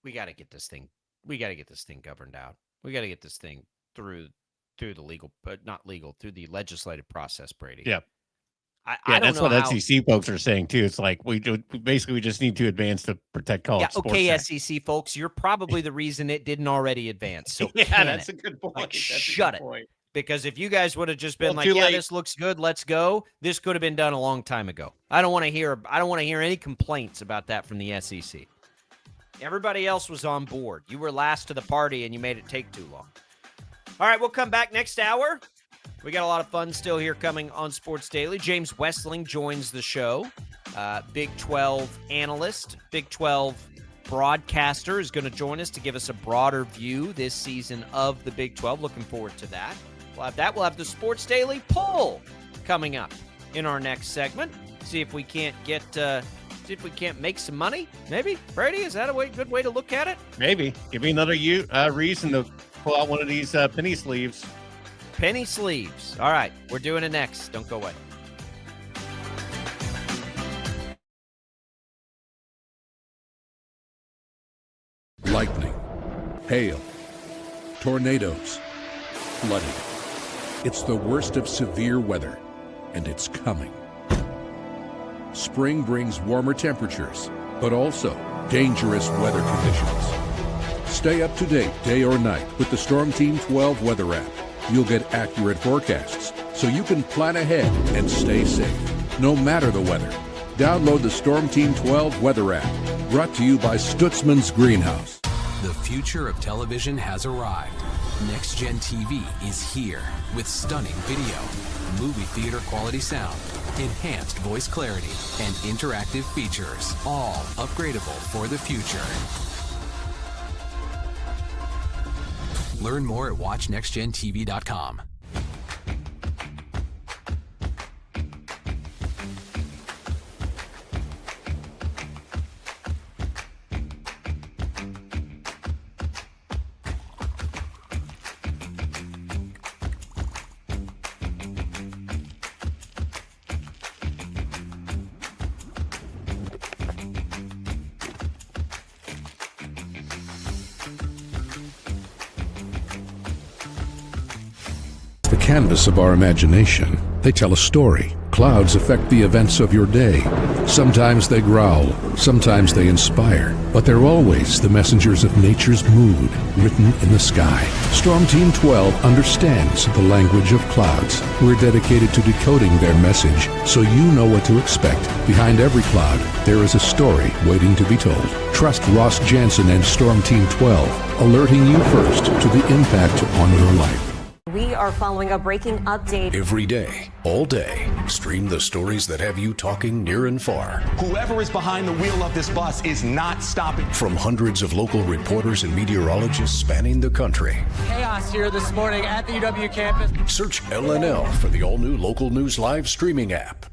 We got to get this thing. We got to get this thing governed out. We got to get this thing through the legal, but not legal, through the legislative process, Brady. Yeah. I don't that's know what SEC folks are saying too. It's like we just need to advance to protect college sports. Okay, SEC folks, you're probably the reason it didn't already advance. So that's a good point. Shut it. Because if you guys would have just been this looks good, let's go, this could have been done a long time ago. I don't want to hear any complaints about that from the SEC. Everybody else was on board. You were last to the party and you made it take too long. All right, we'll come back next hour. We got a lot of fun still here coming on Sports Daily. James Westling joins the show. Big 12 analyst, Big 12 broadcaster is going to join us to give us a broader view this season of the Big 12. Looking forward to that. We'll have that. We'll have the Sports Daily poll coming up in our next segment. See if we can't make some money. Maybe, Brady, is that a good way to look at it? Maybe. Give me another reason to pull out one of these penny sleeves. Penny sleeves. All right, we're doing it next. Don't go away. Lightning, hail, tornadoes, flooding. It's the worst of severe weather, and it's coming. Spring brings warmer temperatures, but also dangerous weather conditions. Stay up to date day or night with the Storm Team 12 weather app. You'll get accurate forecasts, so you can plan ahead and stay safe, no matter the weather. Download the Storm Team 12 weather app, brought to you by Stutzman's Greenhouse. The future of television has arrived. Next Gen TV is here with stunning video, movie theater quality sound, enhanced voice clarity, and interactive features, all upgradable for the future. Learn more at watchnextgentv.com. the canvas of our imagination. They tell a story. Clouds affect the events of your day. Sometimes they growl, sometimes they inspire, but they're always the messengers of nature's mood written in the sky. Storm Team 12 understands the language of clouds. We're dedicated to decoding their message so you know what to expect. Behind every cloud, there is a story waiting to be told. Trust Ross Jansen and Storm Team 12, alerting you first to the impact on your life. We are following a breaking update. Every day, all day, stream the stories that have you talking near and far. Whoever is behind the wheel of this bus is not stopping. From hundreds of local reporters and meteorologists spanning the country. Chaos here this morning at the UW campus. Search LNL for the all-new Local News Live streaming app.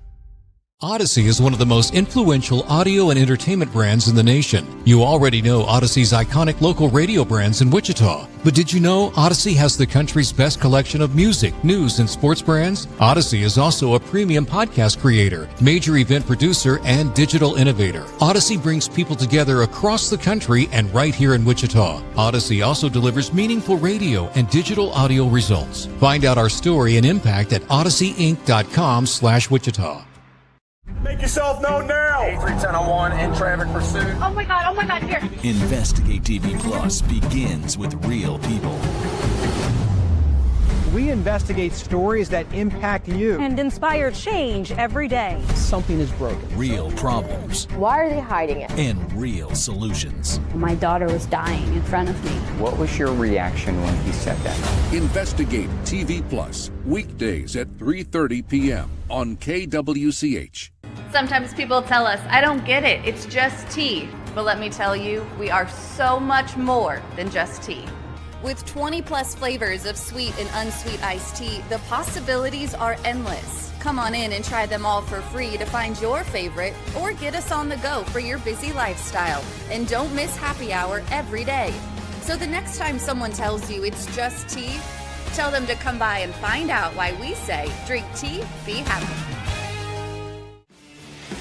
Odyssey is one of the most influential audio and entertainment brands in the nation. You already know Odyssey's iconic local radio brands in Wichita. But did you know Odyssey has the country's best collection of music, news, and sports brands? Odyssey is also a premium podcast creator, major event producer, and digital innovator. Odyssey brings people together across the country and right here in Wichita. Odyssey also delivers meaningful radio and digital audio results. Find out our story and impact at odysseyinc.com/Wichita. Make yourself known now. 8310 in traffic pursuit. Oh my God, here. Investigate TV Plus begins with real people. We investigate stories that impact you and inspire change every day. Something is broken. Real problems. Why are they hiding it? And real solutions. My daughter was dying in front of me. What was your reaction when he said that? Investigate TV Plus, weekdays at 3:30 p.m. on KWCH. Sometimes people tell us, I don't get it, it's just tea. But let me tell you, we are so much more than just tea. With 20 plus flavors of sweet and unsweet iced tea, the possibilities are endless. Come on in and try them all for free to find your favorite or get us on the go for your busy lifestyle. And don't miss happy hour every day. So the next time someone tells you it's just tea, tell them to come by and find out why we say, drink tea, be happy.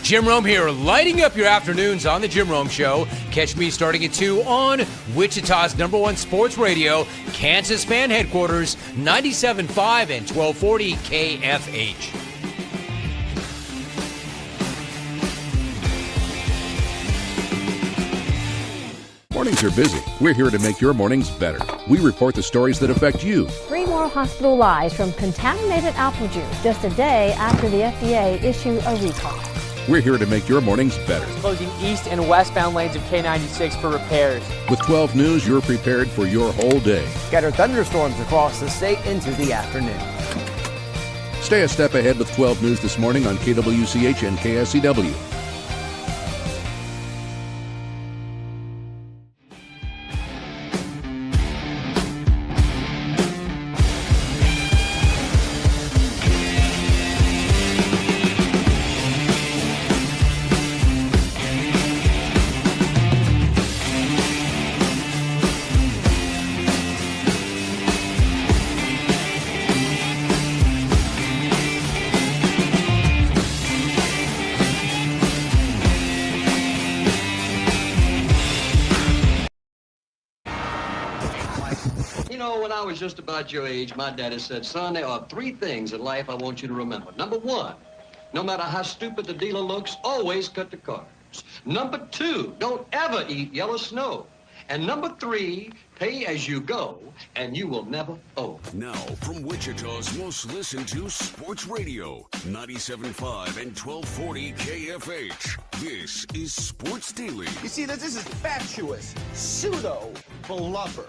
Jim Rome here, lighting up your afternoons on The Jim Rome Show. Catch me starting at 2 on Wichita's #1 sports radio, Kansas Fan Headquarters, 97.5 and 1240 KFH. Mornings are busy. We're here to make your mornings better. We report the stories that affect you. 3 more hospitalized from contaminated apple juice just a day after the FDA issued a recall. We're here to make your mornings better. Closing east and westbound lanes of K96 for repairs. With 12 News, you're prepared for your whole day. Scattered thunderstorms across the state into the afternoon. Stay a step ahead with 12 News this morning on KWCH and KSCW. When I was just about your age, my daddy said, son, there are 3 things in life I want you to remember. Number 1, no matter how stupid the dealer looks, always cut the cards. Number 2, don't ever eat yellow snow. And number 3, pay as you go, and you will never owe. Now, from Wichita's most listened to sports radio, 97.5 and 1240 KFH, this is Sports Daily. You see, this is fatuous, pseudo-blubber.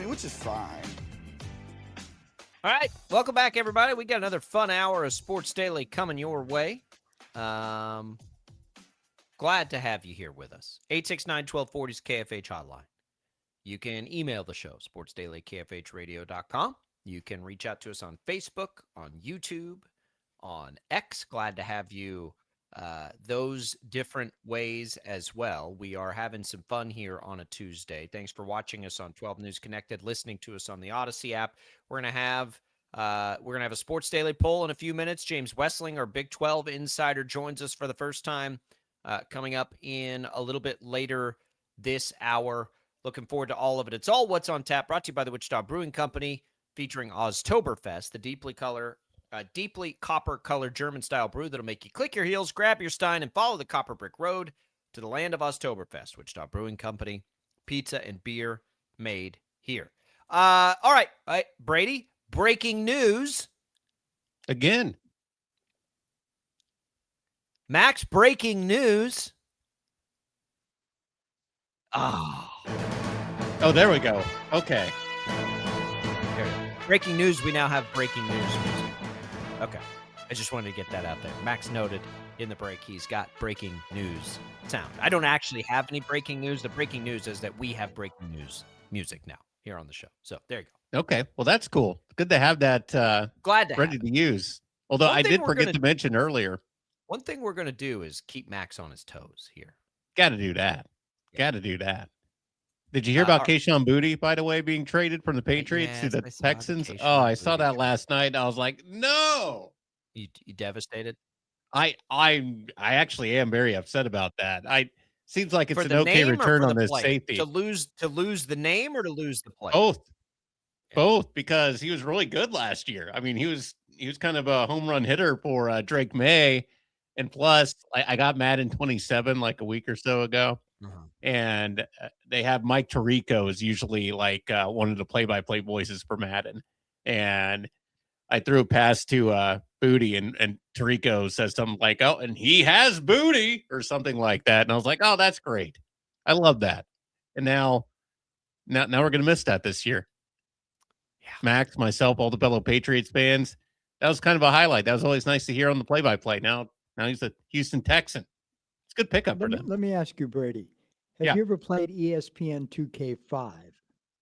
Which is fine. All right, welcome back, everybody. We got another fun hour of Sports Daily coming your way. Glad to have you here with us. 869-1240 is KFH hotline. You can email the show, sportsdaily@kfhradio.com. You can reach out to us on Facebook, on YouTube, on X. Glad to have you those different ways as well. We are having some fun here on a Tuesday. Thanks for watching us on 12 News Connected, listening to us on the Odyssey app. We're gonna have a Sports Daily poll in a few minutes. James Wessling, our Big 12 insider, joins us for the first time, coming up in a little bit later this hour. Looking forward to all of it. It's all What's on Tap, brought to you by the Wichita Brewing Company. featuring Oztoberfest, the deeply copper-colored German-style brew that'll make you click your heels, grab your stein, and follow the copper brick road to the land of Oztoberfest, Wichita Brewing Company, pizza and beer made here. All right, Brady, breaking news. Again. Max, breaking news. Oh, there we go. Okay. Breaking news. We now have breaking news music. Okay. I just wanted to get that out there. Max noted in the break he's got breaking news sound. I don't actually have any breaking news. The breaking news is that we have breaking news music now here on the show. So there you go. Okay. Well, that's cool. Good to have that Glad to ready have to use. Although I did forget to mention earlier. One thing we're going to do is keep Max on his toes here. Got to do that. Got to do that. Did you hear about Kayshon Boutte, by the way, being traded from the Patriots to the Texans? I saw that last night. I was like, no. You devastated? I actually am very upset about that. Seems like it's for an okay return on this play? safety. To lose the name or to lose the play? Both, because he was really good last year. I mean, he was kind of a home run hitter for Drake May, and plus, I got Madden 27 like a week or so ago, and they have Mike Tirico is usually like one of the play-by-play voices for Madden, and I threw a pass to Boutte, and Tirico says something like, "Oh, and he has booty," or something like that, and I was like, "Oh, that's great. I love that." And now we're gonna miss that this year. Yeah. Max, myself, all the fellow Patriots fans. That was kind of a highlight. That was always nice to hear on the play-by-play. Now he's a Houston Texan. It's a good pickup for them. Let me ask you, Brady. Have you ever played ESPN 2K5?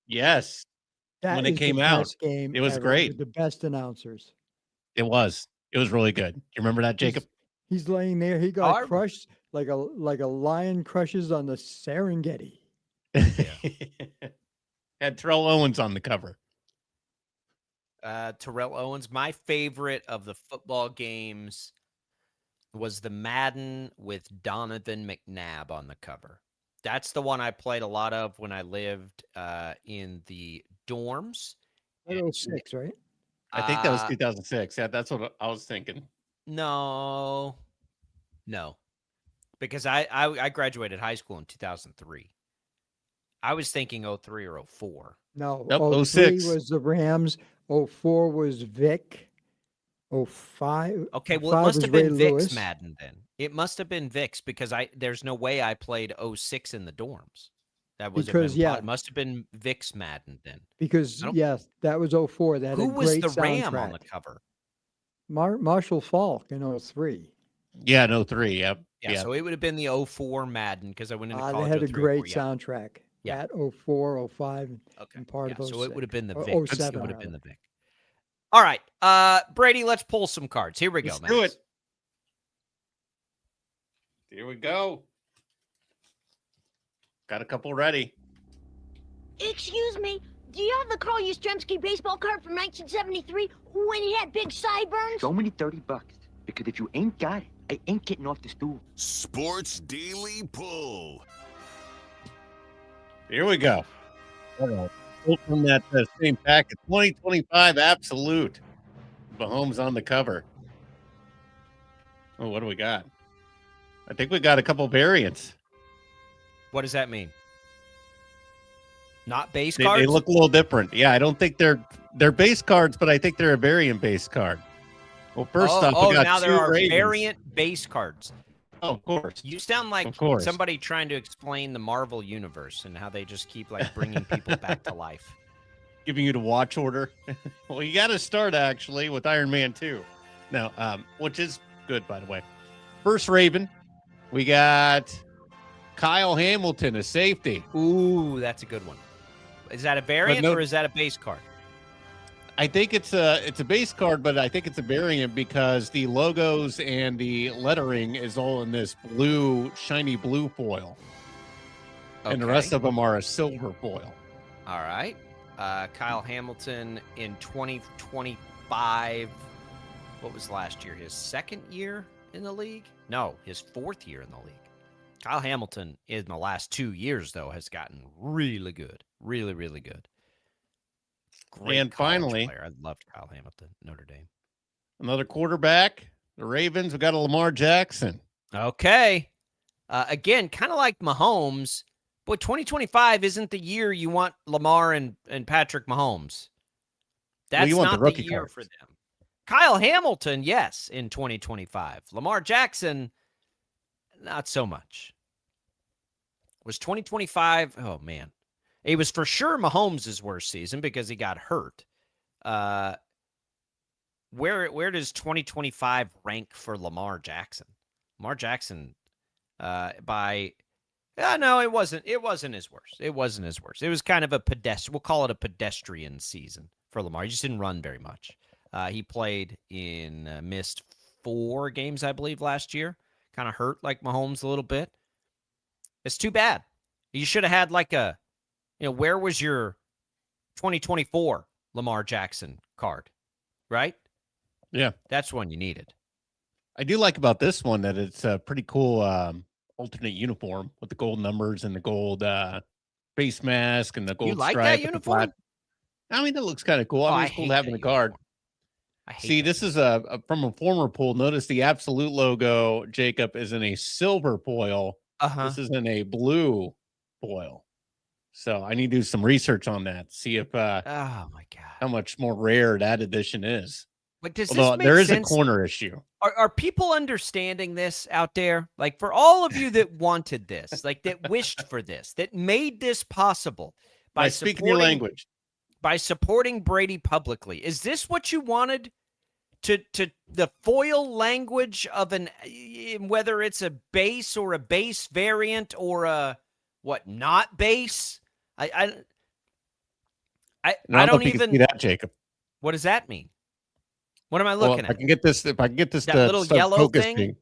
Yes. When it came out, it was great. With the best announcers. It was really good. You remember that, Jacob? He's laying there. He got crushed like a lion crushes on the Serengeti. Had Terrell Owens on the cover. Terrell Owens. My favorite of the football games was the Madden with Donovan McNabb on the cover. That's the one I played a lot of when I lived in the dorms. 2006, right? I think that was 2006. Yeah, that's what I was thinking. No, because I graduated high school in 2003. I was thinking 03 or 04. No, nope, 06 was the Rams. 04 was Vic. 05. Okay, well, it must have been Vic's Madden then. It must have been Vic's because there's no way I played 06 in the dorms. That was it must have been Vic's Madden then. Because that was 04. That who had a was great the soundtrack. Ram on the cover? Marshall Falk in 03. Yeah, in 03. Yep. Yeah, so it would have been the 04 Madden because I went into college. They had a 03, great 04, soundtrack. Yeah. At 04, 05, and part of 06. So it would have been the Vic. 07, it would have been the Vic. All right, Brady, let's pull some cards. Here we go, Max. Do it. Here we go. Got a couple ready. Excuse me, do you have the Carl Yastrzemski baseball card from 1973 when he had big sideburns? Show me the $30, because if you ain't got it, I ain't getting off the stool. Sports Daily Pull. Here we go. Pull from that same packet. 2025 Absolute. Mahomes on the cover. Oh, what do we got? I think we got a couple variants. What does that mean? Not base cards? They look a little different. Yeah, I don't think they're base cards, but I think they're a variant base card. Well, first off, we got now two there are Ravens. variant base cards. Oh, of course. You sound like somebody trying to explain the Marvel universe and how they just keep bringing people back to life. Giving you the watch order. Well, you got to start actually with Iron Man 2. Now, which is good, by the way. First Raven, we got Kyle Hamilton, a safety. Ooh, that's a good one. Is that a variant or is that a base card? I think it's a base card, but I think it's a variant because the logos and the lettering is all in this blue, shiny blue foil. Okay. And the rest of them are a silver foil. All right. Kyle Hamilton in 2025. What was last year? His second year in the league? No, his fourth year in the league. Kyle Hamilton in the last 2 years, though, has gotten really good. Really, really good. Great And college finally, player. I loved Kyle Hamilton, Notre Dame. another quarterback. The Ravens, we got a Lamar Jackson. Okay. Again, kind of like Mahomes, but 2025 isn't the year you want Lamar and Patrick Mahomes. That's not the year for them. Kyle Hamilton, yes, in 2025. Lamar Jackson, not so much. Was 2025? Oh, man. It was for sure Mahomes' worst season because he got hurt. Where does 2025 rank for Lamar Jackson? Lamar Jackson, no, it wasn't his worst. It wasn't his worst. It was kind of a pedestrian. We'll call it a pedestrian season for Lamar. He just didn't run very much. He played in missed 4 games, I believe, last year. Kind of hurt like Mahomes a little bit. It's too bad. You should have had like where was your 2024 Lamar Jackson card, right? Yeah. That's one you needed. I do like about this one that it's a pretty cool alternate uniform with the gold numbers and the gold face mask and the gold You like stripe. that uniform? I mean, it looks kind of cool. I mean, it's cool having the card. See, this is from a former pool. Notice the Absolute logo, Jacob, is in a silver foil. This is in a blue foil. So I need to do some research on that. See if oh my god, how much more rare that edition is. Like, does Although this make there is sense? a corner issue. Are people understanding this out there? Like, for all of you that wanted this, like that wished for this, that made this possible by speaking your language, by supporting Brady publicly, is this what you wanted? To the foil language of whether it's a base or a base variant or a not base? I don't even see that, Jacob. What does that mean? What am I looking at? If I can get this that little yellow thing.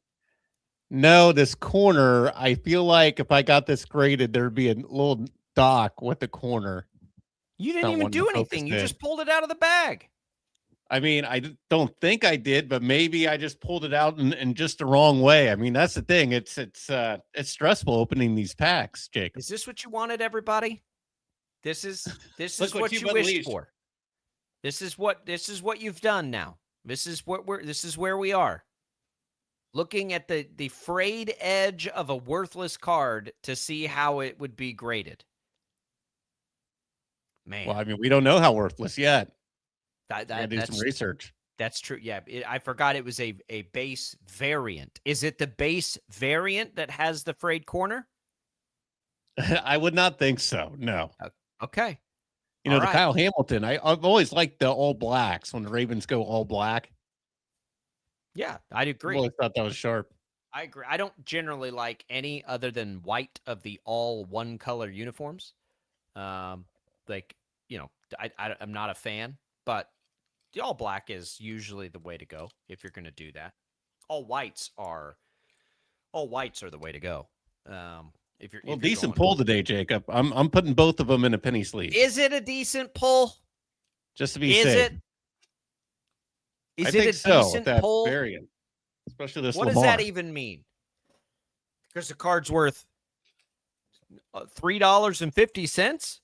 No, this corner. I feel like if I got this graded, there'd be a little dock with the corner. You didn't even do anything. You just pulled it out of the bag. I mean, I don't think I did, but maybe I just pulled it out in just the wrong way. I mean, that's the thing. It's stressful opening these packs, Jacob. Is this what you wanted, everybody? This is what you wished for. This is what you've done now. This is where we are. Looking at the frayed edge of a worthless card to see how it would be graded. Man. Well, I mean, we don't know how worthless yet. Gotta do some research. That's true. Yeah, I forgot it was a base variant. Is it the base variant that has the frayed corner? I would not think so. No. Okay. You know, Kyle Hamilton, I've always liked the all blacks when the Ravens go all black. Yeah, I agree. I always thought that was sharp. I agree. I don't generally like any other than white of the all one color uniforms. I'm not a fan, but the all black is usually the way to go if you're going to do that. All whites are the way to go. If you're decent pull today, Jacob. I'm putting both of them in a penny sleeve. Is it a decent pull? Just to be safe. Is it a decent pull? Variant, especially this. What Lamar. does that even mean? Because the card's worth $3.50,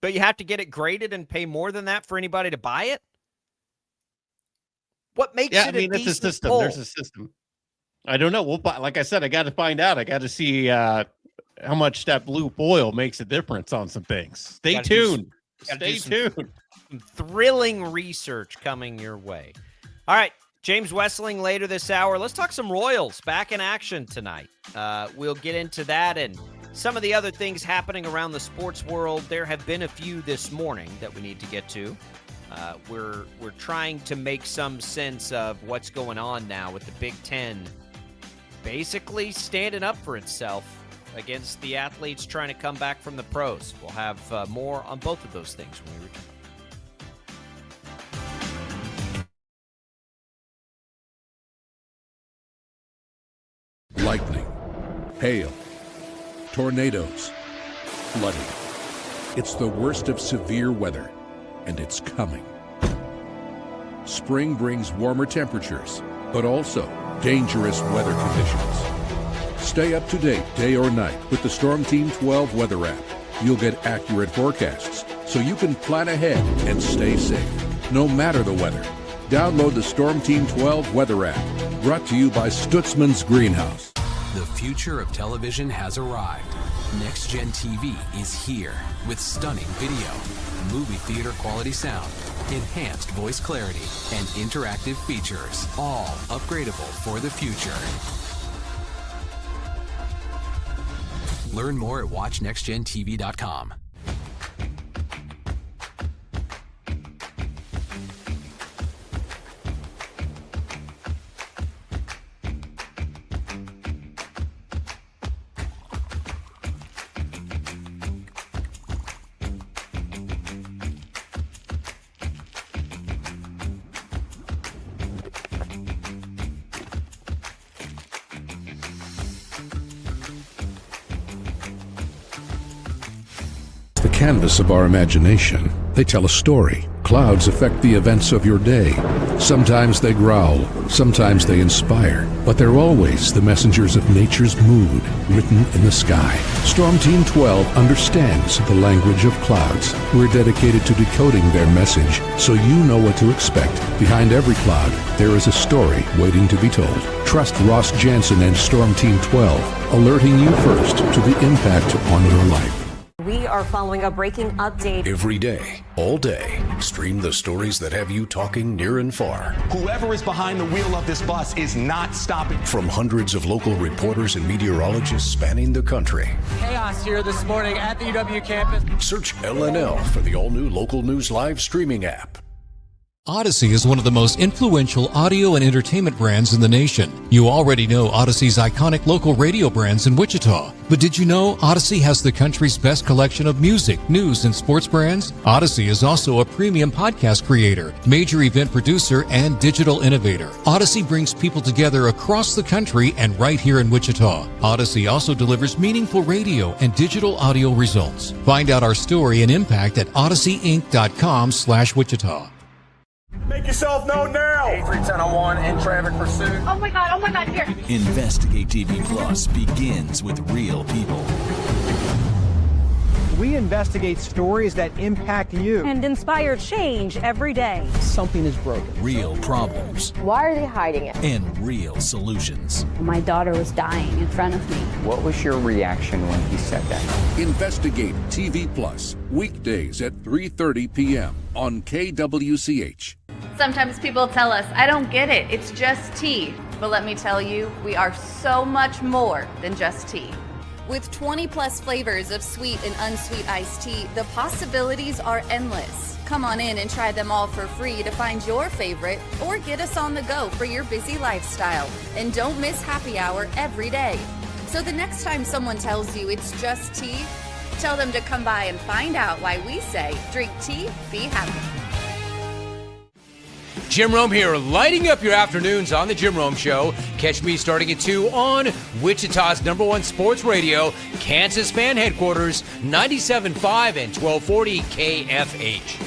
but you have to get it graded and pay more than that for anybody to buy it. What makes it a decent system. pull? There's a system. I don't know. Like I said, I got to find out. I got to see how much that blue foil makes a difference on some things. Stay tuned. Stay tuned. Some thrilling research coming your way. All right, James Wessling later this hour. Let's talk some Royals back in action tonight. We'll get into that and some of the other things happening around the sports world. There have been a few this morning that we need to get to. We're trying to make some sense of what's going on now with the Big Ten basically standing up for itself against the athletes trying to come back from the pros. We'll have more on both of those things when we return. Lightning, hail, tornadoes, flooding. It's the worst of severe weather, and it's coming. Spring brings warmer temperatures, but also dangerous weather conditions. Stay up to date day or night with the Storm Team 12 weather app. You'll get accurate forecasts, so you can plan ahead and stay safe, no matter the weather. Download the Storm Team 12 weather app, brought to you by Stutzman's Greenhouse. The future of television has arrived. Next Gen TV is here with stunning video, movie theater quality sound, enhanced voice clarity, and interactive features, all upgradable for the future. Learn more at watchnextgentv.com. The canvas of our imagination. They tell a story. Clouds affect the events of your day. Sometimes they growl, sometimes they inspire, but they're always the messengers of nature's mood written in the sky. Storm Team 12 understands the language of clouds. We're dedicated to decoding their message so you know what to expect. Behind every cloud, there is a story waiting to be told. Trust Ross Jansen and Storm Team 12, alerting you first to the impact on your life. We are following a breaking update. Every day, all day, stream the stories that have you talking near and far. Whoever is behind the wheel of this bus is not stopping. From hundreds of local reporters and meteorologists spanning the country. Chaos here this morning at the UW campus. Search LNL for the all-new Local News Live streaming app. Odyssey is one of the most influential audio and entertainment brands in the nation. You already know Odyssey's iconic local radio brands in Wichita. But did you know Odyssey has the country's best collection of music, news, and sports brands? Odyssey is also a premium podcast creator, major event producer, and digital innovator. Odyssey brings people together across the country and right here in Wichita. Odyssey also delivers meaningful radio and digital audio results. Find out our story and impact at odysseyinc.com/Wichita. Make yourself known now. 83101 in traffic pursuit. Oh my God, here. Investigate TV Plus begins with real people. We investigate stories that impact you And inspire change every day. Something is broken. Real problems. Why are they hiding it? And real solutions. My daughter was dying in front of me. What was your reaction when he said that? Investigate TV Plus, weekdays at 3:30 p.m. on KWCH. Sometimes people tell us, I don't get it, it's just tea. But let me tell you, we are so much more than just tea. With 20 plus flavors of sweet and unsweet iced tea, the possibilities are endless. Come on in and try them all for free to find your favorite or get us on the go for your busy lifestyle. And don't miss happy hour every day. So the next time someone tells you it's just tea, tell them to come by and find out why we say, drink tea, be happy. Jim Rome here, lighting up your afternoons on The Jim Rome Show. Catch me starting at 2 on Wichita's #1 sports radio, Kansas Fan Headquarters, 97.5 and 1240 KFH.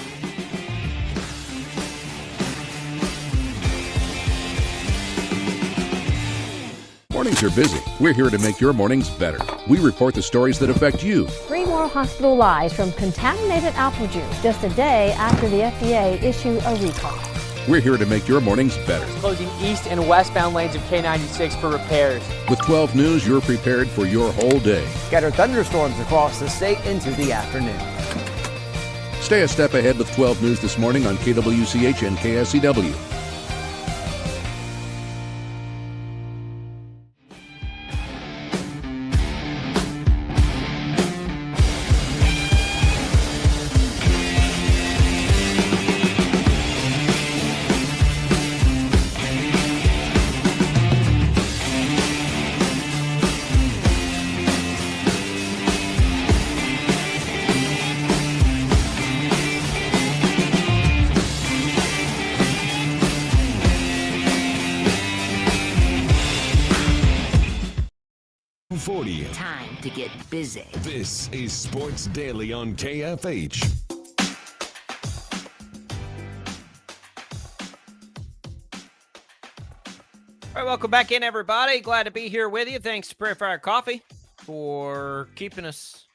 Mornings are busy. We're here to make your mornings better. We report the stories that affect you. 3 more hospitalized from contaminated apple juice just a day after the FDA issued a recall. We're here to make your mornings better. Closing east and westbound lanes of K96 for repairs. With 12 News, you're prepared for your whole day. Scattered thunderstorms across the state into the afternoon. Stay a step ahead with 12 News this morning on KWCH and KSCW. Time to get busy. This is Sports Daily on KFH. All right, welcome back in, everybody. Glad to be here with you. Thanks to Prayer Fire Coffee for keeping us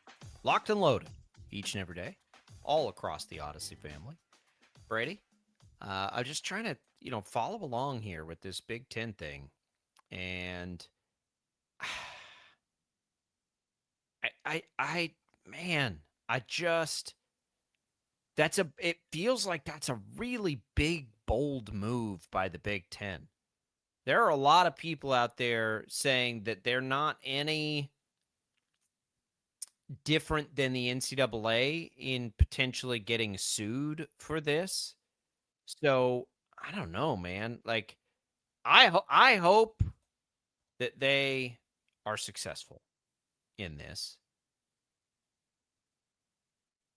locked and loaded each and every day. all across the Odyssey family. Brady, I'm just trying to, follow along here with this Big Ten thing. And it feels like that's a really big, bold move by the Big Ten. There are a lot of people out there saying that they're not any different than the NCAA in potentially getting sued for this. So I don't know, man. Like, I hope that they are successful in this,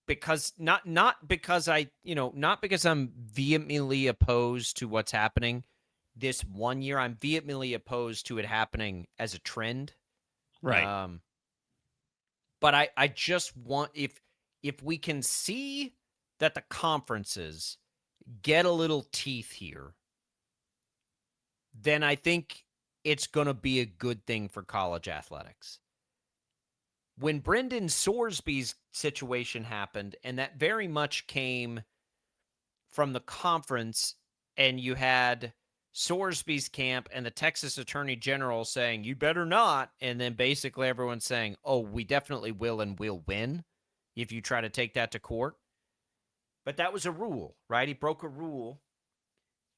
because not because not because I'm vehemently opposed to what's happening this one year. I'm vehemently opposed to it happening as a trend. Right. But I just want, if we can see that the conferences get a little teeth here, then I think it's going to be a good thing for college athletics. When Brendan Sorsby's situation happened, and that very much came from the conference, and you had Sorsby's camp and the Texas Attorney General saying, you better not, and then basically everyone's saying, oh, we definitely will and we'll win if you try to take that to court. But that was a rule, right? He broke a rule.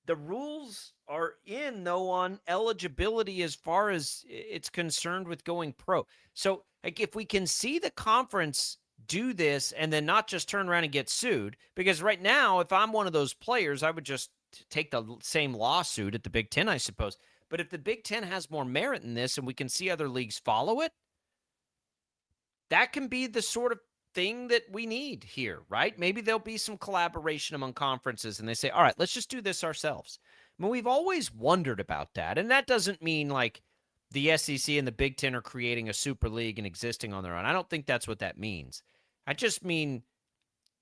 The rules are in, though, on eligibility as far as it's concerned with going pro. So, like, if we can see the conference do this and then not just turn around and get sued, because right now, if I'm one of those players, I would just take the same lawsuit at the Big Ten, I suppose. But if the Big Ten has more merit in this and we can see other leagues follow it, that can be the sort of thing that we need here, right? Maybe there'll be some collaboration among conferences and they say, all right, let's just do this ourselves. I mean, we've always wondered about that. And that doesn't mean like the SEC and the Big Ten are creating a super league and existing on their own. I don't think that's what that means. I just mean,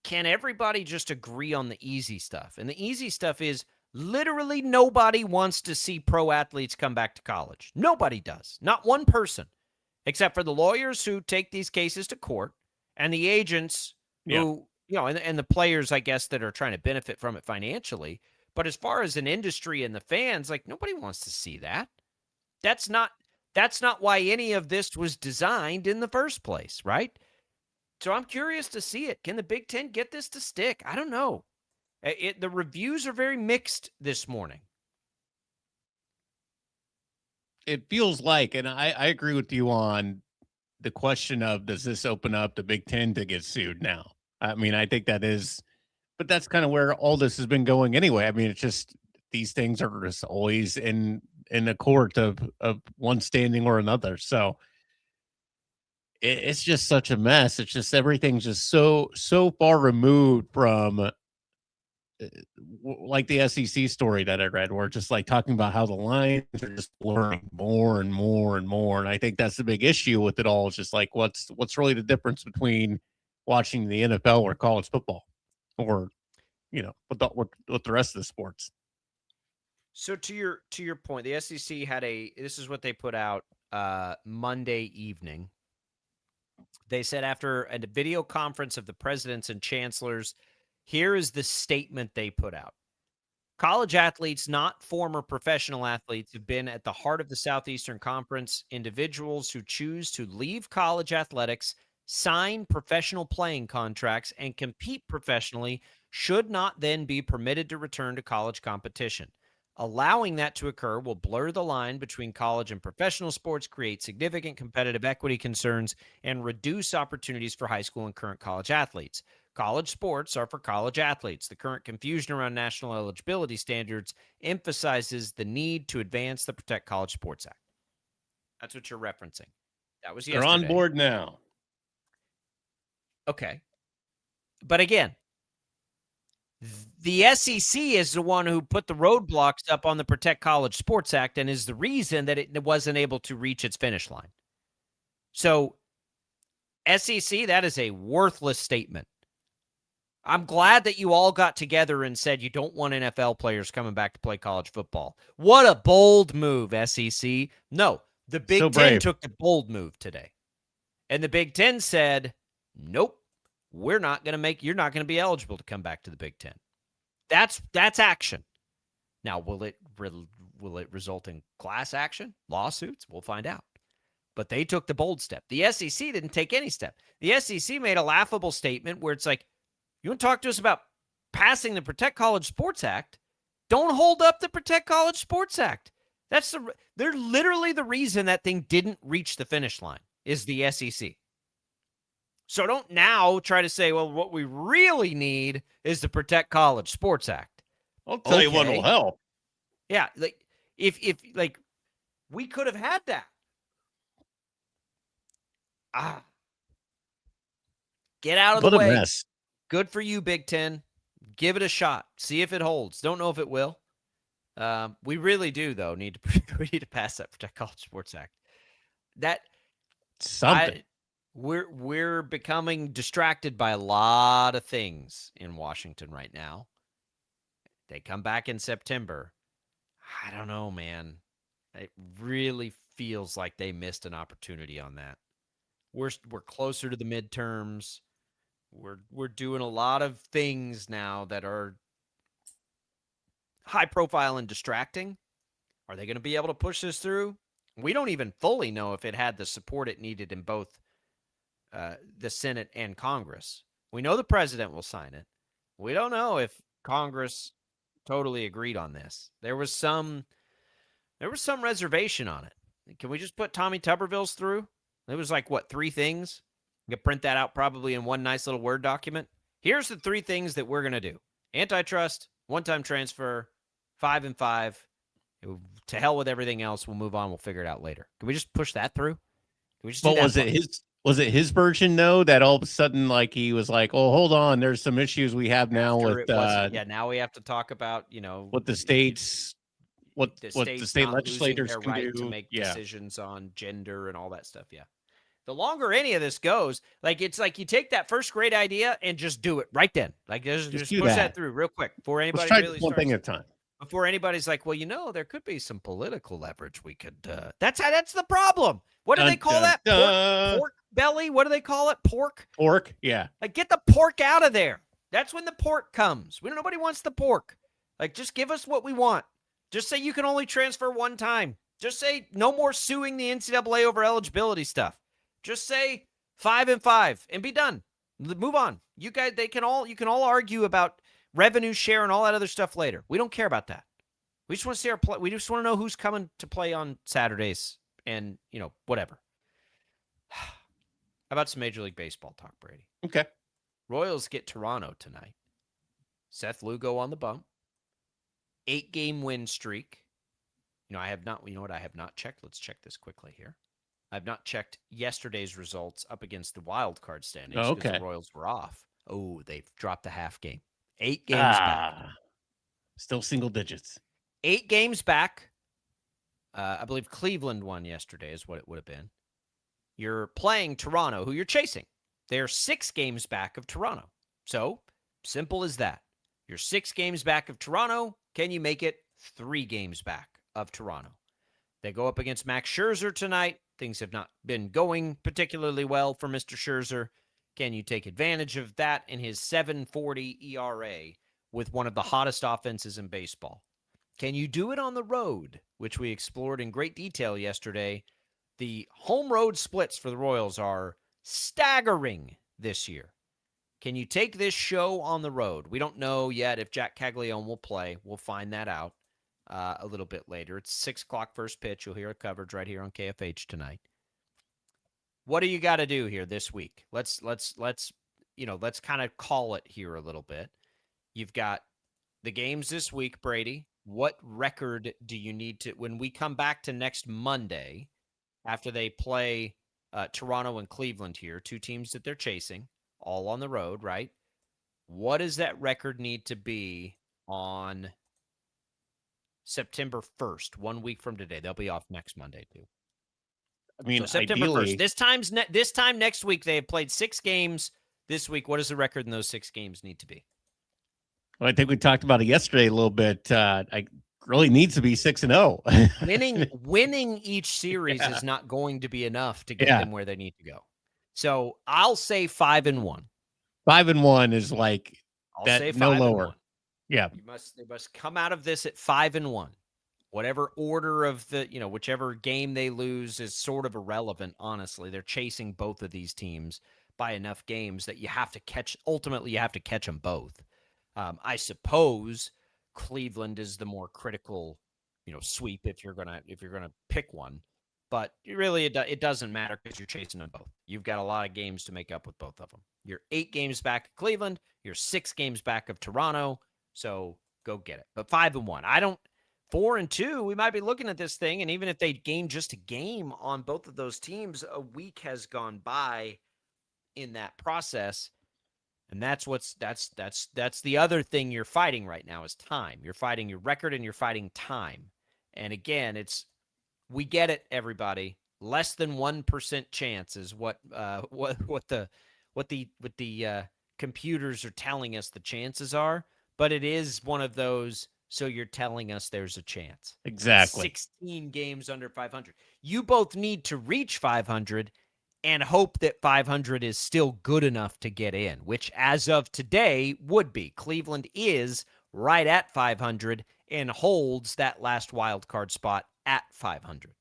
can everybody just agree on the easy stuff? And the easy stuff is literally nobody wants to see pro athletes come back to college. Nobody does. Not one person, except for the lawyers who take these cases to court and the agents who, and the players, I guess, that are trying to benefit from it financially. But as far as an industry and the fans, like, nobody wants to see that. That's not why any of this was designed in the first place, right? So I'm curious to see it. Can the Big Ten get this to stick? I don't know. The reviews are very mixed this morning. It feels like, and I agree with you on the question of, does this open up the Big Ten to get sued now? I mean, I think that is, but that's kind of where all this has been going anyway. I mean, it's just, these things are just always in a court of one standing or another. So it's just such a mess. It's just, everything's just so far removed from like the SEC story that I read, where just like talking about how the Lions are just learning more and more and more. And I think that's the big issue with it all. It's just like, what's really the difference between watching the NFL or college football, or, with the rest of the sports. So to your point, the SEC had this is what they put out Monday evening. They said, after a video conference of the presidents and chancellors, here is the statement they put out. College athletes, not former professional athletes, have been at the heart of the Southeastern Conference. Individuals who choose to leave college athletics, sign professional playing contracts, and compete professionally should not then be permitted to return to college competition. Allowing that to occur will blur the line between college and professional sports, create significant competitive equity concerns, and reduce opportunities for high school and current college athletes. College sports are for college athletes. The current confusion around national eligibility standards emphasizes the need to advance the Protect College Sports Act. That's what you're referencing. That was yesterday. They're on board now. Okay. But again, the SEC is the one who put the roadblocks up on the Protect College Sports Act and is the reason that it wasn't able to reach its finish line. So, SEC, that is a worthless statement. I'm glad that you all got together and said you don't want NFL players coming back to play college football. What a bold move, SEC. No, the Big Ten took the bold move today. And the Big Ten said, nope, you're not going to be eligible to come back to the Big Ten. That's action. Now, will it result in class action, lawsuits? We'll find out. But they took the bold step. The SEC didn't take any step. The SEC made a laughable statement where it's like, you want to talk to us about passing the Protect College Sports Act? Don't hold up the Protect College Sports Act. They're literally the reason that thing didn't reach the finish line is the SEC. So don't now try to say, well, what we really need is the Protect College Sports Act. I'll tell you what will help. Yeah, like if we could have had that. Get out of the way. What a mess. Good for you, Big Ten. Give it a shot. See if it holds. Don't know if it will. We really do, though, we need to pass that Protect College Sports Act. We're becoming distracted by a lot of things in Washington right now. They come back in September. I don't know, man. It really feels like they missed an opportunity on that. We're closer to the midterms. We're doing a lot of things now that are high profile and distracting. Are they going to be able to push this through? We don't even fully know if it had the support it needed in both the Senate and Congress. We know the president will sign it. We don't know if Congress totally agreed on this. There was some reservation on it. Can we just put Tommy Tuberville's through? It was like, what, 3 things? You can print that out probably in one nice little Word document. Here's the 3 things that we're going to do. Antitrust, one-time transfer, 5 and 5. To hell with everything else. We'll move on. We'll figure it out later. Can we just push that through? Can we just was it his version, though, that all of a sudden, like, he was like, oh, hold on, there's some issues we have now with now we have to talk about, what the states what the state legislators their can right do to make decisions on gender and all that stuff. Yeah. The longer any of this goes, like, it's like you take that first great idea and just do it right then. Like, just push that through real quick before anybody really one thing at a time. Before anybody's like, well, there could be some political leverage we could. That's the problem. What do they call that? Pork belly? What do they call it? Pork? Pork, yeah. Like, get the pork out of there. That's when the pork comes. Nobody wants the pork. Like, just give us what we want. Just say you can only transfer one time. Just say no more suing the NCAA over eligibility stuff. Just say 5 and 5 and be done. Move on. You guys, you can all argue about revenue share and all that other stuff later. We don't care about that. We just want to see our play. We just want to know who's coming to play on Saturdays and, whatever. How about some Major League Baseball talk, Brady? Okay. Royals get Toronto tonight. Seth Lugo on the bump. 8-game win streak. I have not checked. Let's check this quickly here. I've not checked yesterday's results up against the wild card standings because the Royals were off. Oh, they've dropped a half game. 8 games back. Still single digits. 8 games back. I believe Cleveland won yesterday is what it would have been. You're playing Toronto, who you're chasing. They're 6 games back of Toronto. So, simple as that. You're 6 games back of Toronto. Can you make it 3 games back of Toronto? They go up against Max Scherzer tonight. Things have not been going particularly well for Mr. Scherzer. Can you take advantage of that in his 7.40 ERA with one of the hottest offenses in baseball? Can you do it on the road, which we explored in great detail yesterday? The home road splits for the Royals are staggering this year. Can you take this show on the road? We don't know yet if Jack Caglione will play. We'll find that out a little bit later. It's 6 o'clock first pitch. You'll hear a coverage right here on KFH tonight. What do you got to do here this week? Let's kind of call it here a little bit. You've got the games this week, Brady. What record do you need to, when we come back to next Monday, after they play Toronto and Cleveland here, 2 teams that they're chasing, all on the road, right? What does that record need to be on September 1st, 1 week from today? They'll be off next Monday, too. I mean, so September 1st. This time next week, they have played 6 games. This week, what does the record in those 6 games need to be? Well, I think we talked about it yesterday a little bit. I really needs to be 6-0. Winning each series is not going to be enough to get them where they need to go. So I'll say 5-1. 5-1 is like I'll that, say no 5-1. lower. Yeah. They must come out of this at 5-1. Whatever order of the, whichever game they lose is sort of irrelevant, honestly. They're chasing both of these teams by enough games that ultimately you have to catch them both. I suppose Cleveland is the more critical, sweep if you're gonna pick one. But really, it doesn't matter because you're chasing them both. You've got a lot of games to make up with both of them. You're 8 games back of Cleveland. You're 6 games back of Toronto. So go get it. But 5-1. 4-2, we might be looking at this thing, and even if they gain just a game on both of those teams, a week has gone by in that process. And that's the other thing you're fighting right now is time. You're fighting your record and you're fighting time. And again, we get it, everybody. Less than 1% chance is what the computers are telling us the chances are. But it is one of those. So you're telling us there's a chance. Exactly. 16 games under 500. You both need to reach 500 and hope that 500 is still good enough to get in, which as of today would be. Cleveland is right at 500 and holds that last wild card spot at 500.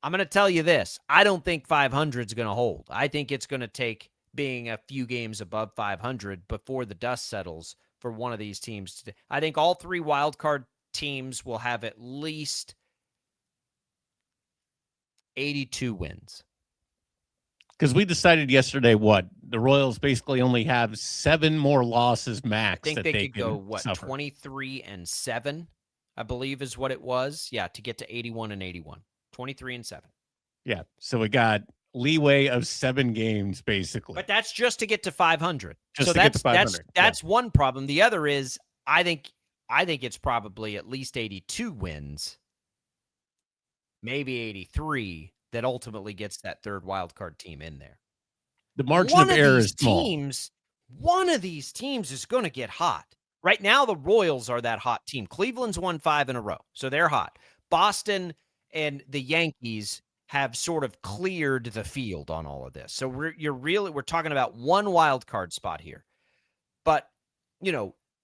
I'm going to tell you this. I don't think 500 is going to hold. I think it's going to take being a few games above 500 before the dust settles for one of these teams. I think all 3 wild card teams will have at least 82 wins. Because we decided yesterday, the Royals basically only have 7 more losses max. I think they could go, suffer. 23-7, I believe is what it was. Yeah, to get to 81-81. 23-7. Yeah, so we got leeway of 7 games, basically. But that's just to get to 500. Just to get to 500. That's one problem. The other is, I think it's probably at least 82 wins, maybe 83, that ultimately gets that third wild card team in there. The margin of error is small. One of these teams is going to get hot. Right now, the Royals are that hot team. Cleveland's won 5 in a row, so they're hot. Boston and the Yankees have sort of cleared the field on all of this. So we're talking about one wild card spot here. But,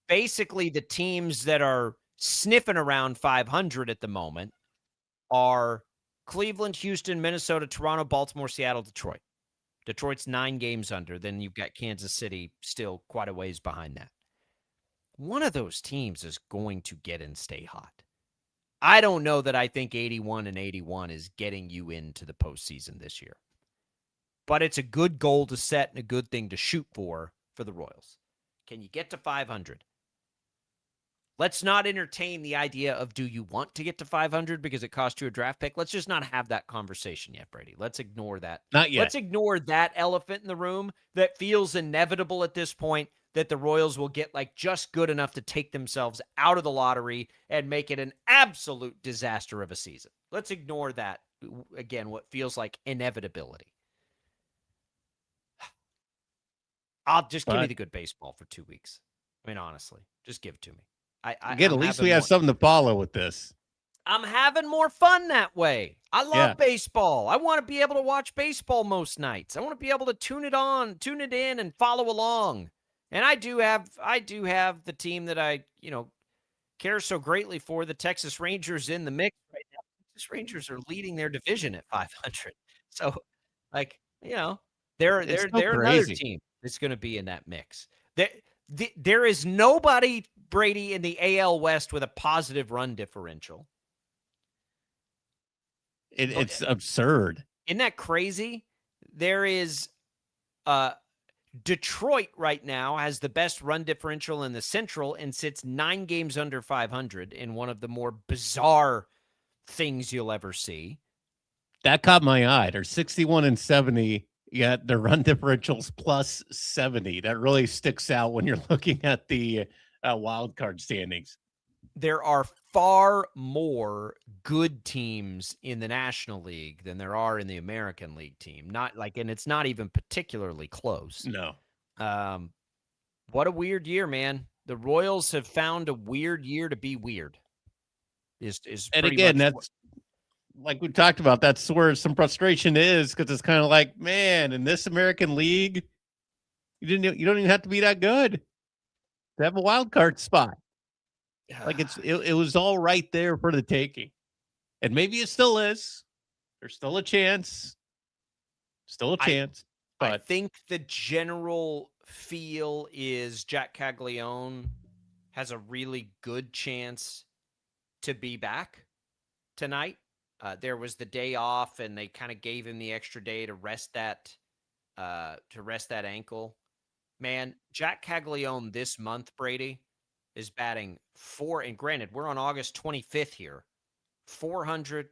basically the teams that are sniffing around 500 at the moment are Cleveland, Houston, Minnesota, Toronto, Baltimore, Seattle, Detroit. Detroit's 9 games under. Then you've got Kansas City still quite a ways behind that. One of those teams is going to get and stay hot. I don't know that I think 81-81 is getting you into the postseason this year. But it's a good goal to set and a good thing to shoot for the Royals. Can you get to 500? Let's not entertain the idea of do you want to get to 500 because it cost you a draft pick? Let's just not have that conversation yet, Brady. Let's ignore that. Not yet. Let's ignore that elephant in the room that feels inevitable at this point, that the Royals will get just good enough to take themselves out of the lottery and make it an absolute disaster of a season. Let's ignore that, again, what feels like inevitability. I'll just give me the good baseball for 2 weeks. I mean, honestly, just give it to me. Again, at least we have something to follow with this. I'm having more fun that way. I love baseball. I want to be able to watch baseball most nights. I want to be able to tune it in and follow along. And I do have the team that I, care so greatly for, the Texas Rangers, in the mix right now. Texas Rangers are leading their division at 500. So, they're another team that's going to be in that mix. There is nobody, Brady, in the AL West with a positive run differential. It's absurd. Isn't that crazy? There is Detroit right now has the best run differential in the Central and sits 9 games under 500 in one of the more bizarre things you'll ever see. That caught my eye. They're 61-70. Yet their run differentials plus 70. That really sticks out when you're looking at the wild card standings. There are far more good teams in the National League than there are in the American League team. And it's not even particularly close. No. What a weird year, man. The Royals have found a weird year to be weird. And again, that's like we talked about. That's where some frustration is, because it's kind of like, man, in this American League, You don't even have to be that good to have a wild card spot. Like it was all right there for the taking. And maybe it still is. There's still a chance. But I think the general feel is Jack Caglione has a really good chance to be back tonight. There was the day off, and they kind of gave him the extra day to rest that ankle. Man, Jack Caglione this month, Brady, is batting 4. And granted, we're on August 25th here. 400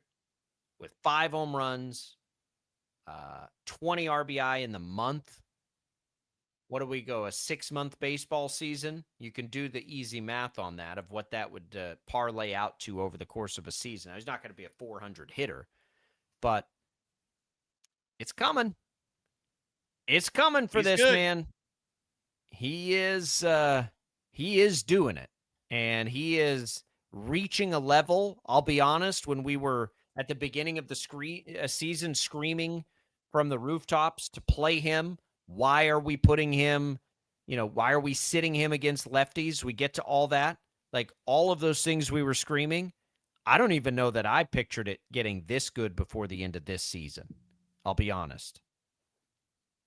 with 5 home runs, 20 RBI in the month. What do we go, a 6-month baseball season? You can do the easy math on that of what that would parlay out to over the course of a season. Now, he's not going to be a 400 hitter, but it's coming. It's coming for this man. He is doing it, and he is reaching a level. I'll be honest, when we were at the beginning of the season screaming from the rooftops to play him, why are we putting him, why are we sitting him against lefties? We get to all that, like all of those things we were screaming. I don't even know that I pictured it getting this good before the end of this season. I'll be honest.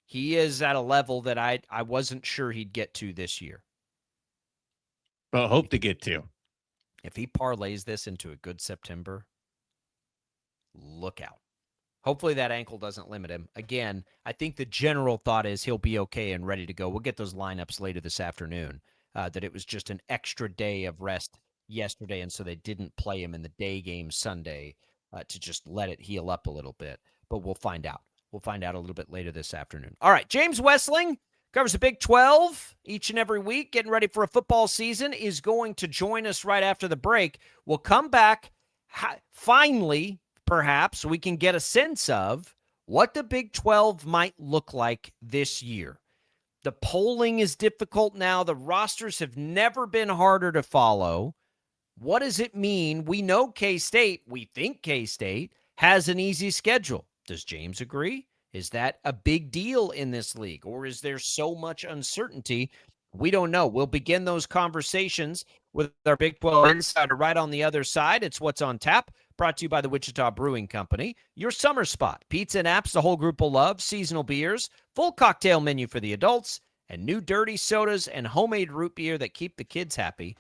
He is at a level that I wasn't sure he'd get to this year. Well, hope to get to. If he parlays this into a good September, look out. Hopefully that ankle doesn't limit him. Again, I think the general thought is he'll be okay and ready to go. We'll get those lineups later this afternoon, that it was just an extra day of rest yesterday, and so they didn't play him in the day game Sunday to just let it heal up a little bit. But we'll find out. We'll find out a little bit later this afternoon. All right, James Wessling covers the Big 12 each and every week, getting ready for a football season, is going to join us right after the break. We'll come back. Finally, perhaps we can get a sense of what the Big 12 might look like this year. The polling is difficult now. The rosters have never been harder to follow. What does it mean? We know K-State, we think K-State has an easy schedule. Does James agree? Is that a big deal in this league, or is there so much uncertainty? We don't know. We'll begin those conversations with our Big 12 insider right on the other side. It's What's on Tap, brought to you by the Wichita Brewing Company. Your summer spot. Pizza and apps the whole group will love, seasonal beers, full cocktail menu for the adults, and new dirty sodas and homemade root beer that keep the kids happy.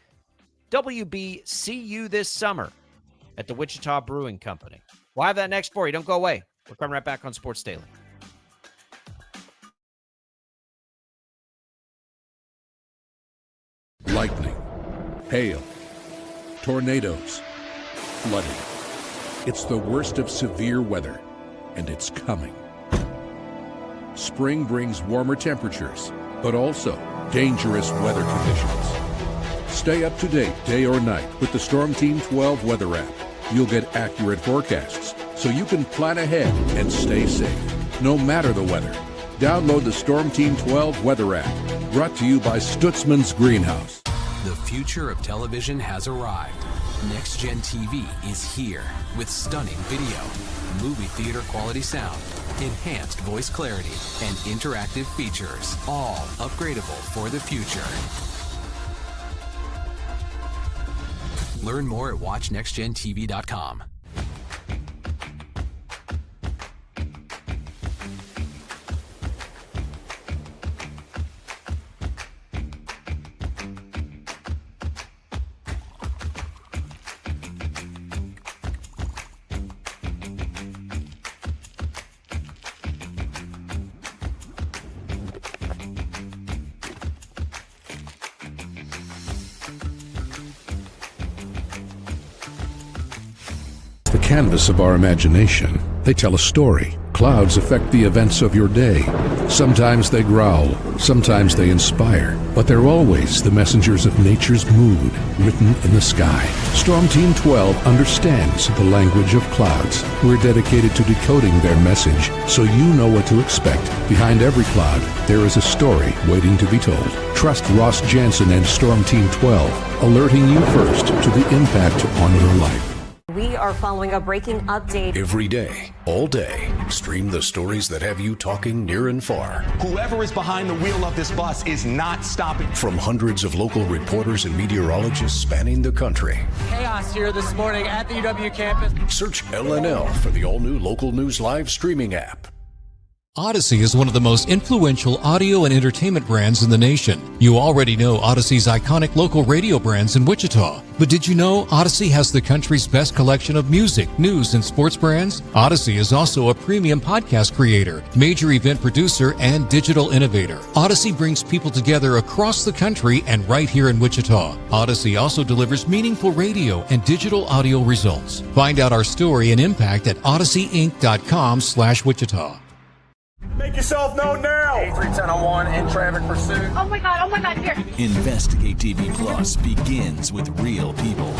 WB, see you this summer at the Wichita Brewing Company. We'll have that next for you. Don't go away. We're coming right back on Sports Daily. Lightning, hail, tornadoes, flooding. It's the worst of severe weather, and it's coming. Spring brings warmer temperatures, but also dangerous weather conditions. Stay up to date day or night with the Storm Team 12 weather app. You'll get accurate forecasts, so you can plan ahead and stay safe, no matter the weather. Download the Storm Team 12 weather app, brought to you by Stutzman's Greenhouse. The future of television has arrived. Next Gen TV is here with stunning video, movie theater quality sound, enhanced voice clarity, and interactive features, all upgradable for the future. Learn more at watchnextgentv.com. The canvas of our imagination. They tell a story. Clouds affect the events of your day. Sometimes they growl, sometimes they inspire, but they're always the messengers of nature's mood, written in the sky. Storm Team 12 understands the language of clouds. We're dedicated to decoding their message, so you know what to expect. Behind every cloud, there is a story waiting to be told. Trust Ross Jansen and Storm Team 12, alerting you first to the impact on your life. We are following a breaking update. Every day, all day, stream the stories that have you talking near and far. Whoever is behind the wheel of this bus is not stopping. From hundreds of local reporters and meteorologists spanning the country. Chaos here this morning at the UW campus. Search LNL for the all-new Local News Live streaming app. Odyssey is one of the most influential audio and entertainment brands in the nation. You already know Odyssey's iconic local radio brands in Wichita. But did you know Odyssey has the country's best collection of music, news, and sports brands? Odyssey is also a premium podcast creator, major event producer, and digital innovator. Odyssey brings people together across the country and right here in Wichita. Odyssey also delivers meaningful radio and digital audio results. Find out our story and impact at odysseyinc.com/Wichita. Make yourself known now. 83101 in traffic pursuit. Oh my God, here. Investigate TV Plus begins with real people.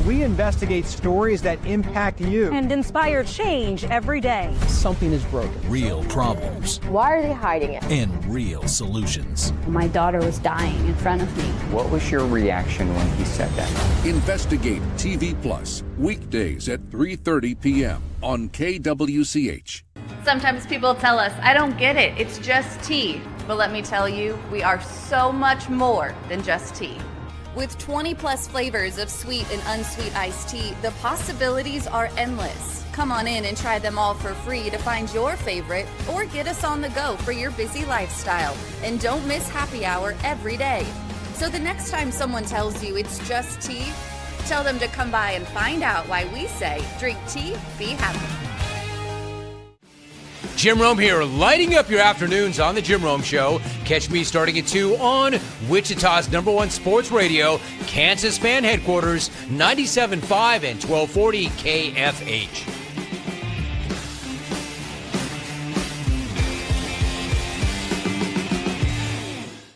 We investigate stories that impact you. And inspire change every day. Something is broken. Real problems. Why are they hiding it? And real solutions. My daughter was dying in front of me. What was your reaction when he said that? Investigate TV Plus, weekdays at 3:30 p.m. on KWCH. Sometimes people tell us, I don't get it, it's just tea. But let me tell you, we are so much more than just tea. With 20 plus flavors of sweet and unsweet iced tea, the possibilities are endless. Come on in and try them all for free to find your favorite or get us on the go for your busy lifestyle. And don't miss happy hour every day. So the next time someone tells you it's just tea, tell them to come by and find out why we say, drink tea, be happy. Jim Rome here, lighting up your afternoons on The Jim Rome Show. Catch me starting at 2 on Wichita's #1 sports radio, Kansas fan headquarters, 97.5 and 1240 KFH.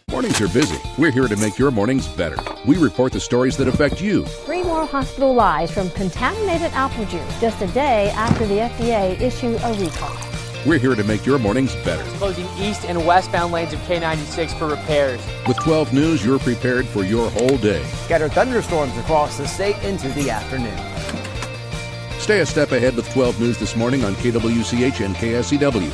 Mornings are busy. We're here to make your mornings better. We report the stories that affect you. 3 more hospital lies from contaminated apple juice just a day after the FDA issued a recall. We're here to make your mornings better. Closing east and westbound lanes of K96 for repairs. With 12 News, you're prepared for your whole day. Scattered thunderstorms across the state into the afternoon. Stay a step ahead with 12 News this morning on KWCH and KSCW.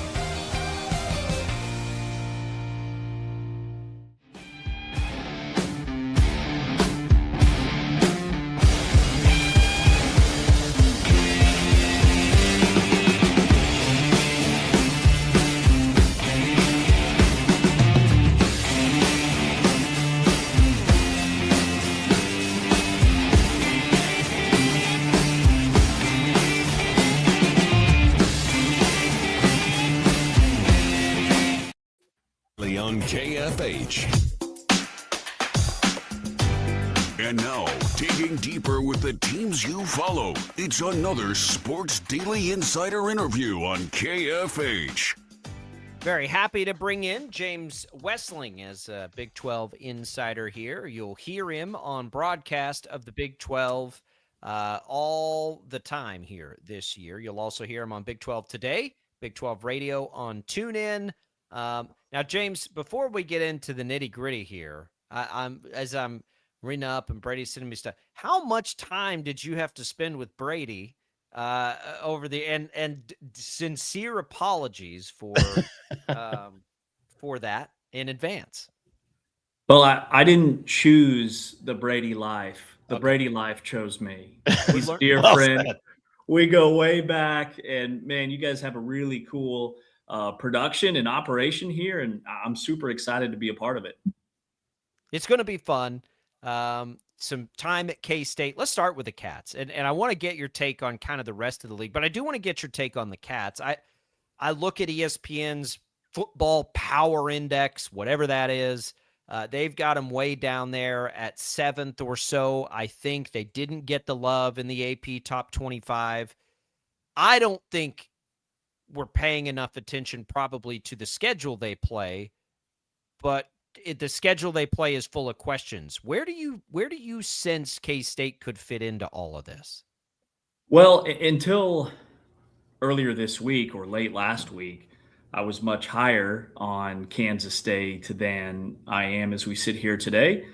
On KFH. And now, digging deeper with the teams you follow, it's another Sports Daily Insider interview on KFH. Very happy to bring in James Wessling as a Big 12 insider here. You'll hear him on broadcast of the Big 12 all the time here this year. You'll also hear him on Big 12 Today, Big 12 Radio on TuneIn. Now, James, before we get into the nitty gritty here, I'm reading up and Brady's sending me stuff. How much time did you have to spend with Brady over the and sincere apologies for that in advance? Well, I didn't choose the Brady life. The Brady life chose me. He's a dear friend. We go way back, and man, you guys have a really cool production and operation here, and I'm super excited to be a part of it. It's going to be fun. Some time at K-State. Let's start with the Cats, and I want to get your take on kind of the rest of the league, but I do want to get your take on the Cats. I look at ESPN's football power index, whatever that is. They've got them way down there at 7th or so. I think they didn't get the love in the AP top 25. I don't think we're paying enough attention probably to the schedule they play, but the schedule they play is full of questions. Where do you sense K-State could fit into all of this? Well, until earlier this week or late last week, I was much higher on Kansas State than I am as we sit here today.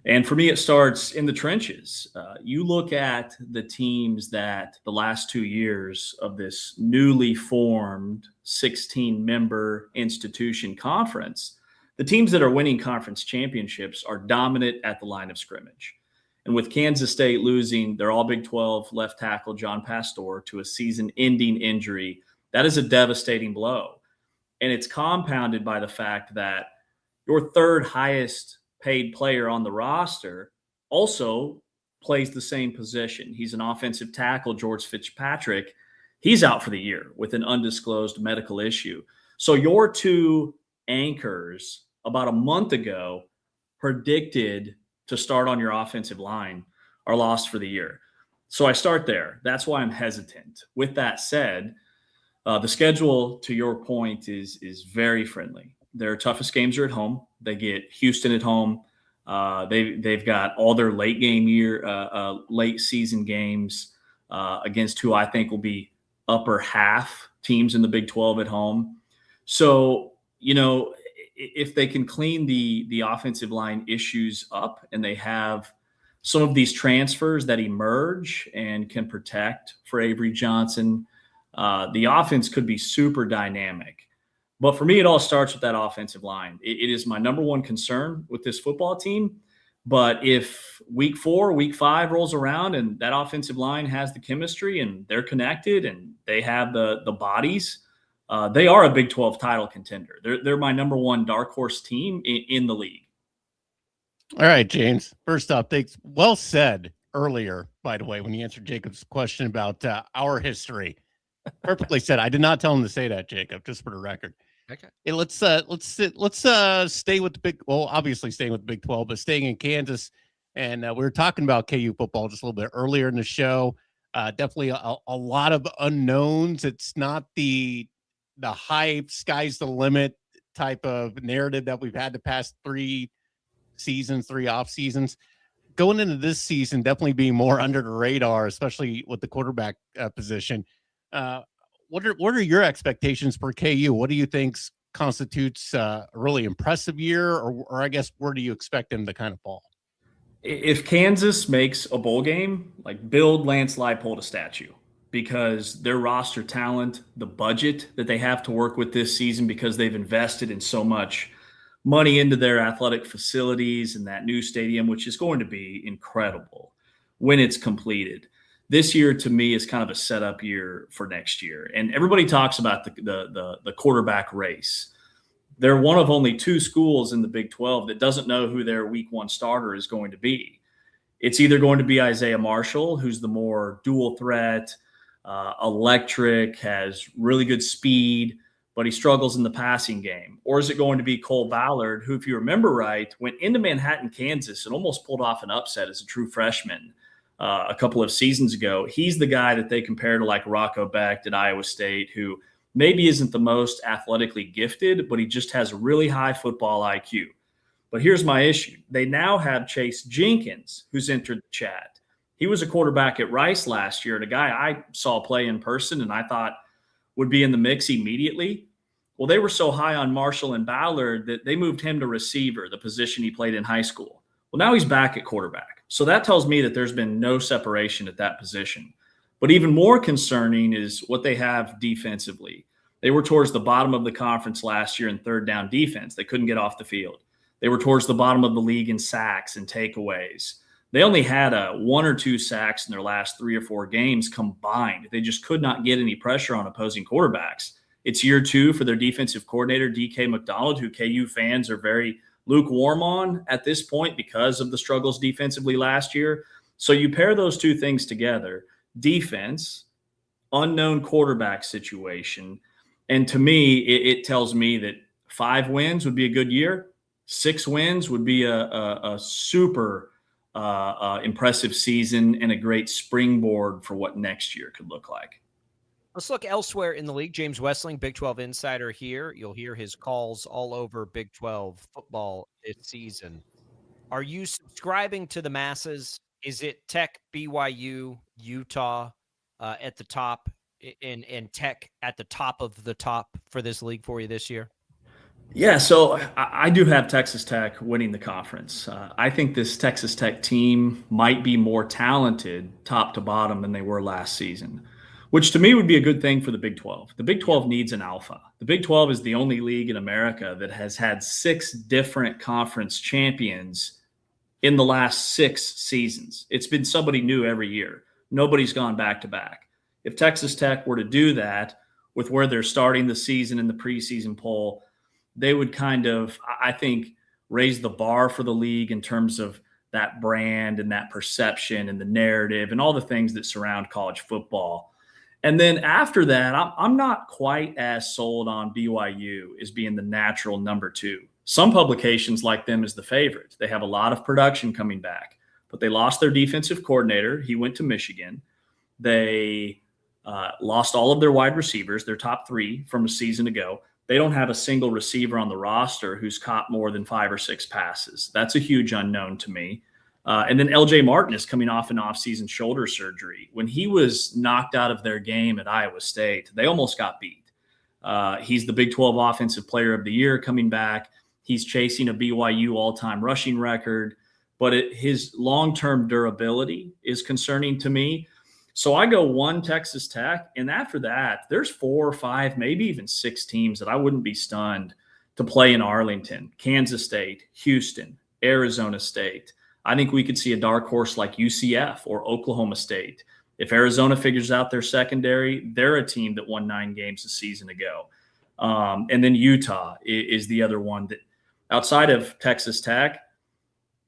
And for me, it starts in the trenches. You look at the teams that the last 2 years of this newly formed 16-member institution conference, the teams that are winning conference championships are dominant at the line of scrimmage. And with Kansas State losing their all Big 12 left tackle, John Pastor, to a season-ending injury, that is a devastating blow. And it's compounded by the fact that your third highest paid player on the roster also plays the same position. He's an offensive tackle, George Fitzpatrick. He's out for the year with an undisclosed medical issue. So your two anchors about a month ago predicted to start on your offensive line are lost for the year. So I start there. That's why I'm hesitant. With that said, the schedule, to your point, is very friendly. Their toughest games are at home. They get Houston at home. They've got all their late season games against who I think will be upper half teams in the Big 12 at home. So, if they can clean the offensive line issues up and they have some of these transfers that emerge and can protect for Avery Johnson, the offense could be super dynamic. But for me, it all starts with that offensive line. It is my number one concern with this football team. But if week 4, week 5 rolls around and that offensive line has the chemistry and they're connected and they have the bodies, they are a Big 12 title contender. They're my number one dark horse team in the league. All right, James. First off, thanks. Well said earlier, by the way, when you answered Jacob's question about our history. Perfectly said. I did not tell him to say that, Jacob, just for the record. Okay. Hey, let's stay with obviously staying with the Big 12, but staying in Kansas. And we were talking about KU football just a little bit earlier in the show. Definitely a lot of unknowns. It's not the hype, sky's the limit type of narrative that we've had the past 3 off seasons. Going into this season, definitely being more under the radar, especially with the quarterback position. What are your expectations for KU? What do you think constitutes a really impressive year, or I guess where do you expect them to kind of fall? If Kansas makes a bowl game, build Lance Leipold a statue, because their roster talent, the budget that they have to work with this season, because they've invested in so much money into their athletic facilities and that new stadium, which is going to be incredible when it's completed. This year, to me, is kind of a setup year for next year. And everybody talks about the quarterback race. They're one of only 2 schools in the Big 12 that doesn't know who their week 1 starter is going to be. It's either going to be Isaiah Marshall, who's the more dual threat, electric, has really good speed, but he struggles in the passing game. Or is it going to be Cole Ballard, who, if you remember right, went into Manhattan, Kansas, and almost pulled off an upset as a true freshman a couple of seasons ago. He's the guy that they compare to Rocco Becht at Iowa State, who maybe isn't the most athletically gifted, but he just has really high football IQ. But here's my issue. They now have Chase Jenkins, who's entered the chat. He was a quarterback at Rice last year, and a guy I saw play in person and I thought would be in the mix immediately. Well, they were so high on Marshall and Ballard that they moved him to receiver, the position he played in high school. Well, now he's back at quarterback. So that tells me that there's been no separation at that position. But even more concerning is what they have defensively. They were towards the bottom of the conference last year in third down defense. They couldn't get off the field. They were towards the bottom of the league in sacks and takeaways. They only had 1 or 2 sacks in their last 3 or 4 games combined. They just could not get any pressure on opposing quarterbacks. It's year 2 for their defensive coordinator, DK McDonald, who KU fans are very lukewarm on at this point because of the struggles defensively last year. So you pair those 2 things together, defense, unknown quarterback situation, and to me, it tells me that 5 wins would be a good year. 6 wins would be a super impressive season and a great springboard for what next year could look like. Let's look elsewhere in the league. James Westling, Big 12 insider here. You'll hear his calls all over Big 12 football this season. Are you subscribing to the masses? Is it Tech, BYU, Utah at the top, and Tech at the top of the top for this league for you this year? Yeah, so I do have Texas Tech winning the conference. I think this Texas Tech team might be more talented top to bottom than they were last season, which to me would be a good thing for the Big 12. The Big 12 needs an alpha. The Big 12 is the only league in America that has had 6 different conference champions in the last 6 seasons. It's been somebody new every year. Nobody's gone back to back. If Texas Tech were to do that with where they're starting the season in the preseason poll, they would kind of, I think, raise the bar for the league in terms of that brand and that perception and the narrative and all the things that surround college football. And then after that, I'm not quite as sold on BYU as being the natural number 2. Some publications like them as the favorite. They have a lot of production coming back, but they lost their defensive coordinator. He went to Michigan. They lost all of their wide receivers, their top 3 from a season ago. They don't have a single receiver on the roster who's caught more than 5 or 6 passes. That's a huge unknown to me. And then LJ Martin is coming off an offseason shoulder surgery. When he was knocked out of their game at Iowa State, they almost got beat. He's the Big 12 Offensive Player of the Year coming back. He's chasing a BYU all-time rushing record, but his long-term durability is concerning to me. So I go 1 Texas Tech, and after that, there's 4 or 5, maybe even 6 teams that I wouldn't be stunned to play in Arlington: Kansas State, Houston, Arizona State. I think we could see a dark horse like UCF or Oklahoma State. If Arizona figures out their secondary, they're a team that won 9 games a season ago. And then Utah is the other one that, outside of Texas Tech,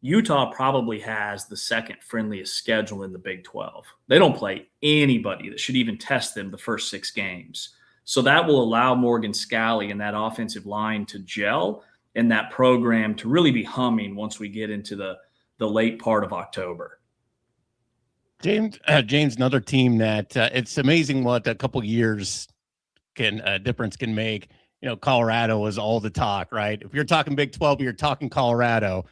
Utah probably has the second friendliest schedule in the Big 12. They don't play anybody that should even test them the first 6 games. So that will allow Morgan Scalley and that offensive line to gel and that program to really be humming once we get into the late part of October. James, another team that it's amazing what a couple years difference can make. You know, Colorado is all the talk, right? If you're talking Big 12, you're talking Colorado.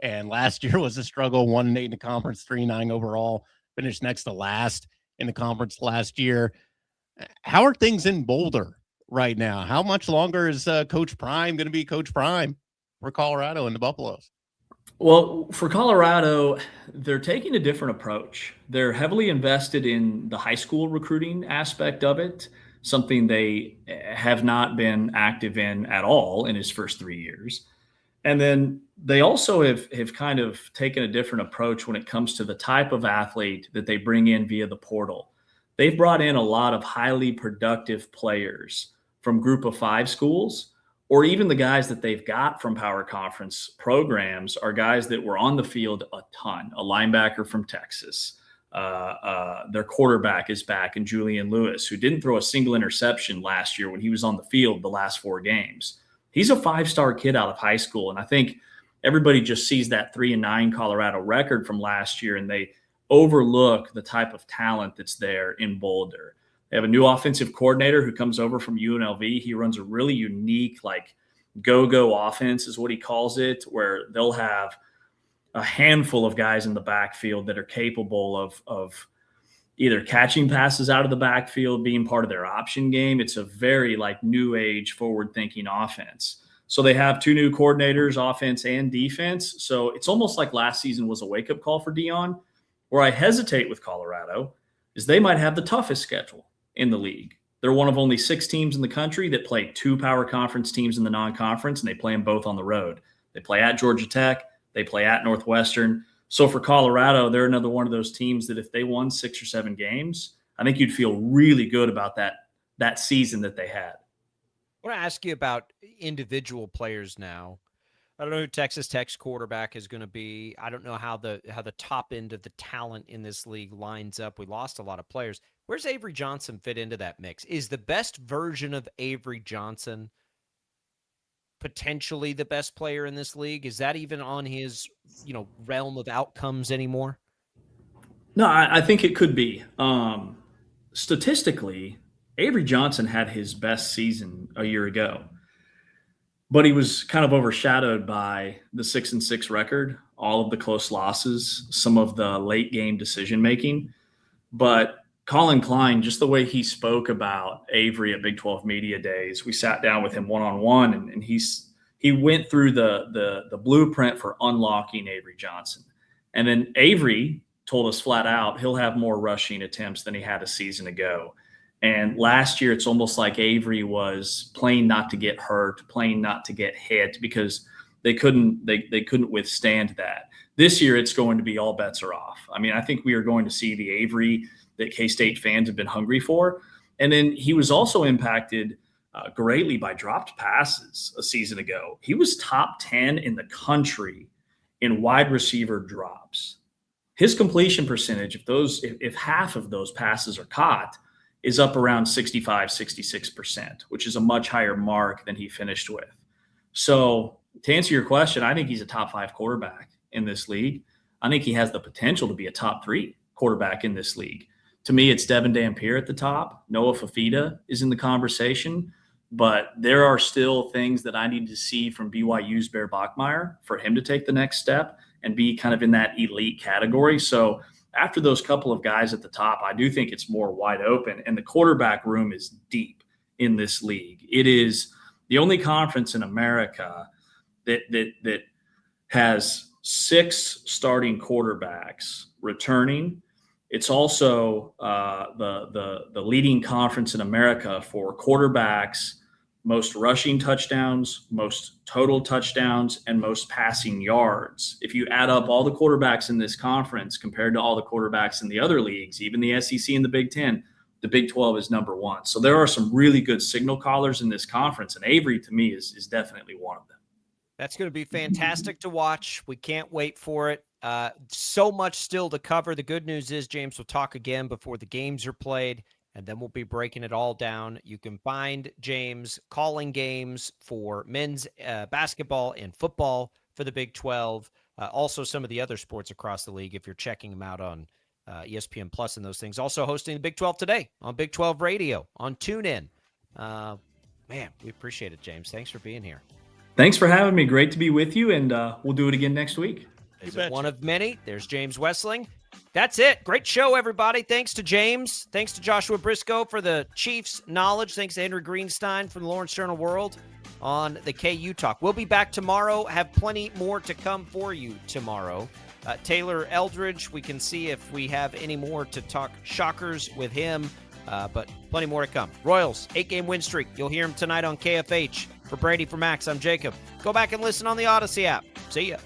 And last year was a struggle, 1-8 in the conference, 3-9 overall, finished next to last in the conference last year. How are things in Boulder right now? How much longer is Coach Prime going to be Coach Prime for Colorado and the Buffaloes? Well, for Colorado, they're taking a different approach. They're heavily invested in the high school recruiting aspect of it, something they have not been active in at all in his first 3 years. And then they also have kind of taken a different approach when it comes to the type of athlete that they bring in via the portal. They've brought in a lot of highly productive players from Group of 5 schools, or even the guys that they've got from Power Conference programs are guys that were on the field a ton. A linebacker from Texas. Their quarterback is back in Julian Lewis, who didn't throw a single interception last year when he was on the field the last 4 games. He's a 5-star kid out of high school. And I think everybody just sees that 3-9 Colorado record from last year, and they overlook the type of talent that's there in Boulder. They have a new offensive coordinator who comes over from UNLV. He runs a really unique, like, go-go offense is what he calls it, where they'll have a handful of guys in the backfield that are capable of either catching passes out of the backfield, being part of their option game. It's a very like new age forward thinking offense. So they have 2 new coordinators, offense and defense. So it's almost like last season was a wake up call for Dion. Where I hesitate with Colorado is they might have the toughest schedule in the league. They're one of only 6 teams in the country that play 2 power conference teams in the non-conference, and they play them both on the road. They play at Georgia Tech. They play at Northwestern. So for Colorado, they're another one of those teams that if they won 6 or 7 games, I think you'd feel really good about that season that they had. I want to ask you about individual players now. I don't know who Texas Tech's quarterback is going to be. I don't know how the top end of the talent in this league lines up. We lost a lot of players. Where's Avery Johnson fit into that mix? Is the best version of Avery Johnson potentially the best player in this league? Is that even on his, realm of outcomes anymore? No, I think it could be. Statistically, Avery Johnson had his best season a year ago, but he was kind of overshadowed by the 6-6 record, all of the close losses, some of the late game decision making. But Colin Klein, just the way he spoke about Avery at Big 12 Media Days, we sat down with him one-on-one, and he's he went through the blueprint for unlocking Avery Johnson. And then Avery told us flat out he'll have more rushing attempts than he had a season ago. And last year, it's almost like Avery was playing not to get hurt, playing not to get hit, because they couldn't withstand that. This year, it's going to be all bets are off. I mean, I think we are going to see the Avery that K-State fans have been hungry for. And then he was also impacted greatly by dropped passes a season ago. He was top 10 in the country in wide receiver drops. His completion percentage, if half of those passes are caught, is up around 65, 66%, which is a much higher mark than he finished with. So to answer your question, I think he's a top 5 quarterback in this league. I think he has the potential to be a top 3 quarterback in this league. To me, it's Devin Dampier at the top. Noah Fafita is in the conversation, but there are still things that I need to see from BYU's Bear Bachmeier for him to take the next step and be kind of in that elite category. So after those couple of guys at the top, I do think it's more wide open, and the quarterback room is deep in this league. It is the only conference in America that has 6 starting quarterbacks returning. It's also the leading conference in America for quarterbacks, most rushing touchdowns, most total touchdowns, and most passing yards. If you add up all the quarterbacks in this conference compared to all the quarterbacks in the other leagues, even the SEC and the Big Ten, the Big 12 is number 1. So there are some really good signal callers in this conference, and Avery, to me, is definitely one of them. That's going to be fantastic to watch. We can't wait for it. So much still to cover. The good news is, James, we'll talk again before the games are played, and then we'll be breaking it all down. You can find James calling games for men's basketball and football for the Big 12. Also some of the other sports across the league if you're checking them out on ESPN Plus and those things. Also hosting the Big 12 today on Big 12 Radio, on TuneIn. Man, we appreciate it, James. Thanks for being here. Thanks for having me. Great to be with you, and we'll do it again next week. Is it one of many? There's James Wessling. That's it. Great show, everybody. Thanks to James. Thanks to Joshua Brisco for the Chiefs knowledge. Thanks to Henry Greenstein from the Lawrence Journal World on the KU Talk. We'll be back tomorrow. Have plenty more to come for you tomorrow. Taylor Eldridge, we can see if we have any more to talk Shockers with him, but plenty more to come. Royals, 8-game win streak. You'll hear him tonight on KFH. For Brady, for Max, I'm Jacob. Go back and listen on the Odyssey app. See ya.